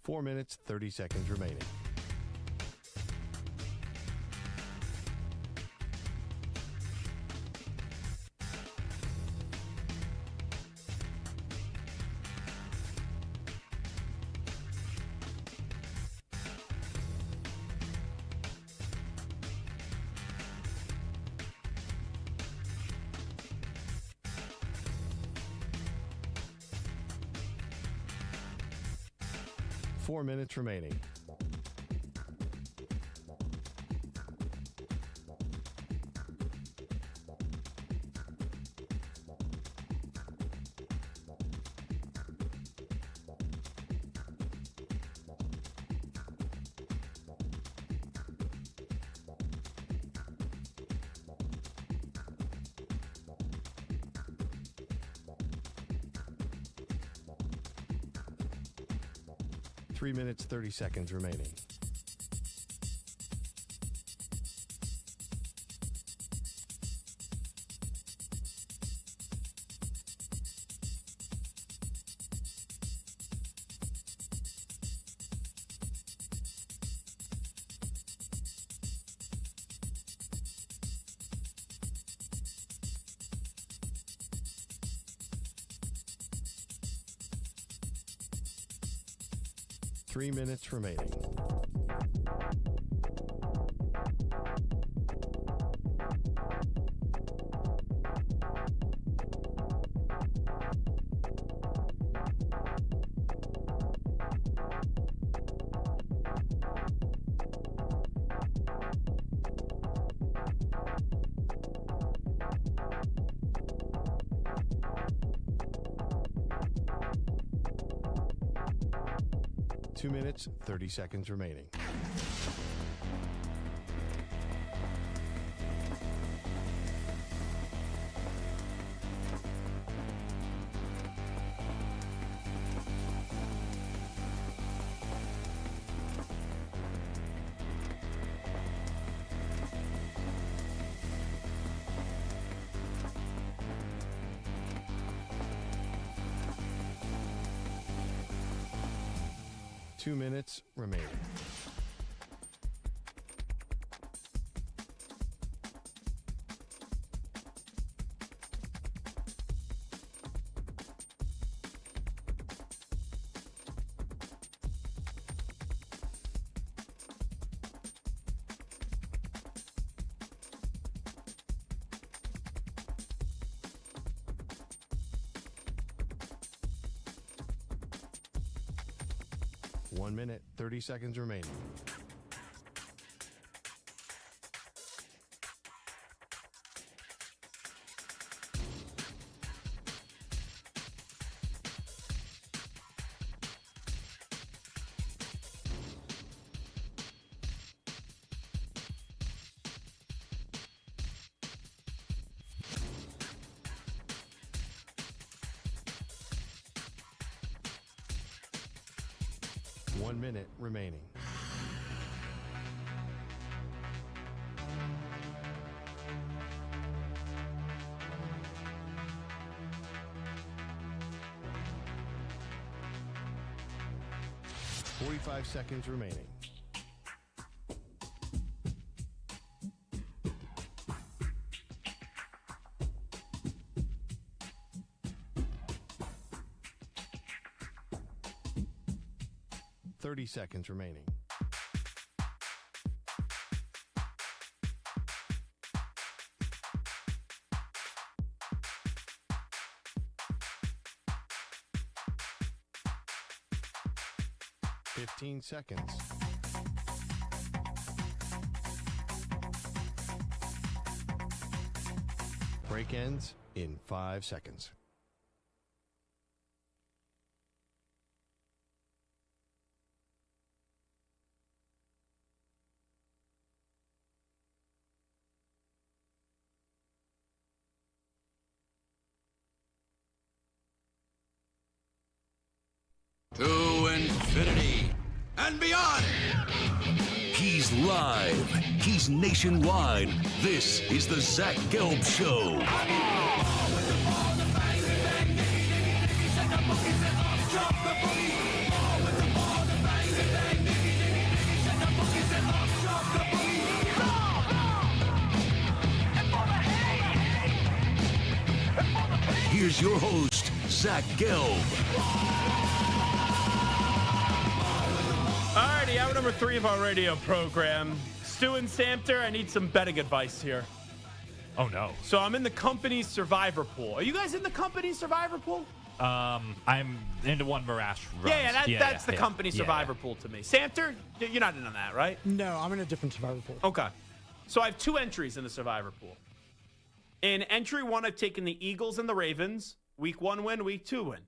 Four minutes, 30 seconds remaining. Four minutes remaining. Three minutes, 30 seconds remaining. Three minutes remaining. 2 minutes, 30 seconds remaining. Two minutes remaining. One minute, 30 seconds remaining. One minute remaining. Forty-five seconds remaining. Thirty seconds remaining. Fifteen seconds. Break ends in 5 seconds. To infinity and beyond. He's live. He's nationwide. This is the Zach Gelb Show. Here's your host, Zach Gelb. Alrighty, hour number 3 of our radio program. Stu and Samter, I need some betting advice here. Oh, no. So I'm in the company's survivor pool. Are you guys in the company's survivor pool? I'm into one Marash runs. That's the company survivor pool to me. Samter, you're not in on that, right? No, I'm in a different survivor pool. Okay. So I have 2 entries in the survivor pool. In entry 1, I've taken the Eagles and the Ravens. Week 1 win, week 2 win.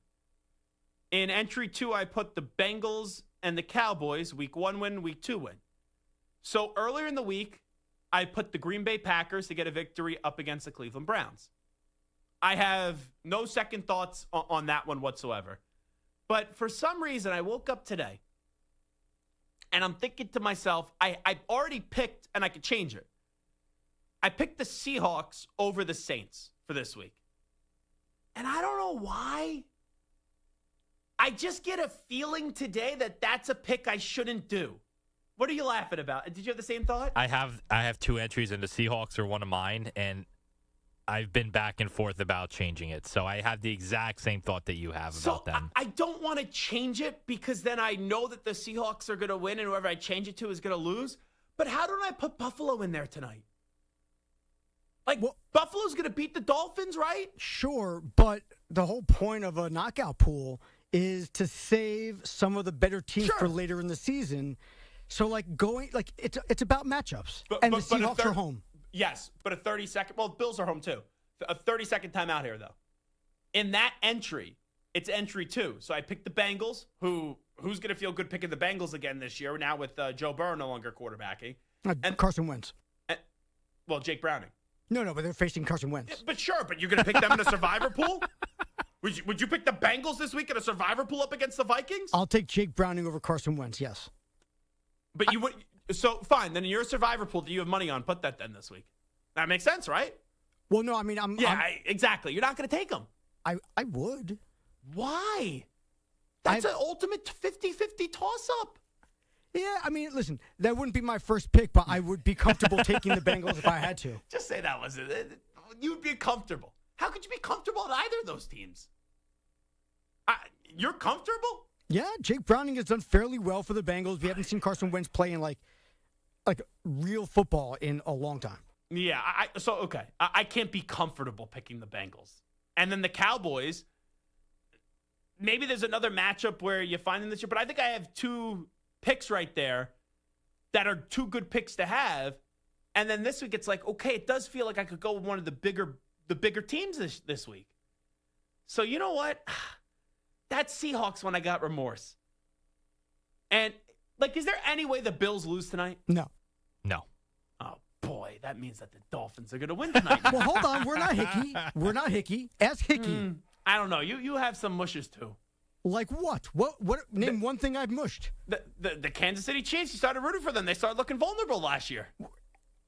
In entry 2, I put the Bengals and the Cowboys, week 1 win, week 2 win. So earlier in the week, I put the Green Bay Packers to get a victory up against the Cleveland Browns. I have no second thoughts on that one whatsoever. But for some reason, I woke up today, and I'm thinking to myself, I've already picked, and I could change it. I picked the Seahawks over the Saints for this week. And I don't know why. I just get a feeling today that that's a pick I shouldn't do. What are you laughing about? Did you have the same thought? I have 2 entries, and the Seahawks are one of mine, and I've been back and forth about changing it. So I have the exact same thought that you have about them. I don't want to change it because then I know that the Seahawks are going to win and whoever I change it to is going to lose. But how don't I put Buffalo in there tonight? Buffalo's going to beat the Dolphins, right? Sure, but the whole point of a knockout pool is to save some of the better teams for later in the season. So, it's about matchups. The Seahawks are home. Yes, but a 30-second – well, Bills are home too. A 30-second timeout here, though. In that entry, it's entry 2. So I picked the Bengals, who who's going to feel good picking the Bengals again this year now with Joe Burrow no longer quarterbacking? And Carson Wentz. Well, Jake Browning. No, but they're facing Carson Wentz. But sure, but you're going to pick them in a survivor pool? Would you pick the Bengals this week in a survivor pool up against the Vikings? I'll take Jake Browning over Carson Wentz, yes. But you would. So, fine. Then in your survivor pool, do you have money on? Put that then this week. That makes sense, right? Well, no, I mean, exactly. You're not going to take them. I would. Why? That's an ultimate 50-50 toss-up. Yeah, I mean, listen, that wouldn't be my first pick, but I would be comfortable taking the Bengals if I had to. Just say that was it. You'd be comfortable. How could you be comfortable at either of those teams? You're comfortable? Yeah, Jake Browning has done fairly well for the Bengals. We haven't seen Carson Wentz play in like real football in a long time. Yeah, I can't be comfortable picking the Bengals. And then the Cowboys, maybe there's another matchup where you find them this year, but I think I have two picks right there that are two good picks to have. And then this week it's like, okay, it does feel like I could go with one of the bigger teams this week. So you know what? That Seahawks one, I got remorse. And is there any way the Bills lose tonight? No. Oh boy, that means that the Dolphins are going to win tonight. Well, hold on, we're not Hickey. Ask Hickey. I don't know. You have some mushes too. Like what? What? Name one thing I've mushed. The Kansas City Chiefs. You started rooting for them. They started looking vulnerable last year.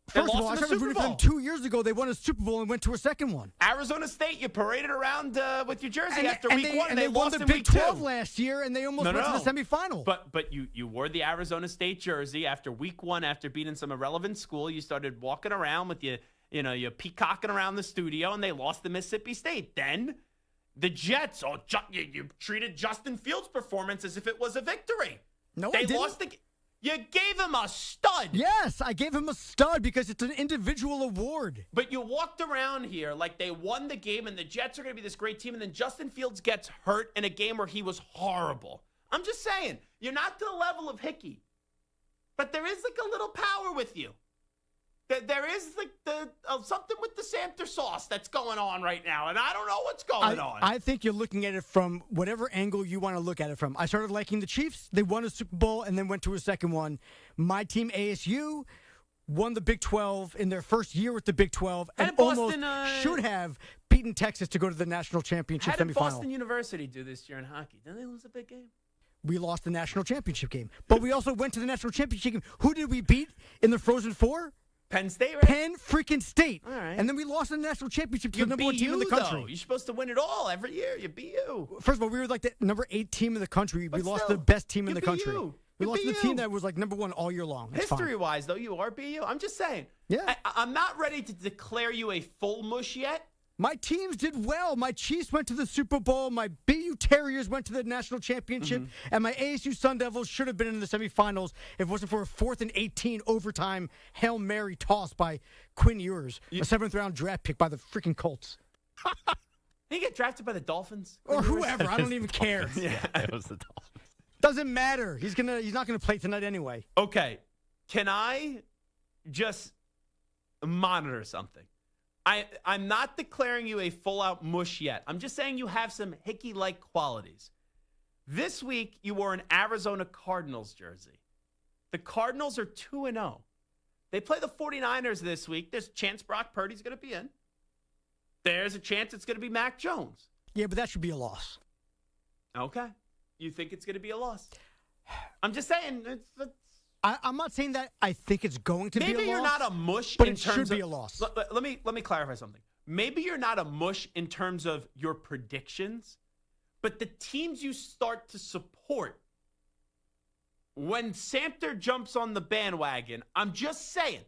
First of all, I started rooting for them 2 years ago. They won a Super Bowl and went to a second one. Arizona State, you paraded around with your jersey after week one, and they lost won the in Big week 12 2. last year, and they almost went to the semifinal. But you wore the Arizona State jersey after week one, after beating some irrelevant school. You started walking around with you peacocking around the studio, and they lost to Mississippi State. Then the Jets, you treated Justin Fields' performance as if it was a victory. No, they I didn't. lost You gave him a stud. Yes, I gave him a stud because it's an individual award. But you walked around here like they won the game and the Jets are going to be this great team, and then Justin Fields gets hurt in a game where he was horrible. I'm just saying, you're not to the level of Hickey, but there is a little power with you. There is something with the Samter sauce that's going on right now, and I don't know what's going on. I think you're looking at it from whatever angle you want to look at it from. I started liking the Chiefs. They won a Super Bowl and then went to a second one. My team, ASU, won the Big 12 in their first year with the Big 12 and Boston, almost should have beaten Texas to go to the national championship semifinal. How did semifinal. Boston University do this year in hockey? Didn't they lose a big game? We lost the national championship game. But we also went to the national championship game. Who did we beat in the Frozen Four? Penn State, right? Penn freaking State. All right. And then we lost the national championship to the number one team in the country. Though. You're supposed to win it all every year. You BU. First of all, we were like the number 8 team in the country. We lost the best team in the country. We lost the team that was like number 1 all year long. History-wise, though, you are BU. I'm just saying. Yeah. I'm not ready to declare you a full mush yet. My teams did well. My Chiefs went to the Super Bowl. My BU Terriers went to the national championship. Mm-hmm. And my ASU Sun Devils should have been in the semifinals if it wasn't for a 4th and 18 overtime Hail Mary toss by Quinn Ewers, a 7th-round draft pick by the freaking Colts. Did he get drafted by the Dolphins? Or whoever. I don't even care. Yeah, it was the Dolphins. Doesn't matter. He's not gonna play tonight anyway. Okay. Can I just monitor something? I'm not declaring you a full-out mush yet. I'm just saying you have some Hickey-like qualities. This week, you wore an Arizona Cardinals jersey. The Cardinals are 2-0. They play the 49ers this week. There's a chance Brock Purdy's going to be in. There's a chance it's going to be Mac Jones. Yeah, but that should be a loss. Okay. You think it's going to be a loss? I'm just saying. I'm not saying that I think it's going to be a loss. Maybe you're not a mush but in it terms should of, be a loss. Let me clarify something. Maybe you're not a mush in terms of your predictions, but the teams you start to support, when Samter jumps on the bandwagon, I'm just saying,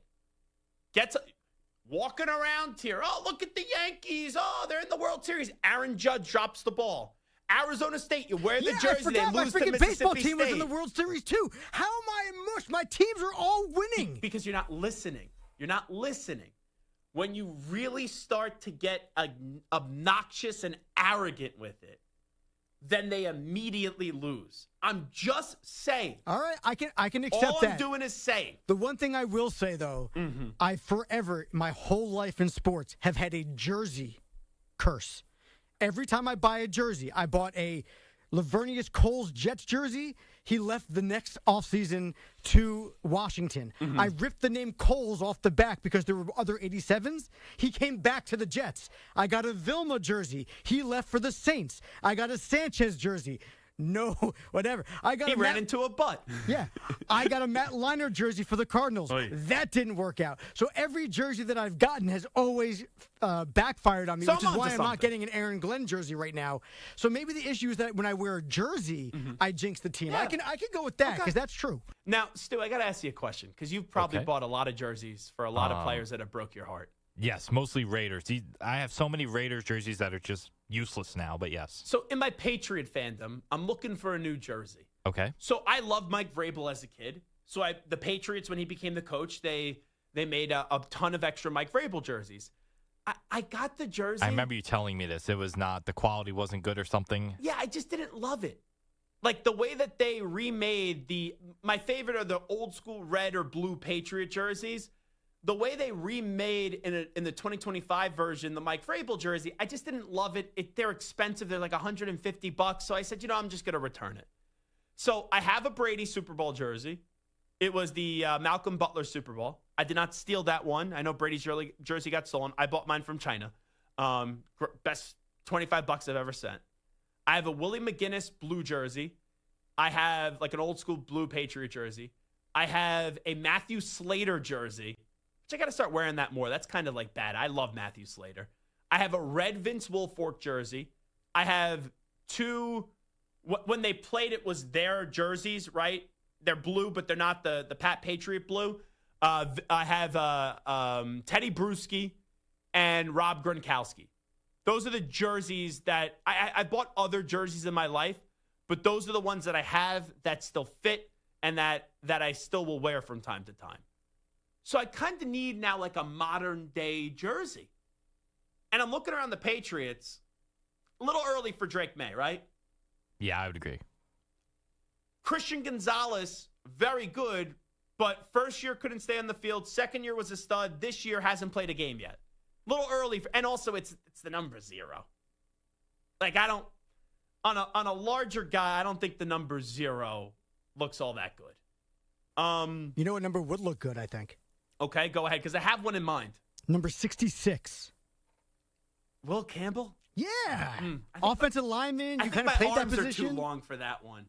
walking around here. Oh, look at the Yankees. Oh, they're in the World Series. Aaron Judge drops the ball. Arizona State, you wear the jersey, they lose my to freaking Mississippi baseball team State. was in the World Series too. How am I a mush? My teams are all winning. Because you're not listening. You're not listening. When you really start to get obnoxious and arrogant with it, then they immediately lose. I'm just saying. All right, I can accept that. All I'm doing is saying. The one thing I will say, though, I forever, my whole life in sports, have had a jersey curse. Every time I buy a jersey, I bought a Lavernius Cole's Jets jersey, he left the next offseason to Washington. I ripped the name Coles off the back because there were other 87s. He came back to the Jets. I got a Vilma jersey. He left for the Saints. I got a Sanchez jersey. No, whatever. He ran into a butt. Yeah. I got a Matt Leinart jersey for the Cardinals. That didn't work out. So every jersey that I've gotten has always backfired on me, which is why I'm not getting an Aaron Glenn jersey right now. So maybe the issue is that when I wear a jersey, I jinx the team. Yeah. I can go with that because that's true. Now, Stu, I got to ask you a question because you've probably bought a lot of jerseys for a lot of players that have broke your heart. Yes, mostly Raiders. I have so many Raiders jerseys that are just useless now, but yes. So in my Patriot fandom, I'm looking for a new jersey. Okay. So I loved Mike Vrabel as a kid. So the Patriots, when he became the coach, they made a ton of extra Mike Vrabel jerseys. I got the jersey. I remember you telling me this. It was not, the quality wasn't good or something. Yeah, I just didn't love it. Like the way that they remade my favorite are the old school red or blue Patriot jerseys. The way they remade in the 2025 version, the Mike Vrabel jersey, I just didn't love it. They're expensive. They're like $150. So I said, I'm just going to return it. So I have a Brady Super Bowl jersey. It was the Malcolm Butler Super Bowl. I did not steal that one. I know Brady's jersey got stolen. I bought mine from China. Best $25 I've ever sent. I have a Willie McGinnis blue jersey. I have like an old school blue Patriot jersey. I have a Matthew Slater jersey. I got to start wearing that more. That's kind of like bad. I love Matthew Slater. I have a red Vince Wilfork jersey. I have two. When they played, it was their jerseys, right? They're blue, but they're not the Pat Patriot blue. I have Teddy Bruschi and Rob Gronkowski. Those are the jerseys that I bought other jerseys in my life, but those are the ones that I have that still fit and that I still will wear from time to time. So I kind of need now like a modern day jersey. And I'm looking around the Patriots. A little early for Drake May, right? Yeah, I would agree. Christian Gonzalez, very good, but first year couldn't stay on the field. Second year was a stud. This year hasn't played a game yet. A little early. And also it's the number 0. Like I don't, on a larger guy, I don't think the number 0 looks all that good. You know what number would look good, I think? Okay, go ahead, because I have one in mind. Number 66. Will Campbell? Yeah. Offensive lineman. You kind of played that position. I think my arms are too long for that one.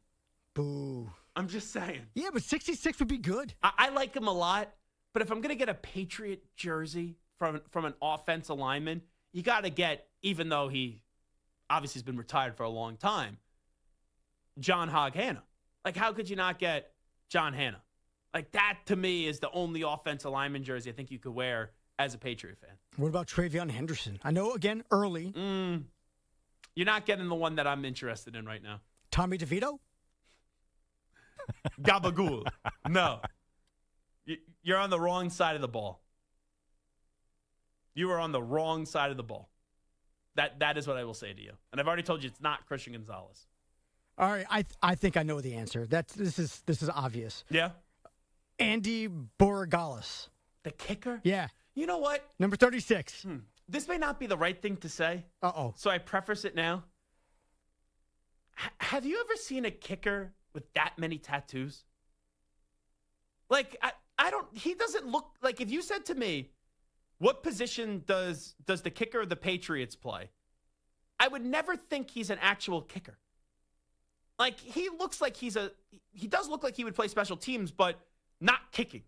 Boo. I'm just saying. Yeah, but 66 would be good. I like him a lot, but if I'm going to get a Patriot jersey from an offensive lineman, you got to get, even though he obviously has been retired for a long time, John Hogg Hanna. Like, how could you not get John Hanna? Like, that, to me, is the only offensive lineman jersey I think you could wear as a Patriot fan. What about Travion Henderson? I know, again, early. You're not getting the one that I'm interested in right now. Tommy DeVito? Gabagool. No. You're on the wrong side of the ball. You are on the wrong side of the ball. That is what I will say to you. And I've already told you it's not Christian Gonzalez. All right, I think I know the answer. This is obvious. Yeah? Andy Borregales. The kicker? Yeah. You know what? Number 36. This may not be the right thing to say. Uh-oh. So I preface it now. Have you ever seen a kicker with that many tattoos? Like, he doesn't look, like if you said to me, what position does the kicker of the Patriots play? I would never think he's an actual kicker. Like, he looks like he does look like he would play special teams, but not kicking.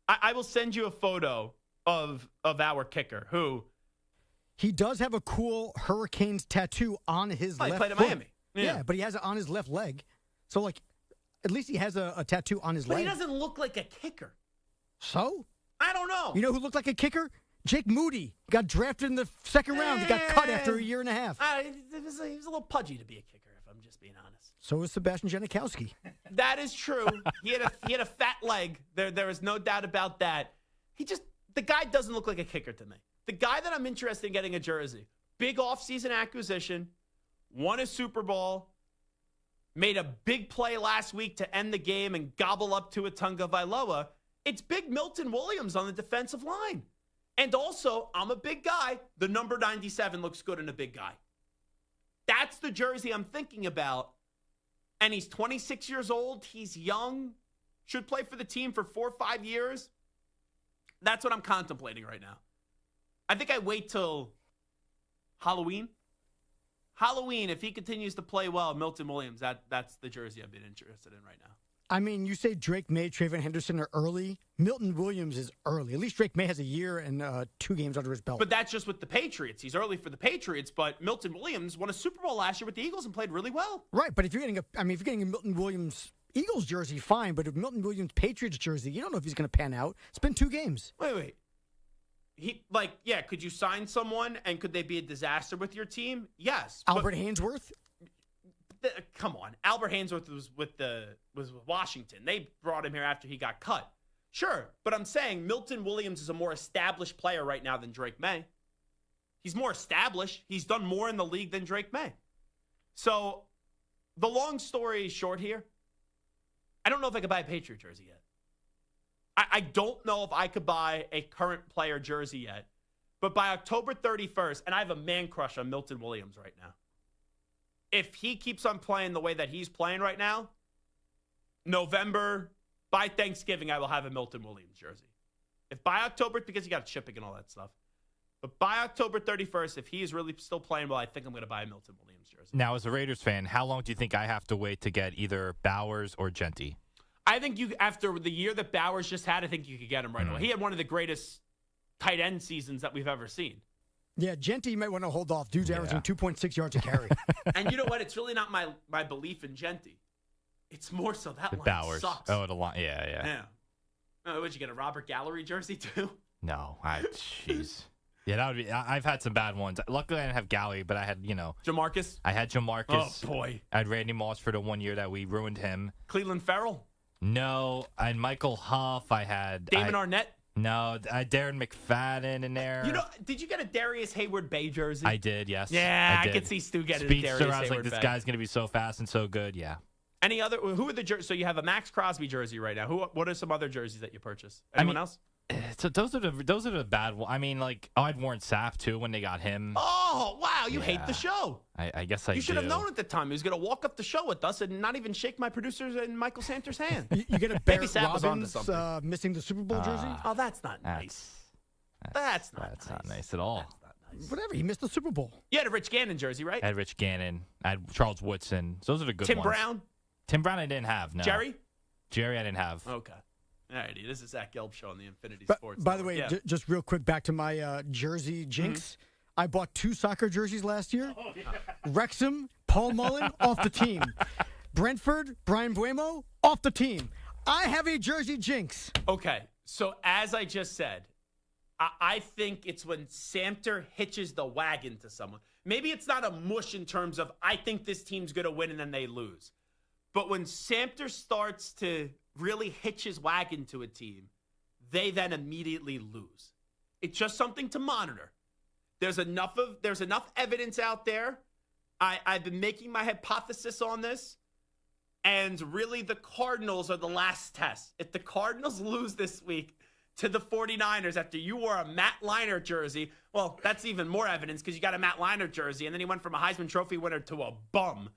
I will send you a photo of our kicker who. He does have a cool Hurricanes tattoo on his left foot. He played in Miami. Yeah, but he has it on his left leg. So, like, at least he has a tattoo on his leg. But he doesn't look like a kicker. So? I don't know. You know who looked like a kicker? Jake Moody. Got drafted in the second round. He got cut after a year and a half. He was a little pudgy to be a kicker, if I'm just being honest. So was Sebastian Janikowski. That is true. He had a fat leg. There is no doubt about that. The guy doesn't look like a kicker to me. The guy that I'm interested in getting a jersey, big offseason acquisition, won a Super Bowl, made a big play last week to end the game and gobble up Tua Tagovailoa. It's Big Milton Williams on the defensive line. And also, I'm a big guy. The number 97 looks good in a big guy. that's the jersey I'm thinking about. And he's 26 years old. He's young. Should play for the team for 4 or 5 years. That's what I'm contemplating right now. I think I wait till Halloween. Halloween, if he continues to play well, Milton Williams, that's the jersey I've been interested in right now. I mean, you say Drake May, Trayvon Henderson are early. Milton Williams is early. At least Drake May has a year and 2 games under his belt. But that's just with the Patriots. He's early for the Patriots, but Milton Williams won a Super Bowl last year with the Eagles and played really well. Right, but if you're getting a Milton Williams Eagles jersey, fine. But a Milton Williams Patriots jersey, you don't know if he's going to pan out. It's been 2 games. Wait. Could you sign someone and could they be a disaster with your team? Yes. Albert Hainsworth? Come on. Albert Hainsworth was with Washington. They brought him here after he got cut. Sure, but I'm saying Milton Williams is a more established player right now than Drake May. He's more established. He's done more in the league than Drake May. So the long story short here, I don't know if I could buy a Patriot jersey yet. I don't know if I could buy a current player jersey yet. But by October 31st, and I have a man crush on Milton Williams right now. If he keeps on playing the way that he's playing right now, November, by Thanksgiving, I will have a Milton Williams jersey. If by October, because you got shipping and all that stuff. But by October 31st, if he is really still playing well, I think I'm going to buy a Milton Williams jersey. Now, as a Raiders fan, how long do you think I have to wait to get either Bowers or Genty? I think after the year that Bowers just had, I think you could get him right away. He had one of the greatest tight end seasons that we've ever seen. Yeah, Genty, you might want to hold off. Dude's averaging 2.6 yards a carry. And you know what? It's really not my belief in Genty. It's more so that line Bowers sucks. Oh, the line. Yeah. Oh, would you get a Robert Gallery jersey too? No, jeez. Yeah, that would be. I've had some bad ones. Luckily, I didn't have Gallery, but I had, Jamarcus. I had Jamarcus. Oh boy. I had Randy Moss for the 1 year that we ruined him. Cleveland Farrell. No, I had Michael Huff. I had Damon Arnett. No, I had Darren McFadden in there. Did you get a Darius Hayward Bay jersey? I did, yes. Yeah, I could see Stu getting a Speedster, Darius I was Hayward like, this Bay. guy's going to be so fast and so good, yeah. Any other? Who are the jerseys? So you have a Max Crosby jersey right now. What are some other jerseys that you purchased? Anyone else? So those are the bad ones. I mean, I had Warren Sapp too when they got him. Oh wow, you hate the show. I guess I do. You should have known at the time he was going to walk up the show with us and not even shake my producers and Michael Santer's hand. You get a Barrett Robbins missing the Super Bowl jersey? Oh, that's not nice. That's not nice at all. That's not nice. Whatever, he missed the Super Bowl. You had a Rich Gannon jersey, right? I had Rich Gannon. I had Charles Woodson. So those are the good ones. Tim Brown I didn't have, no. Jerry I didn't have. Okay. All righty. This is Zach Gelb Show on the Infinity Sports. By the way, just real quick, back to my jersey jinx. Mm-hmm. I bought 2 soccer jerseys last year. Oh, yeah. Wrexham, Paul Mullen, off the team. Brentford, Brian Buemo, off the team. I have a jersey jinx. Okay. So as I just said, I think it's when Samter hitches the wagon to someone. Maybe it's not a mush in terms of I think this team's going to win and then they lose. But when Samter starts to really hitch his wagon to a team, they then immediately lose. It's just something to monitor. There's enough evidence out there. I've been making my hypothesis on this, and really the Cardinals are the last test. If the Cardinals lose this week to the 49ers after you wore a Matt Leinart jersey, well, that's even more evidence because you got a Matt Leinart jersey, and then he went from a Heisman Trophy winner to a bum.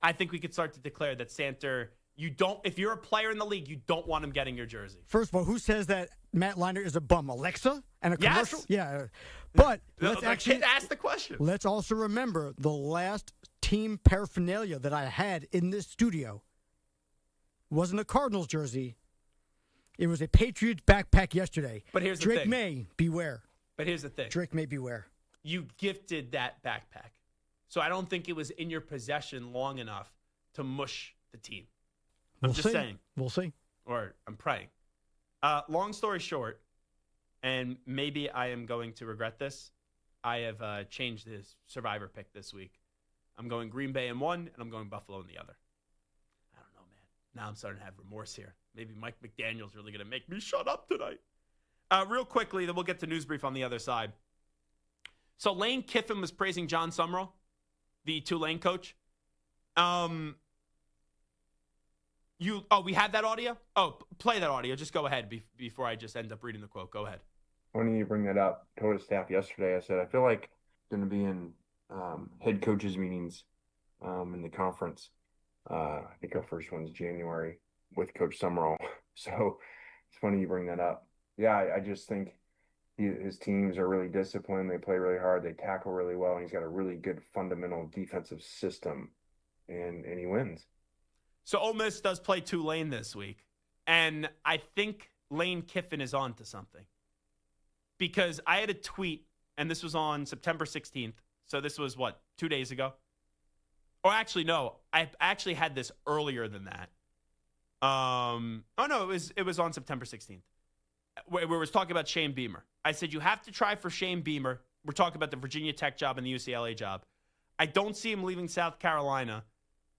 I think we could start to declare that Santer, if you're a player in the league, you don't want him getting your jersey. First of all, who says that Matt Leinart is a bum? Alexa and a commercial? Yes. Yeah. But let's actually ask the question. Let's also remember the last team paraphernalia that I had in this studio wasn't a Cardinals jersey. It was a Patriots backpack yesterday. But here's the thing. Drake May, beware. But here's the thing. Drake May, beware. You gifted that backpack. So I don't think it was in your possession long enough to mush the team. I'm just saying. We'll see. Or I'm praying. Long story short, and maybe I am going to regret this, I have changed this Survivor pick this week. I'm going Green Bay in one, and I'm going Buffalo in the other. I don't know, man. Now I'm starting to have remorse here. Maybe Mike McDaniel's really going to make me shut up tonight. Real quickly, then we'll get to News Brief on the other side. So Lane Kiffin was praising John Summerall, the Tulane coach. We had that audio? Oh, play that audio. Just go ahead before I just end up reading the quote. Go ahead. When you bring that up, told his staff yesterday, I said, I feel like going to be in head coaches meetings in the conference. I think our first one's January with Coach Summerall. So it's funny you bring that up. Yeah, I just think his teams are really disciplined. They play really hard. They tackle really well. And he's got a really good fundamental defensive system, and he wins. So Ole Miss does play Tulane this week, and I think Lane Kiffin is on to something. Because I had a tweet, and this was on September 16th. So this was, 2 days ago? Or actually, no. I actually had this earlier than that. It was on September 16th. Where we was talking about Shane Beamer. I said, you have to try for Shane Beamer. We're talking about the Virginia Tech job and the UCLA job. I don't see him leaving South Carolina,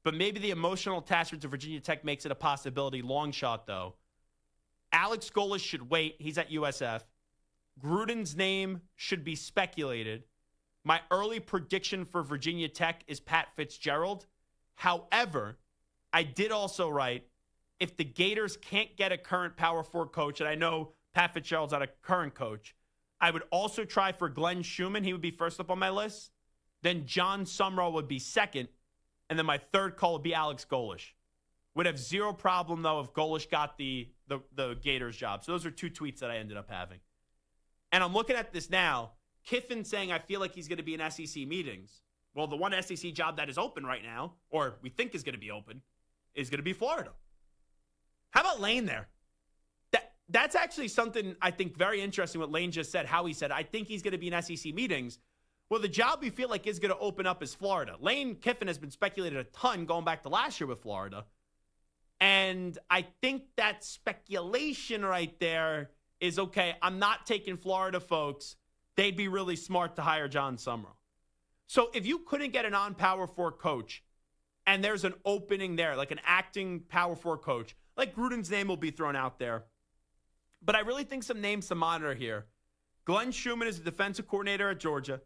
but maybe the emotional attachment to Virginia Tech makes it a possibility. Long shot, though. Alex Golesh should wait. He's at USF. Gruden's name should be speculated. My early prediction for Virginia Tech is Pat Fitzgerald. However, I did also write, if the Gators can't get a current Power 4 coach, and I know Pat Fitzgerald's not a current coach, I would also try for Glenn Schumann. He would be first up on my list. Then John Summerall would be second. And then my third call would be Alex Golesh. Would have zero problem, though, if Golesh got the Gators job. So those are two tweets that I ended up having. And I'm looking at this now. Kiffin saying, I feel like he's going to be in SEC meetings. Well, the one SEC job that is open right now, or we think is going to be open, is going to be Florida. How about Lane there? That's actually something I think very interesting what Lane just said, how he said, I think he's going to be in SEC meetings. Well, the job we feel like is going to open up is Florida. Lane Kiffin has been speculated a ton going back to last year with Florida. And I think that speculation right there is, okay, I'm not taking Florida, folks. They'd be really smart to hire John Summerall. So if you couldn't get a non-Power 4 coach and there's an opening there, like an acting Power 4 coach, like Gruden's name will be thrown out there. But I really think some names to monitor here. Glenn Schumann is the defensive coordinator at Georgia.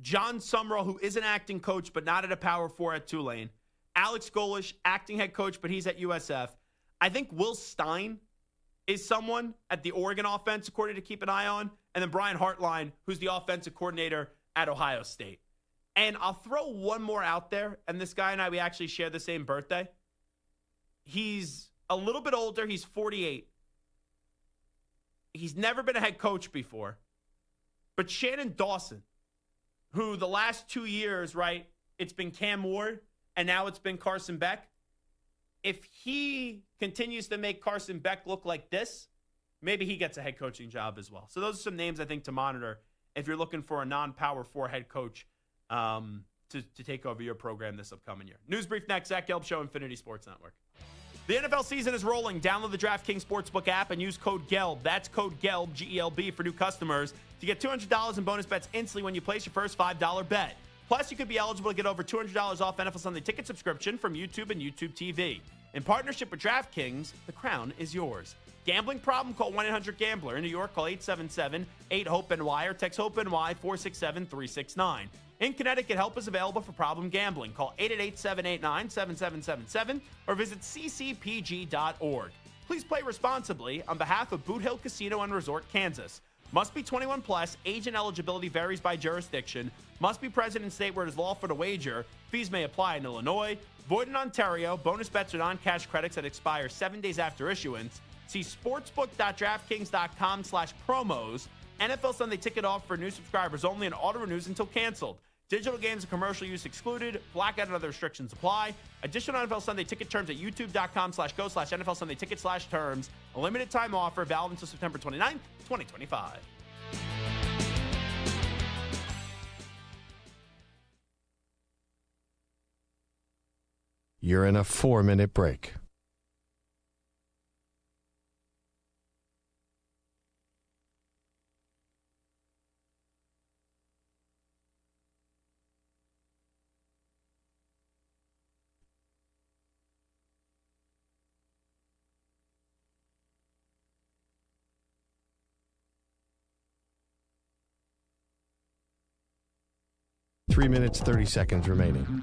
John Summerall, who is an acting coach, but not at a Power 4 at Tulane. Alex Golesh, acting head coach, but he's at USF. I think Will Stein is someone at the Oregon offensive coordinator to keep an eye on. And then Brian Hartline, who's the offensive coordinator at Ohio State. And I'll throw one more out there. And this guy and I, we actually share the same birthday. He's a little bit older. He's 48. He's never been a head coach before. But Shannon Dawson, who the last 2 years, right, it's been Cam Ward, and now it's been Carson Beck. If he continues to make Carson Beck look like this, maybe he gets a head coaching job as well. So those are some names I think to monitor if you're looking for a non-Power 4 head coach to take over your program this upcoming year. News Brief next. Zach Gelb Show, Infinity Sports Network. The NFL season is rolling. Download the DraftKings Sportsbook app and use code GELB. That's code GELB, G-E-L-B, for new customers to get $200 in bonus bets instantly when you place your first $5 bet. Plus, you could be eligible to get over $200 off NFL Sunday ticket subscription from YouTube and YouTube TV. In partnership with DraftKings, the crown is yours. Gambling problem? Call 1-800-GAMBLER. In New York, call 877-8-HOPE-NY or text HOPE-NY 467-369. In Connecticut, help is available for problem gambling. Call 888-789-7777 or visit ccpg.org. Please play responsibly on behalf of Boot Hill Casino and Resort, Kansas. Must be 21 plus. Age and eligibility varies by jurisdiction. Must be present in state where it is lawful to wager. Fees may apply in Illinois. Void in Ontario. Bonus bets are non-cash credits that expire 7 days after issuance. See sportsbook.draftkings.com/promos. NFL Sunday ticket offer for new subscribers only and auto renews until canceled. Digital games and commercial use excluded. Blackout and other restrictions apply. Additional NFL Sunday ticket terms at youtube.com/go/NFL Sunday ticket/terms. A limited time offer valid until September 29th, 2025. You're in a 4-minute break. Three minutes, 30 seconds remaining.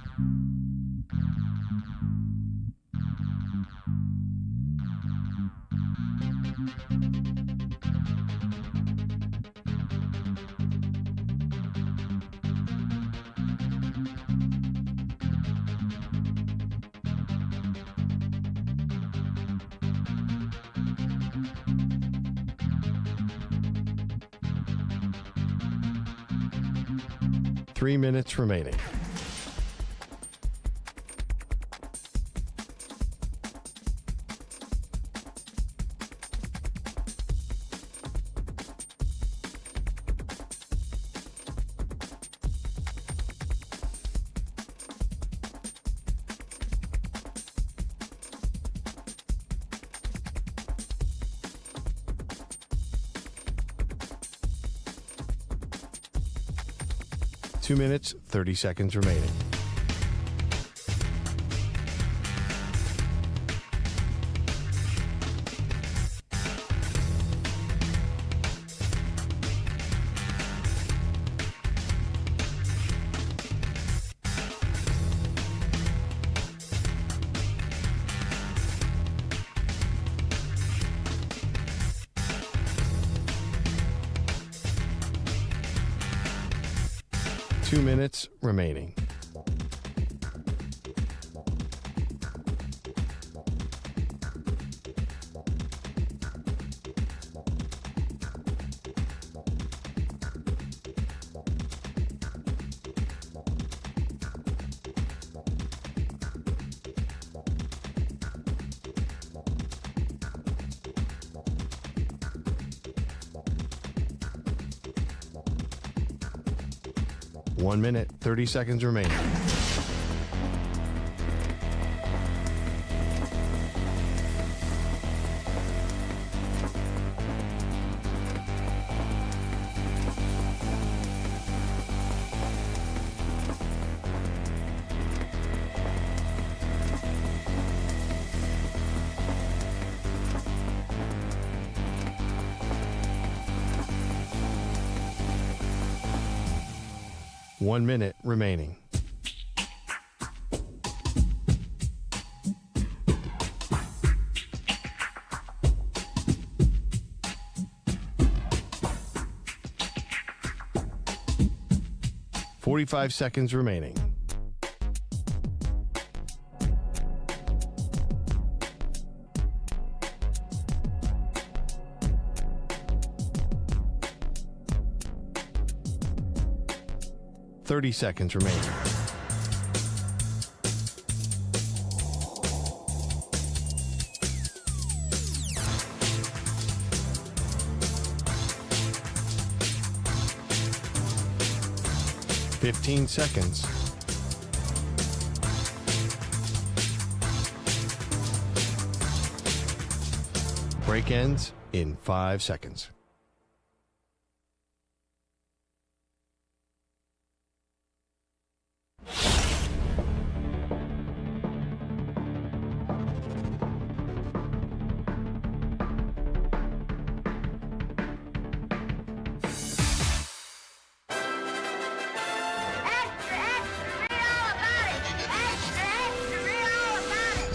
3 minutes remaining. Two minutes, 30 seconds remaining. Two minutes remaining. One minute, 30 seconds remaining. One minute remaining. Forty-five seconds remaining. Thirty seconds remaining. Fifteen seconds. Break ends in 5 seconds.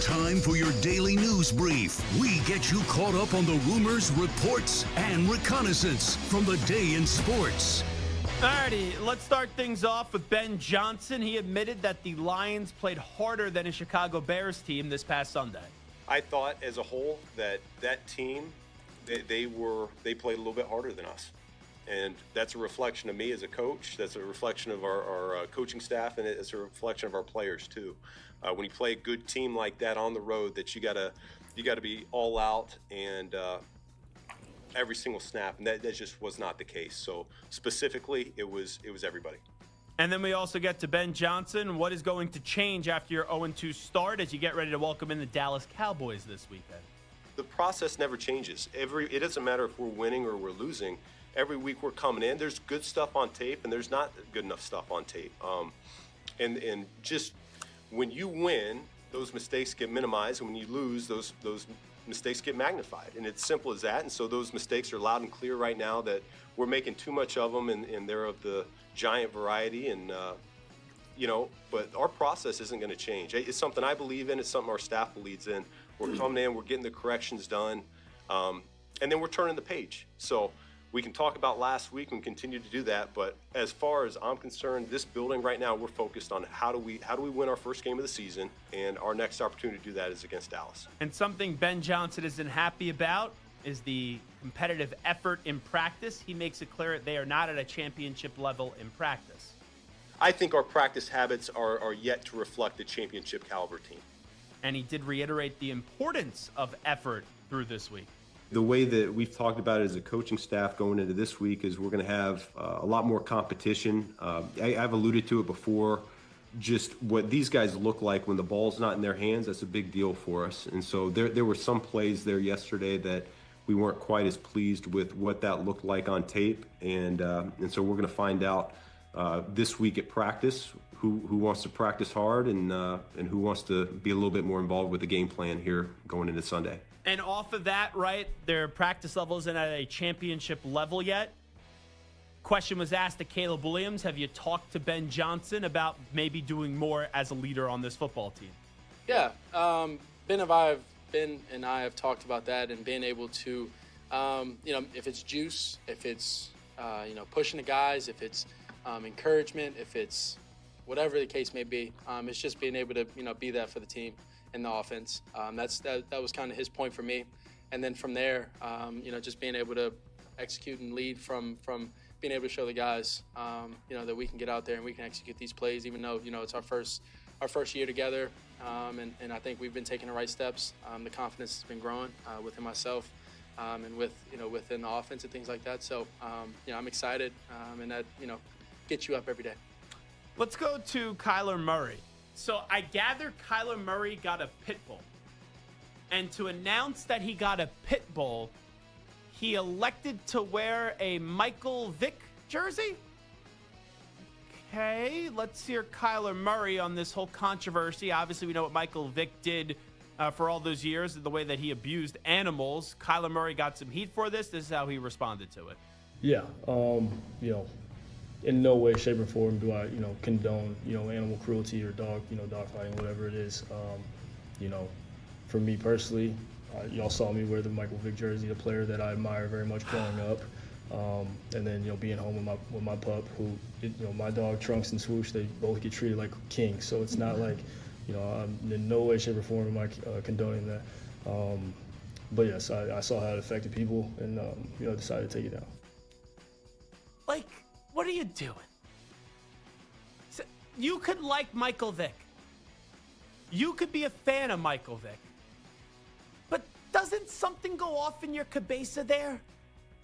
Time for your daily news brief. We get you caught up on the rumors, reports, and reconnaissance from the day in sports. Alrighty, let's start things off with Ben Johnson. He admitted that the Lions played harder than a Chicago Bears team this past Sunday. I thought as a whole that team, they played a little bit harder than us. And that's a reflection of me as a coach. That's a reflection of our coaching staff, and it's a reflection of our players too. When you play a good team like that on the road, that you gotta be all out and every single snap, and that just was not the case. So specifically, it was everybody. And then we also get to Ben Johnson. What is going to change after your 0-2 start as you get ready to welcome in the Dallas Cowboys this weekend? The process never changes. It doesn't matter if we're winning or we're losing. Every week we're coming in. There's good stuff on tape, and there's not good enough stuff on tape. And just when you win, those mistakes get minimized, and when you lose, those mistakes get magnified. And it's simple as that. And so those mistakes are loud and clear right now that we're making too much of them, and they're of the giant variety. And but our process isn't going to change. It's something I believe in. It's something our staff believes in. We're coming in, we're getting the corrections done, and then we're turning the page. So we can talk about last week and continue to do that, but as far as I'm concerned, this building right now, we're focused on how do we win our first game of the season, and our next opportunity to do that is against Dallas. And something Ben Johnson isn't happy about is the competitive effort in practice. He makes it clear they are not at a championship level in practice. I think our practice habits are yet to reflect the championship caliber team. And he did reiterate the importance of effort through this week. The way that we've talked about it as a coaching staff going into this week is we're going to have a lot more competition. I've alluded to it before. Just what these guys look like when the ball's not in their hands, that's a big deal for us. And so there were some plays there yesterday that we weren't quite as pleased with what that looked like on tape. And so we're going to find out this week at practice who wants to practice hard and who wants to be a little bit more involved with the game plan here going into Sunday. And off of that, right, their practice level isn't at a championship level yet. Question was asked to Caleb Williams, have you talked to Ben Johnson about maybe doing more as a leader on this football team? Yeah, Ben and I have talked about that and being able to, if it's juice, if it's, pushing the guys, if it's encouragement, if it's whatever the case may be, it's just being able to, be that for the team in the offense. That was kind of his point for me. And then from there, just being able to execute and lead from being able to show the guys, that we can get out there and we can execute these plays, even though, it's our first year together. And I think we've been taking the right steps. The confidence has been growing within myself and within the offense and things like that. So, I'm excited and that, gets you up every day. Let's go to Kyler Murray. So I gather Kyler Murray got a pit bull. And to announce that he got a pit bull, he elected to wear a Michael Vick jersey? Okay, let's hear Kyler Murray on this whole controversy. Obviously, we know what Michael Vick did for all those years, the way that he abused animals. Kyler Murray got some heat for this. This is how he responded to it. Yeah, in no way, shape, or form do I, condone, animal cruelty or dog fighting, whatever it is. For me personally, y'all saw me wear the Michael Vick jersey, a player that I admire very much growing up. And then, being home with my pup, who, my dog Trunks and Swoosh, they both get treated like kings. So it's not like, I'm in no way, shape, or form am I condoning that. But yes, I saw how it affected people and, decided to take it down. Like, what are you doing? So you could like Michael Vick. You could be a fan of Michael Vick. But doesn't something go off in your cabeza there?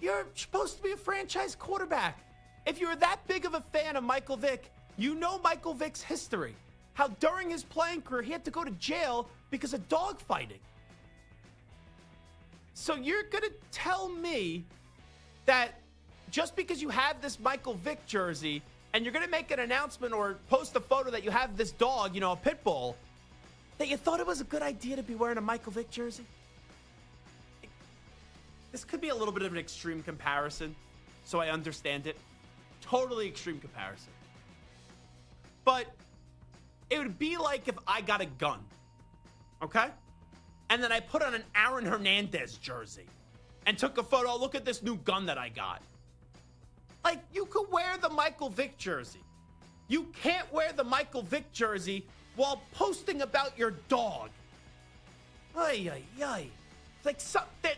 You're supposed to be a franchise quarterback. If you're that big of a fan of Michael Vick, you know Michael Vick's history. How during his playing career, he had to go to jail because of dog fighting. So you're going to tell me that just because you have this Michael Vick jersey and you're going to make an announcement or post a photo that you have this dog, a pit bull, that you thought it was a good idea to be wearing a Michael Vick jersey? This could be a little bit of an extreme comparison, so I understand it. Totally extreme comparison. But it would be like if I got a gun, okay? And then I put on an Aaron Hernandez jersey and took a photo. Look at this new gun that I got. Like, you could wear the Michael Vick jersey. You can't wear the Michael Vick jersey while posting about your dog. Ay, ay, ay. It's like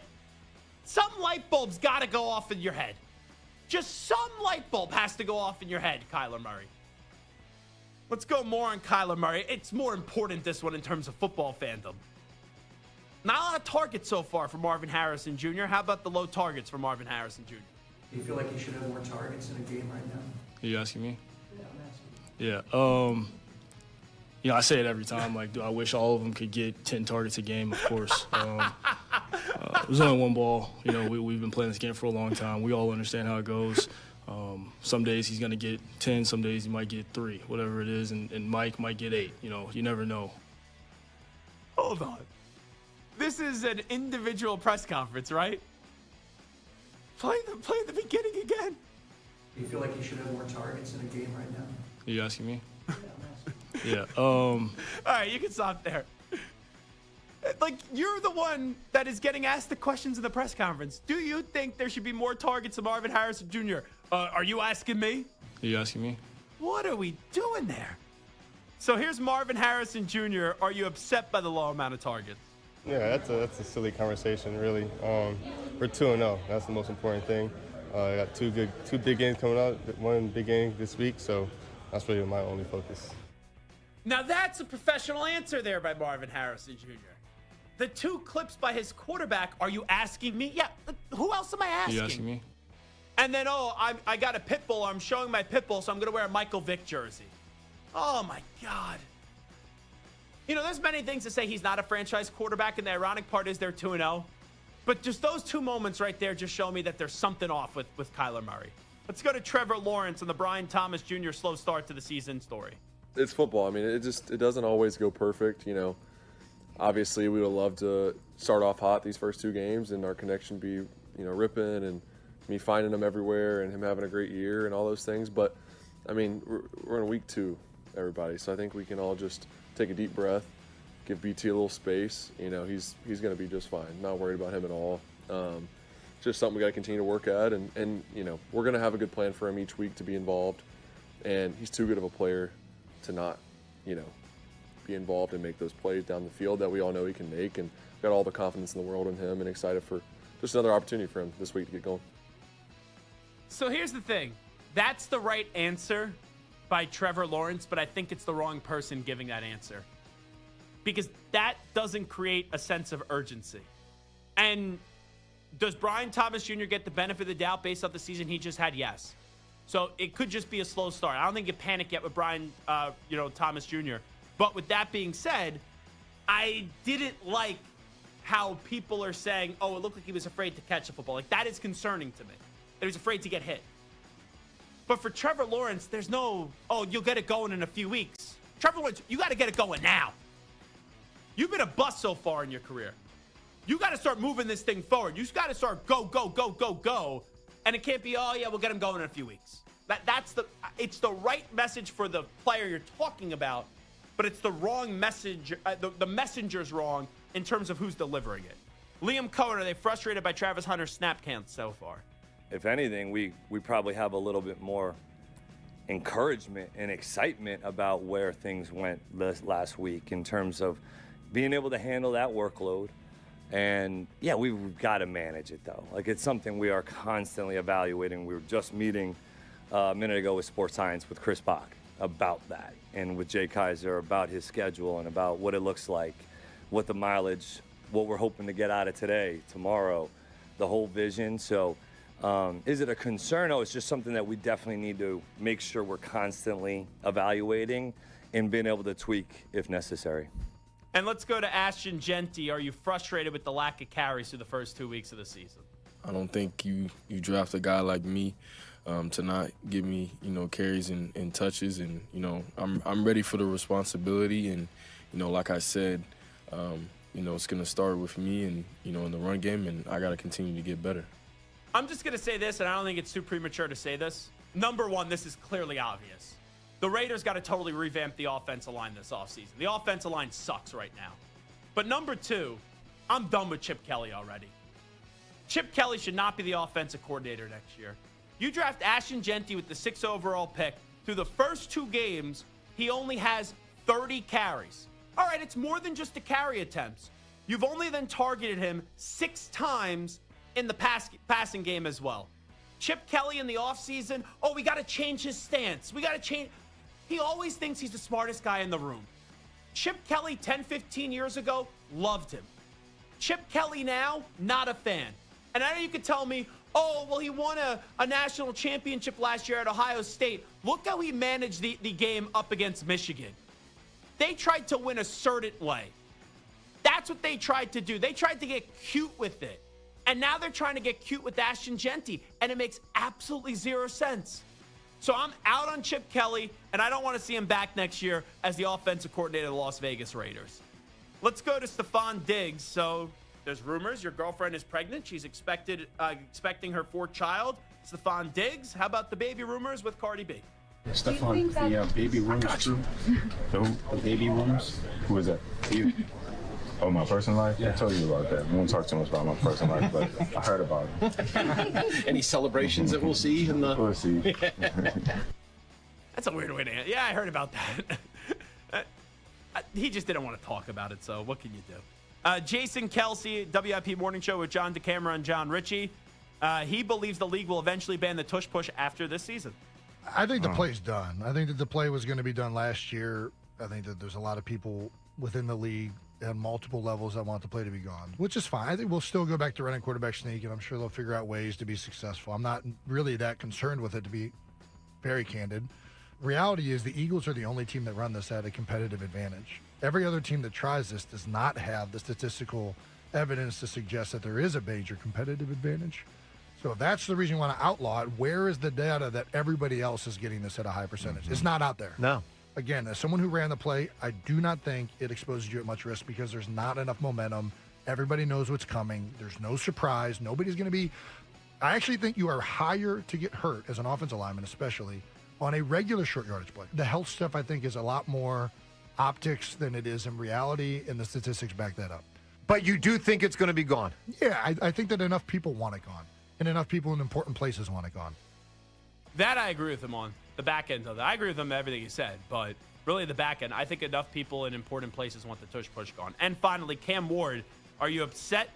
some light bulb's got to go off in your head. Just some light bulb has to go off in your head, Kyler Murray. Let's go more on Kyler Murray. It's more important, this one, in terms of football fandom. Not a lot of targets so far for Marvin Harrison Jr. How about the low targets for Marvin Harrison Jr.? Do you feel like you should have more targets in a game right now? Are you asking me? Yeah, I'm asking. Yeah. I say it every time. Like, do I wish all of them could get 10 targets a game? Of course. There's only one ball. We've been playing this game for a long time. We all understand how it goes. Some days he's going to get 10. Some days he might get 3, whatever it is. And Mike might get 8. You never know. Hold on. This is an individual press conference, right? Play the beginning again. Do you feel like you should have more targets in a game right now? Are you asking me? Yeah, I'm asking. Yeah. All right, you can stop there. Like, you're the one that is getting asked the questions in the press conference. Do you think there should be more targets of Marvin Harrison Jr.? Are you asking me? Are you asking me? What are we doing there? So here's Marvin Harrison Jr. Are you upset by the low amount of targets? Yeah, that's a silly conversation, really. We're 2-0. That's the most important thing. I got two big games coming up. One big game this week, so That's really my only focus. Now that's a professional answer there by Marvin Harrison Jr. The 2 clips by his quarterback, are you asking me? Yeah, who else am I asking? You asking me? And then, I got a pit bull. I'm showing my pit bull, so I'm going to wear a Michael Vick jersey. Oh, my God. You know, there's many things to say he's not a franchise quarterback, and the ironic part is they're 2-0. But just those 2 moments right there just show me that there's something off with Kyler Murray. Let's go to Trevor Lawrence and the Brian Thomas Jr. slow start to the season story. It's football. I mean, it doesn't always go perfect, you know. Obviously, we would love to start off hot these first 2 games and our connection be, you know, ripping and me finding him everywhere and him having a great year and all those things. But, I mean, we're in week 2, everybody. So I think we can all just take a deep breath, give BT a little space. You know, he's going to be just fine. Not worried about him at all. Just something we got to continue to work at. And, you know, we're going to have a good plan for him each week to be involved. And he's too good of a player to not, you know, be involved and make those plays down the field that we all know he can make. And got all the confidence in the world in him and excited for just another opportunity for him this week to get going. So here's the thing. That's the right answer by Trevor Lawrence, but I think it's the wrong person giving that answer. Because that doesn't create a sense of urgency. And does Brian Thomas Jr. get the benefit of the doubt based off the season he just had? Yes. So it could just be a slow start. I don't think you panic yet with Brian Thomas Jr. But with that being said, I didn't like how people are saying, oh, it looked like he was afraid to catch the football. Like, that is concerning to me. That he was afraid to get hit. But for Trevor Lawrence, there's no, oh, you'll get it going in a few weeks. Trevor Lawrence, you got to get it going now. You've been a bust so far in your career. You got to start moving this thing forward. You got to start go. And it can't be, oh, yeah, we'll get him going in a few weeks. It's the right message for the player you're talking about, but it's the wrong message. The messenger's wrong in terms of who's delivering it. Liam Cohen, are they frustrated by Travis Hunter's snap count so far? If anything, we probably have a little bit more encouragement and excitement about where things went last week in terms of being able to handle that workload. And, yeah, we've got to manage it, though. Like, it's something we are constantly evaluating. We were just meeting a minute ago with Sports Science with Chris Bach about that, and with Jay Kaiser about his schedule and about what it looks like, what the mileage, what we're hoping to get out of today, tomorrow, the whole vision. So is it a concern? No, it's just something that we definitely need to make sure we're constantly evaluating and being able to tweak if necessary. And let's go to Ashton Genty. Are you frustrated with the lack of carries through the first 2 weeks of the season? I don't think you draft a guy like me to not give me, carries and touches. And, I'm ready for the responsibility. And, like I said, it's going to start with me and, in the run game, and I got to continue to get better. I'm just going to say this, and I don't think it's too premature to say this. Number one, this is clearly obvious. The Raiders got to totally revamp the offensive line this offseason. The offensive line sucks right now. But number two, I'm done with Chip Kelly already. Chip Kelly should not be the offensive coordinator next year. You draft Ashton Genty with the 6th overall pick. Through the first 2 games, he only has 30 carries. All right, it's more than just the carry attempts. You've only then targeted him 6 times in the passing game as well. Chip Kelly in the offseason, we got to change his stance. We got to change. He always thinks he's the smartest guy in the room. Chip Kelly 10, 15 years ago, loved him. Chip Kelly now, not a fan. And I know you could tell me, he won a national championship last year at Ohio State. Look how he managed the game up against Michigan. They tried to win a certain way. That's what they tried to do. They tried to get cute with it. And now they're trying to get cute with Ashton Genty. And it makes absolutely 0 sense. So I'm out on Chip Kelly, and I don't want to see him back next year as the offensive coordinator of the Las Vegas Raiders. Let's go to Stephon Diggs. So there's rumors your girlfriend is pregnant. She's expecting her 4th child. Stephon Diggs. How about the baby rumors with Cardi B? Stephon, the baby rumors true? The baby rumors? Who is that? You. Oh, my personal life? Yeah. I told you about that. We won't talk too much about my personal life, but I heard about it. Any celebrations that we'll see in the... We'll see. That's a weird way to answer. Yeah, I heard about that. He just didn't want to talk about it, so what can you do? Jason Kelsey, WIP Morning Show with John DeCamera and John Ritchie. He believes the league will eventually ban the tush push after this season. I think the play's done. I think that the play was going to be done last year. I think that there's a lot of people within the league at multiple levels that want the play to be gone, which is fine. I think we'll still go back to running quarterback sneak, and I'm sure they'll figure out ways to be successful. I'm not really that concerned with it, to be very candid. Reality is the Eagles are the only team that run this at a competitive advantage. Every other team that tries this does not have the statistical evidence to suggest that there is a major competitive advantage. So if that's the reason you want to outlaw it, where is the data that everybody else is getting this at a high percentage? It's not out there. No. Again, as someone who ran the play, I do not think it exposes you at much risk because there's not enough momentum. Everybody knows what's coming. There's no surprise. Nobody's going to be. I actually think you are higher to get hurt as an offensive lineman, especially on a regular short yardage play. The health stuff, I think, is a lot more optics than it is in reality, and the statistics back that up. But you do think it's going to be gone? Yeah, I think that enough people want it gone, and enough people in important places want it gone. That I agree with him on. The back end of that. I agree with him on everything he said, but really the back end, I think enough people in important places want the tush push gone. And finally, Cam Ward, are you upset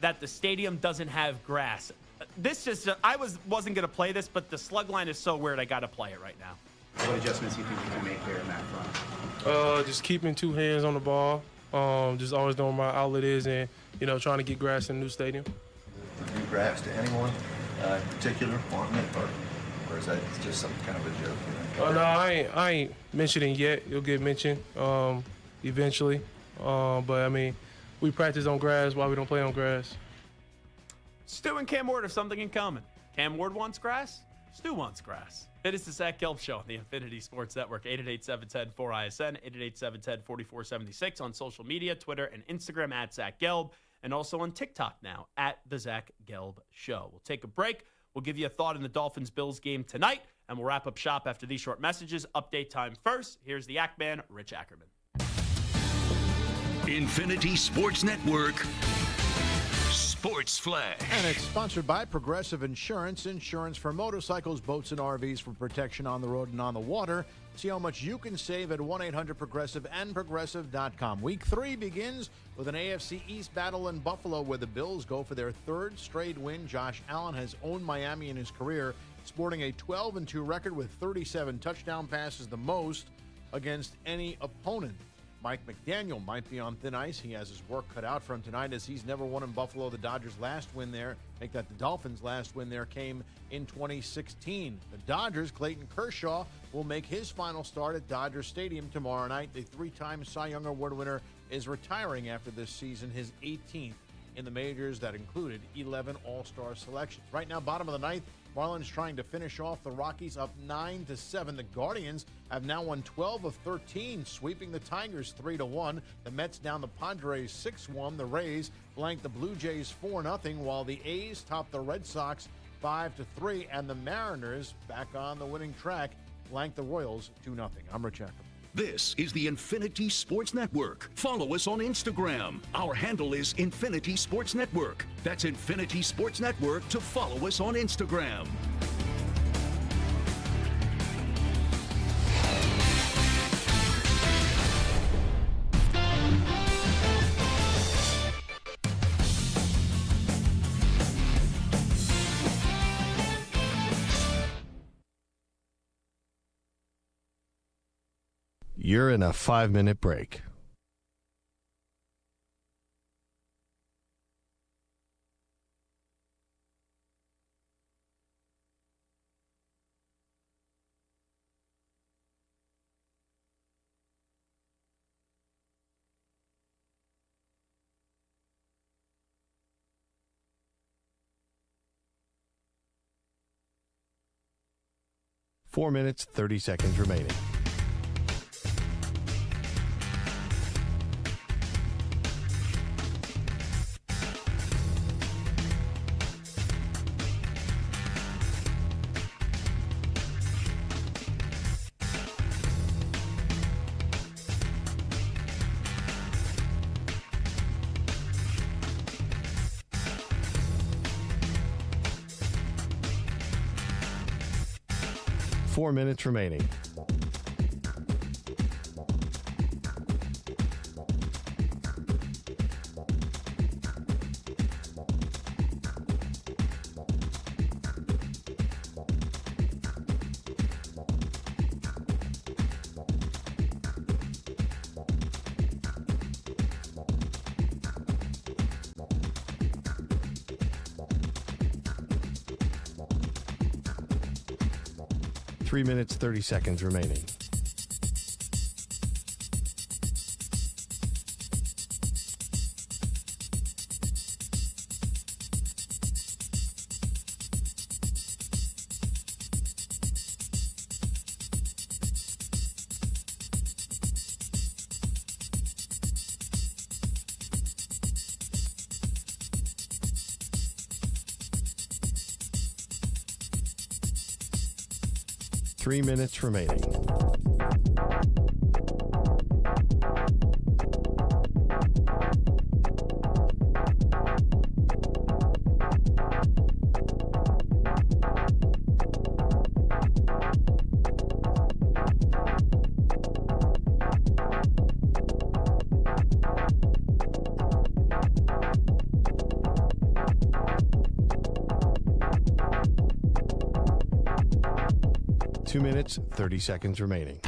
that the stadium doesn't have grass? This just, I wasn't going to play this, but the slug line is so weird, I got to play it right now. What adjustments do you think you can make there in that front? Just keeping 2 hands on the ball, just always knowing where my outlet is, and trying to get grass in the new stadium. New grass to anyone in particular wanting it, or is that just some kind of a joke? No, I ain't mentioning yet. It'll get mentioned eventually, but I mean, we practice on grass while we don't play on grass. Stu and Cam Ward have something in common. Cam Ward wants grass. Stu wants grass. It is the Zach Gelb Show on the Infinity Sports Network. 888-710-4ISN, 888-710-4476 on social media, Twitter and Instagram at Zach Gelb, and also on TikTok now at the Zach Gelb Show. We'll take a break. We'll give you a thought in the Dolphins-Bills game tonight, and we'll wrap up shop after these short messages. Update time first. Here's the Yak Man, Rich Ackerman. Infinity Sports Network. Sports Flash. And it's sponsored by Progressive Insurance. Insurance for motorcycles, boats, and RVs for protection on the road and on the water. See how much you can save at 1-800-PROGRESSIVE and Progressive.com. Week 3 begins with an AFC East battle in Buffalo where the Bills go for their 3rd straight win. Josh Allen has owned Miami in his career, sporting a 12-2 record with 37 touchdown passes, the most against any opponent. Mike McDaniel might be on thin ice. He has his work cut out for him tonight as he's never won in Buffalo. The Dodgers' last win there, make that the Dolphins' last win there, came in 2016. The Dodgers, Clayton Kershaw, will make his final start at Dodger Stadium tomorrow night. The 3-time Cy Young Award winner is retiring after this season, his 18th in the majors that included 11 All-Star selections. Right now, bottom of the 9th, Marlins trying to finish off the Rockies up 9-7. The Guardians have now won 12 of 13, sweeping the Tigers 3-1. The Mets down the Padres 6-1. The Rays blank the Blue Jays 4-0, while the A's top the Red Sox 5-3, and the Mariners back on the winning track blank the Royals 2-0. I'm Rich Ackerman. This is the Infinity Sports Network. Follow us on Instagram. Our handle is Infinity Sports Network. That's Infinity Sports Network to follow us on Instagram. You're in a 5-minute break. Four minutes, 30 seconds remaining. Four minutes remaining. 3 minutes, 30 seconds remaining. Three minutes remaining. Two minutes, 30 seconds remaining.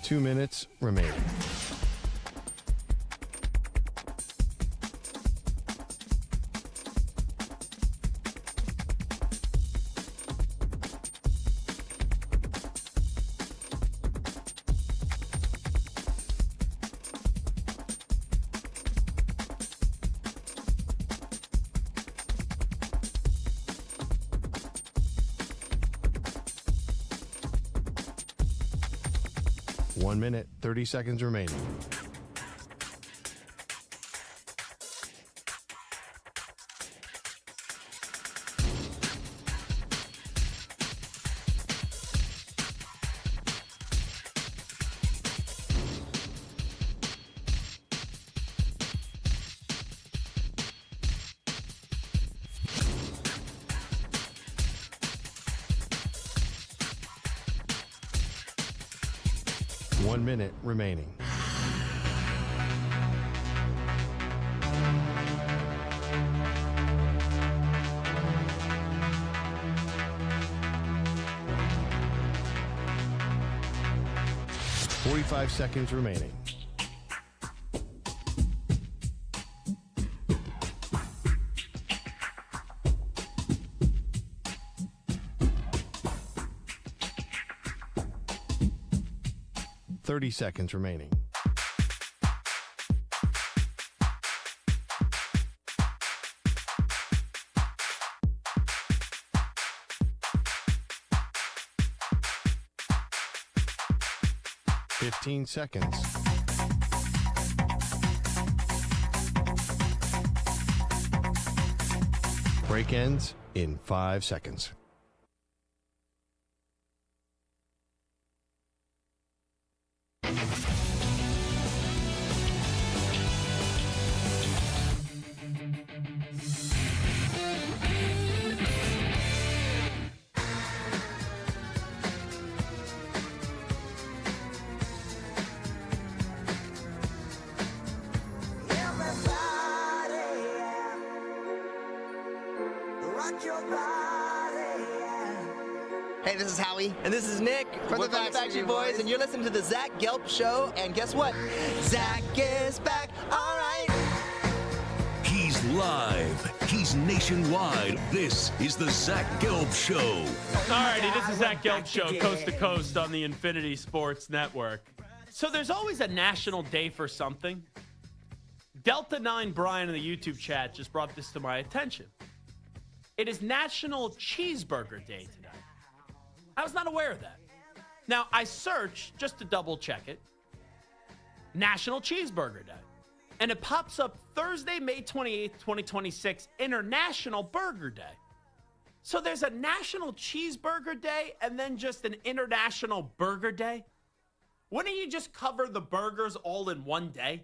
Two minutes remaining. One minute, 30 seconds remaining. One minute remaining. Forty-five seconds remaining. Thirty seconds remaining. Fifteen seconds. Break ends in 5 seconds. Hey, this is Howie. And this is Nick. From the Backstreet Boys. And you're listening to the Zach Gelb Show. And guess what? Zach is back. All right. He's live. He's nationwide. This is the Zach Gelb Show. All righty, this is Zach Gelb Show, coast to coast on the Infinity Sports Network. So there's always a national day for something. Delta 9 Brian in the YouTube chat just brought this to my attention. It is National Cheeseburger Day today. I was not aware of that. Now, I searched just to double check it. National Cheeseburger Day. And it pops up Thursday, May 28th, 2026, International Burger Day. So there's a National Cheeseburger Day and then just an International Burger Day? Wouldn't you just cover the burgers all in one day?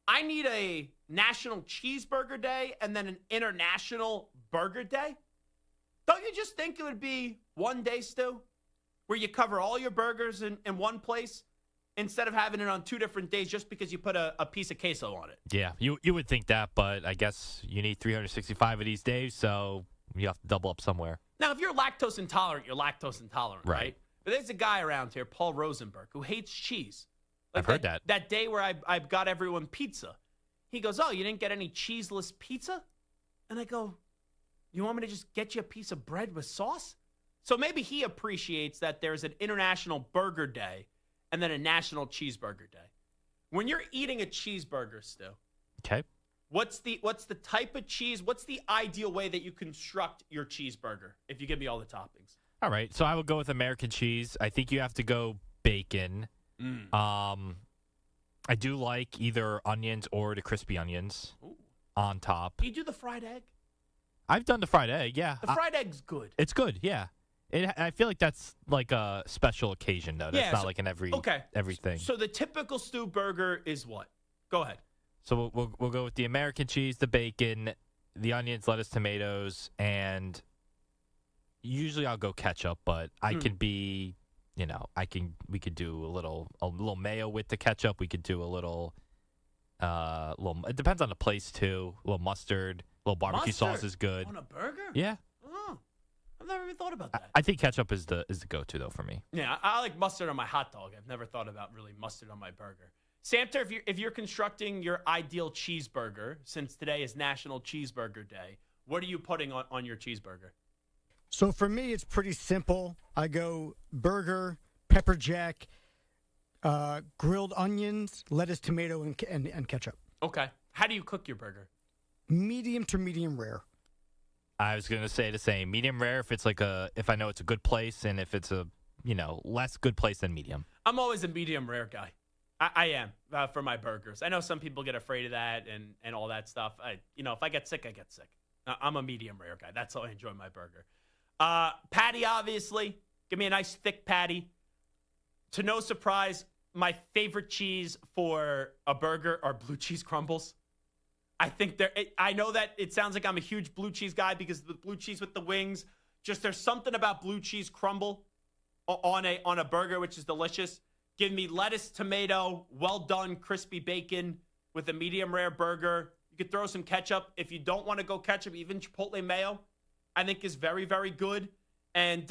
I need a National Cheeseburger Day and then an International Burger Day? Don't you just think it would be one day, Stu, where you cover all your burgers in one place? instead of having it on 2 different days just because you put a piece of queso on it. Yeah, you would think that, but I guess you need 365 of these days, so you have to double up somewhere. Now, if you're lactose intolerant, you're lactose intolerant, right? But there's a guy around here, Paul Rosenberg, who hates cheese. I've heard that. That day where I got everyone pizza. He goes, oh, you didn't get any cheeseless pizza? And I go, you want me to just get you a piece of bread with sauce? So maybe he appreciates that there's an International Burger Day and then a National Cheeseburger Day. When you're eating a cheeseburger, Stu, okay, what's the type of cheese? What's the ideal way that you construct your cheeseburger? If you give me all the toppings. All right, so I would go with American cheese. I think you have to go bacon. I do like either onions or the crispy onions on top. Do you do the fried egg? I've done the fried egg, yeah. The fried egg's good. It's good, yeah. I feel like that's like a special occasion, though. That's not like an everything. So the typical Stu burger is what? Go ahead. So we'll go with the American cheese, the bacon, the onions, lettuce, tomatoes, and usually I'll go ketchup, but I can be, we could do a little mayo with the ketchup. We could do a little, it depends on the place too. A little mustard, a little barbecue sauce is good. On a burger? Yeah. Oh, I've never even thought about that. I think ketchup is the go-to though for me. Yeah, I like mustard on my hot dog. I've never thought about really mustard on my burger. Samter, if you're constructing your ideal cheeseburger, since today is National Cheeseburger Day, what are you putting on your cheeseburger? So for me, it's pretty simple. I go burger, pepper jack, grilled onions, lettuce, tomato, and ketchup. Okay. How do you cook your burger? Medium to medium rare. I was going to say the same. Medium rare if I know it's a good place, and if it's a, less good place than medium. I'm always a medium rare guy. I am for my burgers. I know some people get afraid of that and all that stuff. If I get sick, I get sick. I'm a medium rare guy. That's how I enjoy my burger. Patty, obviously. Give me a nice thick patty. To no surprise, my favorite cheese for a burger are blue cheese crumbles. I know that it sounds like I'm a huge blue cheese guy because of the blue cheese with the wings. Just there's something about blue cheese crumble on a burger which is delicious. Give me lettuce, tomato, well done, crispy bacon with a medium rare burger. You could throw some ketchup. If you don't want to go ketchup, even Chipotle mayo, I think is very, very good. And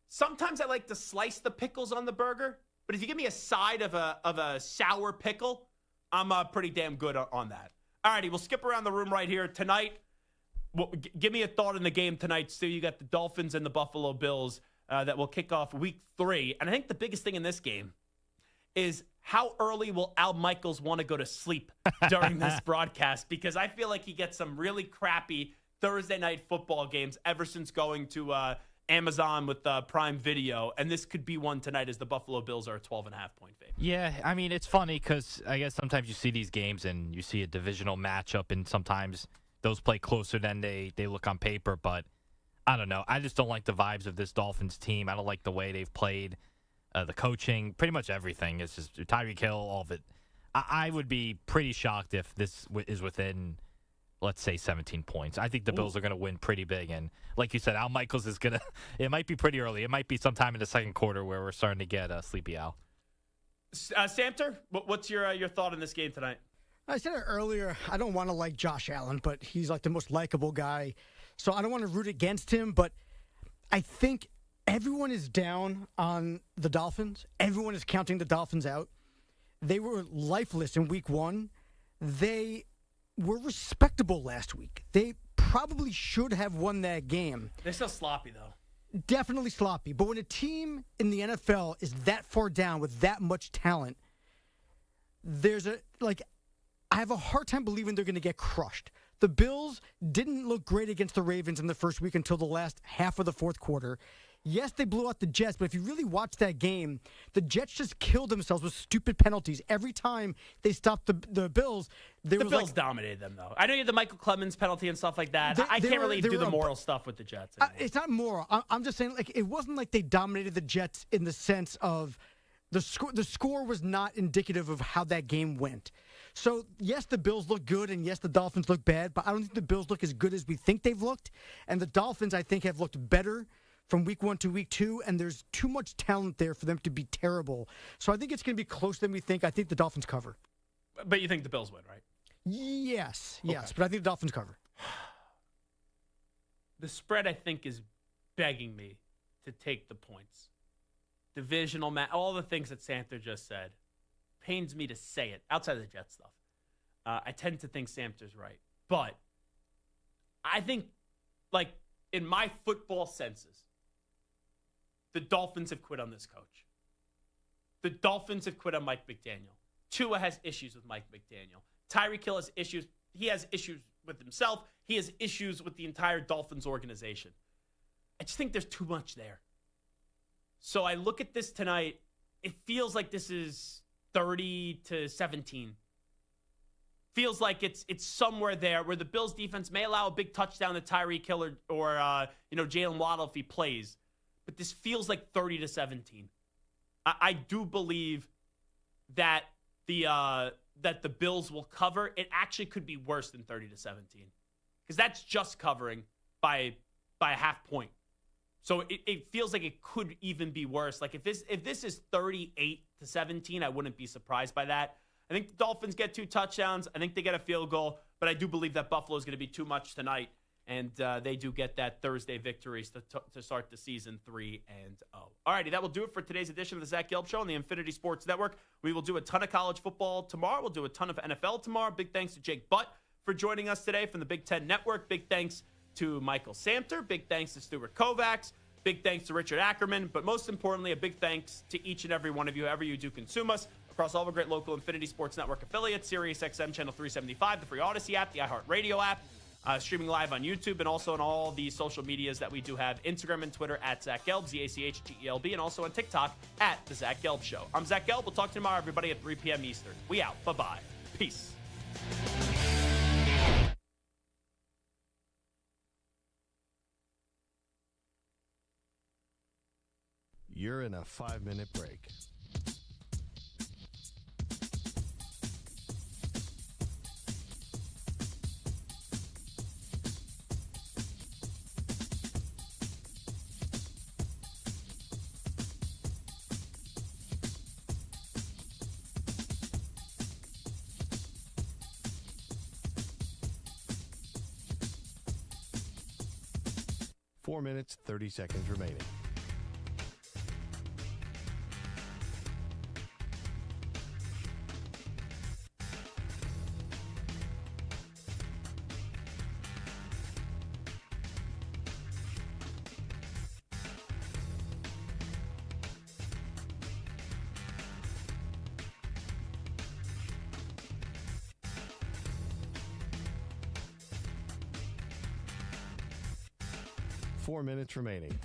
sometimes I like to slice the pickles on the burger. But if you give me a side of a sour pickle, I'm pretty damn good on that. All righty, we'll skip around the room right here. Tonight, give me a thought in the game tonight, Stu. You got the Dolphins and the Buffalo Bills that will kick off week 3. And I think the biggest thing in this game is how early will Al Michaels want to go to sleep during this broadcast? Because I feel like he gets some really crappy Thursday night football games ever since going to Amazon with Prime Video. And this could be one tonight as the Buffalo Bills are a 12.5-point favorite. Yeah, I mean, it's funny because I guess sometimes you see these games and you see a divisional matchup, and sometimes those play closer than they look on paper, but I don't know. I just don't like the vibes of this Dolphins team. I don't like the way they've played, the coaching, pretty much everything. It's just Tyreek Hill, all of it. I would be pretty shocked if this is within, let's say, 17 points. I think the Bills are going to win pretty big. And like you said, Al Michaels is going to – it might be pretty early. It might be sometime in the second quarter where we're starting to get Sleepy Al. Samter, what's your thought on this game tonight? I said it earlier, I don't want to like Josh Allen, but he's like the most likable guy. So I don't want to root against him, but I think everyone is down on the Dolphins. Everyone is counting the Dolphins out. They were lifeless in week 1. They were respectable last week. They probably should have won that game. They're still sloppy, though. Definitely sloppy. But when a team in the NFL is that far down with that much talent, I have a hard time believing they're going to get crushed. The Bills didn't look great against the Ravens in the first week until the last half of the fourth quarter. Yes, they blew out the Jets, but if you really watch that game, the Jets just killed themselves with stupid penalties. Every time they stopped the Bills, the Bills dominated them, though. I know you had the Michael Clemens penalty and stuff like that. I can't really do the moral stuff with the Jets anymore. It's not moral. I'm just saying, it wasn't like they dominated the Jets in the sense of the score was not indicative of how that game went. So, yes, the Bills look good, and yes, the Dolphins look bad, but I don't think the Bills look as good as we think they've looked. And the Dolphins, I think, have looked better from week 1 to week 2, and there's too much talent there for them to be terrible. So I think it's going to be closer than we think. I think the Dolphins cover. But you think the Bills win, right? Yes, Okay. but I think the Dolphins cover. The spread, I think, is begging me to take the points. Divisional match, all the things that Santa just said. Pains me to say it, outside of the Jet stuff. I tend to think Samter's right. But I think, like, in my football senses, the Dolphins have quit on this coach. The Dolphins have quit on Mike McDaniel. Tua has issues with Mike McDaniel. Tyreek Hill has issues. He has issues with himself. He has issues with the entire Dolphins organization. I just think there's too much there. So I look at this tonight. It feels like this is 30-17. Feels like it's somewhere there where the Bills defense may allow a big touchdown to Tyreek Hill or Jalen Waddle if he plays. But this feels like 30-17. I do believe that the Bills will cover. It actually could be worse than 30-17 because that's just covering by a half point. So it feels like it could even be worse. Like if this is 38-17, I wouldn't be surprised by that. I think the Dolphins get 2 touchdowns. I think they get a field goal, but I do believe that Buffalo is going to be too much tonight, and they do get that Thursday victory to start the season 3-0. All righty, that will do it for today's edition of the Zach Gelb Show on the Infinity Sports Network. We will do a ton of college football tomorrow. We'll do a ton of NFL tomorrow. Big thanks to Jake Butt for joining us today from the Big Ten Network. Big thanks to Michael Samter. Big thanks to Stuart Kovacs. Big thanks to Richard Ackerman. But most importantly, a big thanks to each and every one of you, however you do consume us, across all the great local Infinity Sports Network affiliates, SiriusXM Channel 375, the free Odyssey app, the iHeartRadio app, streaming live on YouTube, and also on all the social medias that we do have, Instagram and Twitter at Zach Gelb, ZACHGELB, and also on TikTok at The Zach Gelb Show. I'm Zach Gelb. We'll talk to you tomorrow, everybody, at 3 p.m. Eastern. We out. Bye-bye. Peace. You're in a 5-minute break. Four minutes, 30 seconds remaining. Four minutes remaining.